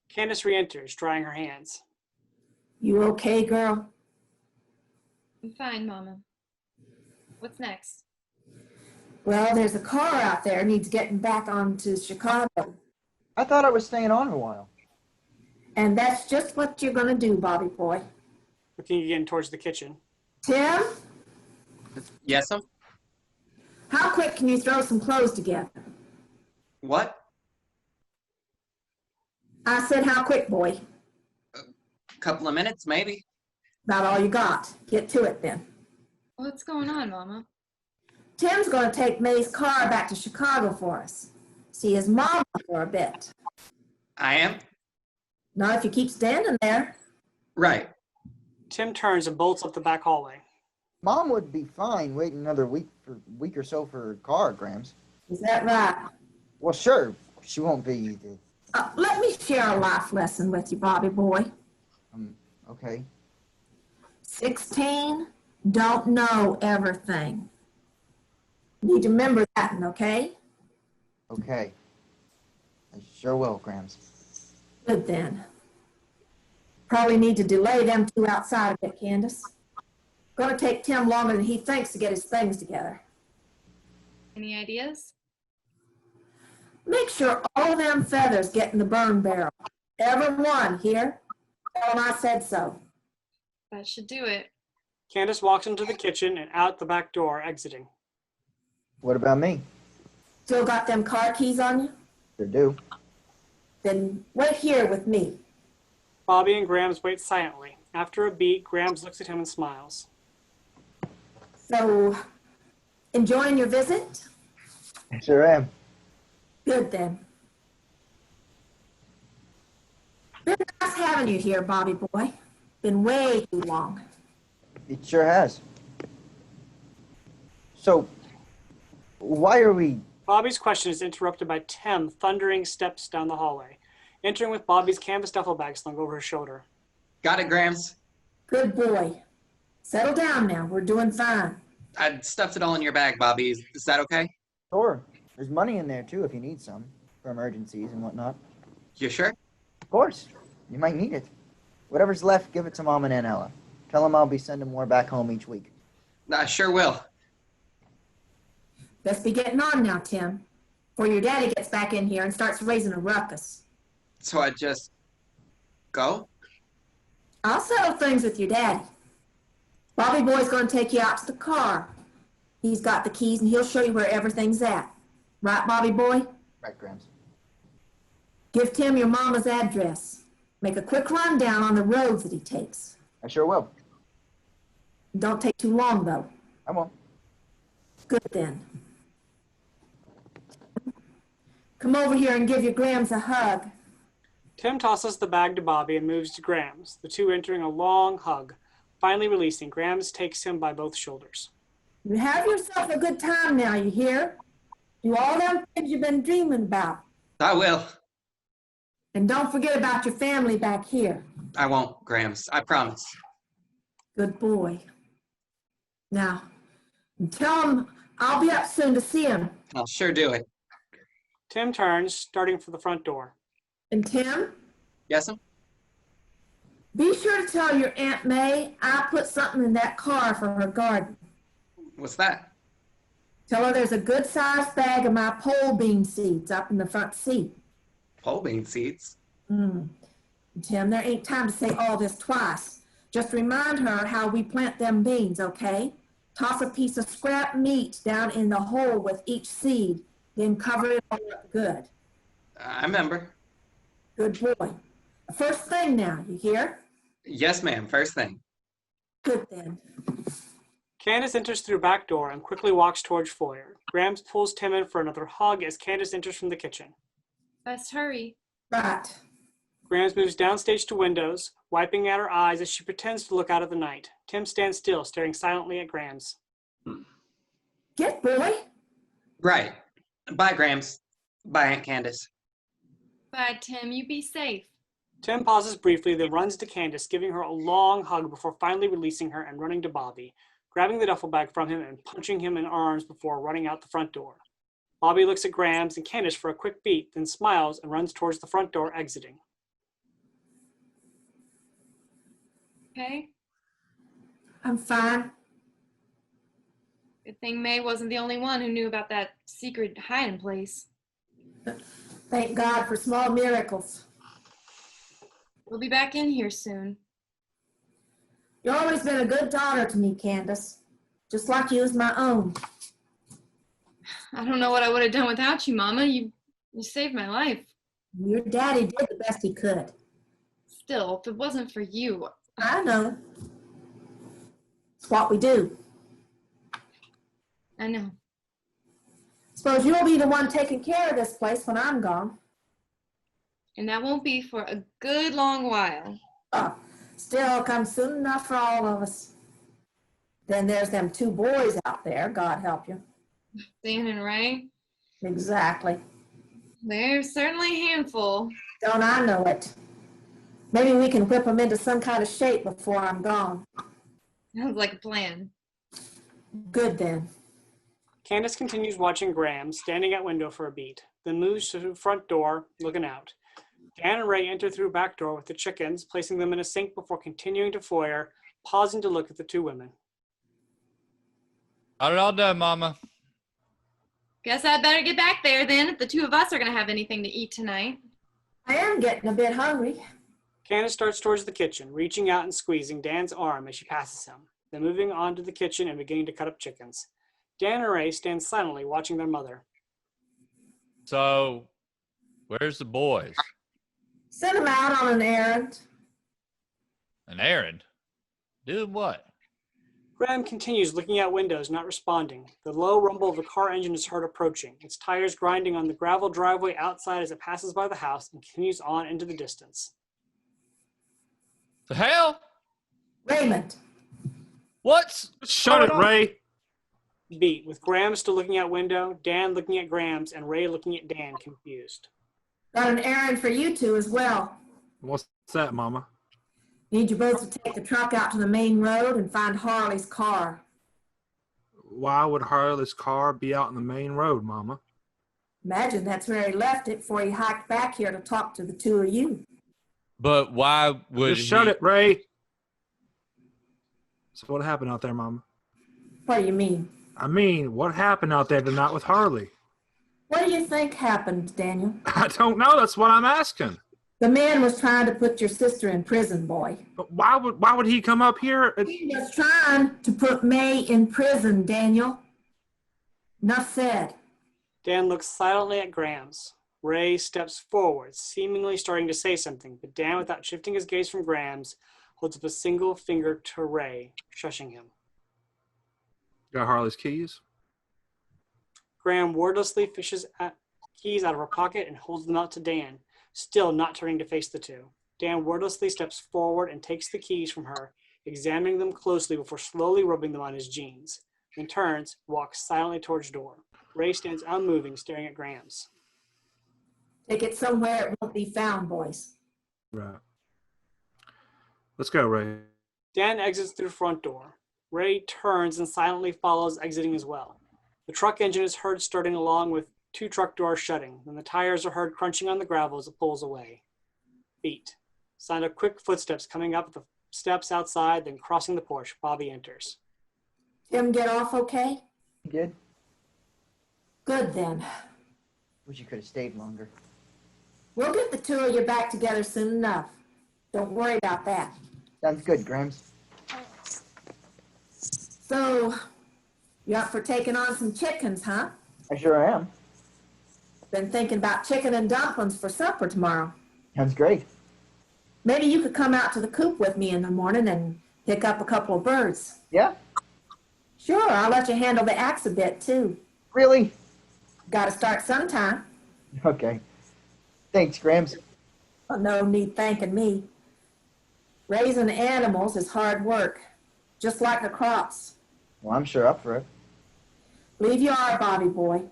Candace re-enters, drying her hands. You okay, girl? I'm fine, Mama. What's next? Well, there's a car out there needs getting back onto Chicago. I thought I was staying on a while. And that's just what you're going to do, Bobby boy. Looking again towards the kitchen. Tim, Yes, sir? how quick can you throw some clothes together? What? I said how quick, boy. Couple of minutes, maybe. About all you got. Get to it then. What's going on, Mama? Tim's going to take May's car back to Chicago for us. See his mom for a bit. I am? Not if you keep standing there. Right. Tim turns and bolts up the back hallway. Mom would be fine waiting another week or so for her car, Grams. Is that right? Well, sure. She won't be. Let me share a life lesson with you, Bobby boy. Okay. 16, don't know everything. Need to remember that one, okay? Okay. I sure will, Grams. Good then. Probably need to delay them two outside a bit, Candace. Gonna take Tim longer than he thinks to get his things together. Any ideas? Make sure all them feathers get in the burn barrel. Every one, here? Tell 'em I said so. That should do it. Candace walks into the kitchen and out the back door, exiting. What about me? Still got them car keys on you? Sure do. Then wait here with me. Bobby and Grams wait silently. After a beat, Grams looks at him and smiles. So, enjoying your visit? Sure am. Good then. Been nice having you here, Bobby boy. Been way too long. It sure has. So, why are we... Bobby's question is interrupted by Tim thundering steps down the hallway, entering with Bobby's canvas duffel bag slung over his shoulder. Got it, Grams. Good boy. Settle down now. We're doing fine. I stuffed it all in your bag, Bobby. Is that okay? Sure. There's money in there, too, if you need some, for emergencies and whatnot. You sure? Of course. You might need it. Whatever's left, give it to Mom and Aunt Ella. Tell them I'll be sending more back home each week. I sure will. Best be getting on now, Tim, before your daddy gets back in here and starts raising a ruckus. So I just go? I'll settle things with your daddy. Bobby boy's going to take you out to the car. He's got the keys and he'll show you where everything's at. Right, Bobby boy? Right, Grams. Give Tim your mama's address. Make a quick rundown on the roads that he takes. I sure will. Don't take too long, though. I won't. Good then. Come over here and give your Grams a hug. Tim tosses the bag to Bobby and moves to Grams, the two entering a long hug. Finally releasing, Grams takes him by both shoulders. You have yourself a good time now, you hear? Do all them things you've been dreaming about. I will. And don't forget about your family back here. I won't, Grams. I promise. Good boy. Now, tell him I'll be up soon to see him. I'll sure do it. Tim turns, starting for the front door. And Tim, Yes'm? be sure to tell your Aunt May I put something in that car for her garden. What's that? Tell her there's a good-sized bag of my pole bean seeds up in the front seat. Pole bean seeds? Tim, there ain't time to say all this twice. Just remind her how we plant them beans, okay? Toss a piece of scrap meat down in the hole with each seed, then cover it all up good. I remember. Good boy. First thing now, you hear? Yes, ma'am. First thing. Good then. Candace enters through back door and quickly walks towards foyer. Grams pulls Tim in for another hug as Candace enters from the kitchen. Best hurry. Right. Grams moves downstage to windows, wiping at her eyes as she pretends to look out at the night. Tim stands still, staring silently at Grams. Get boy. Right. Bye, Grams. Bye, Aunt Candace. Bye, Tim. You be safe. Tim pauses briefly, then runs to Candace, giving her a long hug before finally releasing her and running to Bobby, grabbing the duffel bag from him and punching him in arms before running out the front door. Bobby looks at Grams and Candace for a quick beat, then smiles and runs towards the front door, exiting. Okay? I'm fine. Good thing May wasn't the only one who knew about that secret hiding place. Thank God for small miracles. We'll be back in here soon. You've always been a good daughter to me, Candace. Just like you was my own. I don't know what I would have done without you, Mama. You saved my life. Your daddy did the best he could. Still, if it wasn't for you. I know. It's what we do. I know. Suppose you'll be the one taking care of this place when I'm gone. And that won't be for a good long while. Still comes soon enough for all of us. Then there's them two boys out there, God help you. Dan and Ray. Exactly. They're certainly a handful. Don't I know it? Maybe we can whip them into some kind of shape before I'm gone. Sounds like a plan. Good then. Candace continues watching Graham, standing at window for a beat, then moves to the front door, looking out. Dan and Ray enter through back door with the chickens, placing them in a sink before continuing to foyer, pausing to look at the two women. Got it all done, Mama. Guess I'd better get back there then if the two of us are going to have anything to eat tonight. I am getting a bit hungry. Candace starts towards the kitchen, reaching out and squeezing Dan's arm as she passes him, then moving on to the kitchen and beginning to cut up chickens. Dan and Ray stand silently watching their mother. So, where's the boys? Send them out on an errand. An errand? Doing what? Graham continues looking out windows, not responding. The low rumble of a car engine is heard approaching, its tires grinding on the gravel driveway outside as it passes by the house and continues on into the distance. The hell? Raymond. What's Shut it, going on? Ray. Beat, with Graham still looking out window, Dan looking at Grams, and Ray looking at Dan, confused. Got an errand for you two as well. What's that, Mama? Need you both to take the truck out to the main road and find Harley's car. Why would Harley's car be out in the main road, Mama? Imagine that's where he left it before he hiked back here to talk to the two of you. But why would Just shut it, Ray. So what happened out there, Mama? What do you mean? I mean, what happened out there tonight with Harley? What do you think happened, Daniel? I don't know. That's what I'm asking. The man was trying to put your sister in prison, boy. But why would he come up here? He was trying to put May in prison, Daniel. Enough said. Dan looks silently at Grams. Ray steps forward, seemingly starting to say something, but Dan, without shifting his gaze from Grams, holds up a single finger to Ray, shushing him. Got Harley's keys? Graham wordlessly fishes keys out of her pocket and holds them out to Dan, still not turning to face the two. Dan wordlessly steps forward and takes the keys from her, examining them closely before slowly rubbing them on his jeans, then turns, walks silently towards the door. Ray stands unmoving, staring at Grams. Take it somewhere it won't be found, boys. Right. Let's go, Ray. Dan exits through the front door. Ray turns and silently follows, exiting as well. The truck engine is heard starting along with two truck doors shutting, and the tires are heard crunching on the gravel as it pulls away. Beat. Sound of quick footsteps coming up the steps outside, then crossing the porch. Bobby enters. Tim get off okay? Good. Good then. Wish you could have stayed longer. We'll get the two of you back together soon enough. Don't worry about that. Sounds good, Grams. So, you up for taking on some chickens, huh? I sure am. Been thinking about chicken and dumplings for supper tomorrow. Sounds great. Maybe you could come out to the coop with me in the morning and pick up a couple of birds. Yeah? Sure, I'll let you handle the axe a bit, too. Really? Gotta start sometime. Okay. Thanks, Grams. Oh, no need thanking me. Raising animals is hard work, just like the crops. Well, I'm sure up for it. Believe you are, Bobby boy.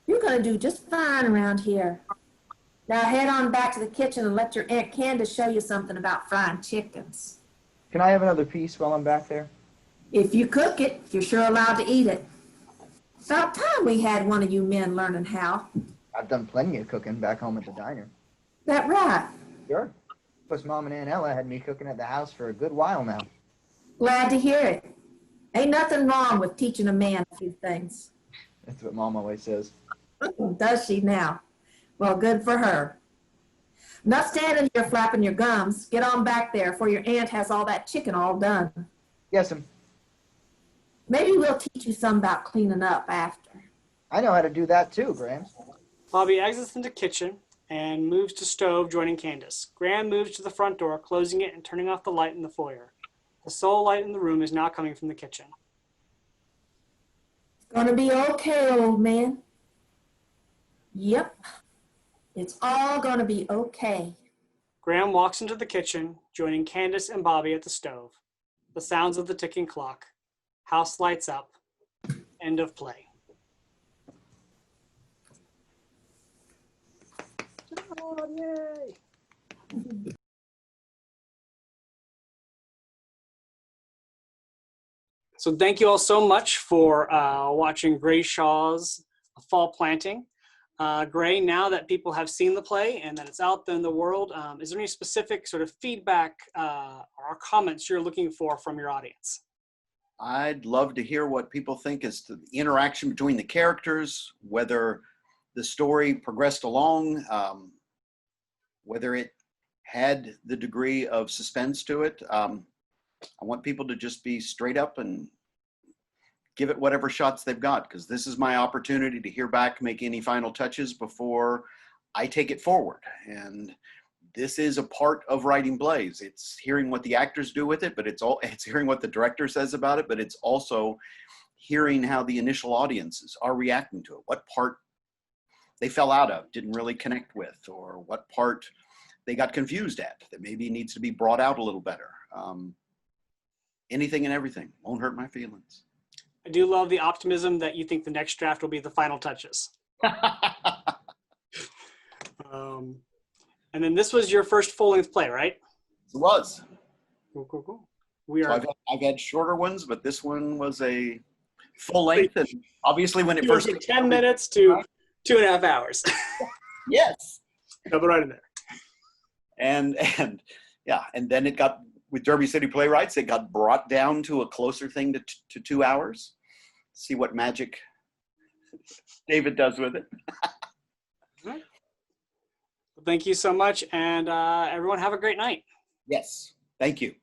You're gonna do just fine around here. Now head on back to the kitchen and let your Aunt Candace show you something about frying chickens. Can I have another piece while I'm back there? If you cook it, you're sure allowed to eat it. About time we had one of you men learning how. I've done plenty of cooking back home at the diner. That right? Sure. Plus, Mom and Aunt Ella had me cooking at the house for a good while now. Glad to hear it. Ain't nothing wrong with teaching a man a few things. That's what Mom always says. Does she now? Well, good for her. Enough standing here flapping your gums. Get on back there before your aunt has all that chicken all done. Yes'm. Maybe we'll teach you some about cleaning up after. I know how to do that too, Grams. Bobby exits into the kitchen and moves to stove, joining Candace. Gran moves to the front door, closing it and turning off the light in the foyer. The sole light in the room is now coming from the kitchen. It's gonna be okay, old man. Yep. It's all gonna be okay. Graham walks into the kitchen, joining Candace and Bobby at the stove. The sounds of the ticking clock. House lights up. End of play. Oh, yay! So thank you all so much for watching Gray Shaw's Fall Planting. Gray, now that people have seen the play and that it's out there in the world, is there any specific sort of feedback or comments you're looking for from your audience? I'd love to hear what people think as to the interaction between the characters, whether the story progressed along, whether it had the degree of suspense to it. I want people to just be straight up and give it whatever shots they've got, because this is my opportunity to hear back, make any final touches before I take it forward. And this is a part of writing plays. It's hearing what the actors do with it, but it's hearing what the director says about it, but it's also hearing how the initial audiences are reacting to it, what part they fell out of, didn't really connect with, or what part they got confused at that maybe needs to be brought out a little better. Anything and everything won't hurt my feelings. do love the optimism that you think the next draft will be the final touches. And then this was your first full-length play, right? It was. Cool. We So are. I've had shorter ones, but this one was a full length. And obviously when it You first went from 10 minutes to 2.5 hours. Yes. Double right in there. And yeah, and then it got, with Derby City Playwrights, it got brought down to a closer thing to 2 hours. See what magic David does with it. Well, thank you so much, and everyone have a great night. Yes. Thank you.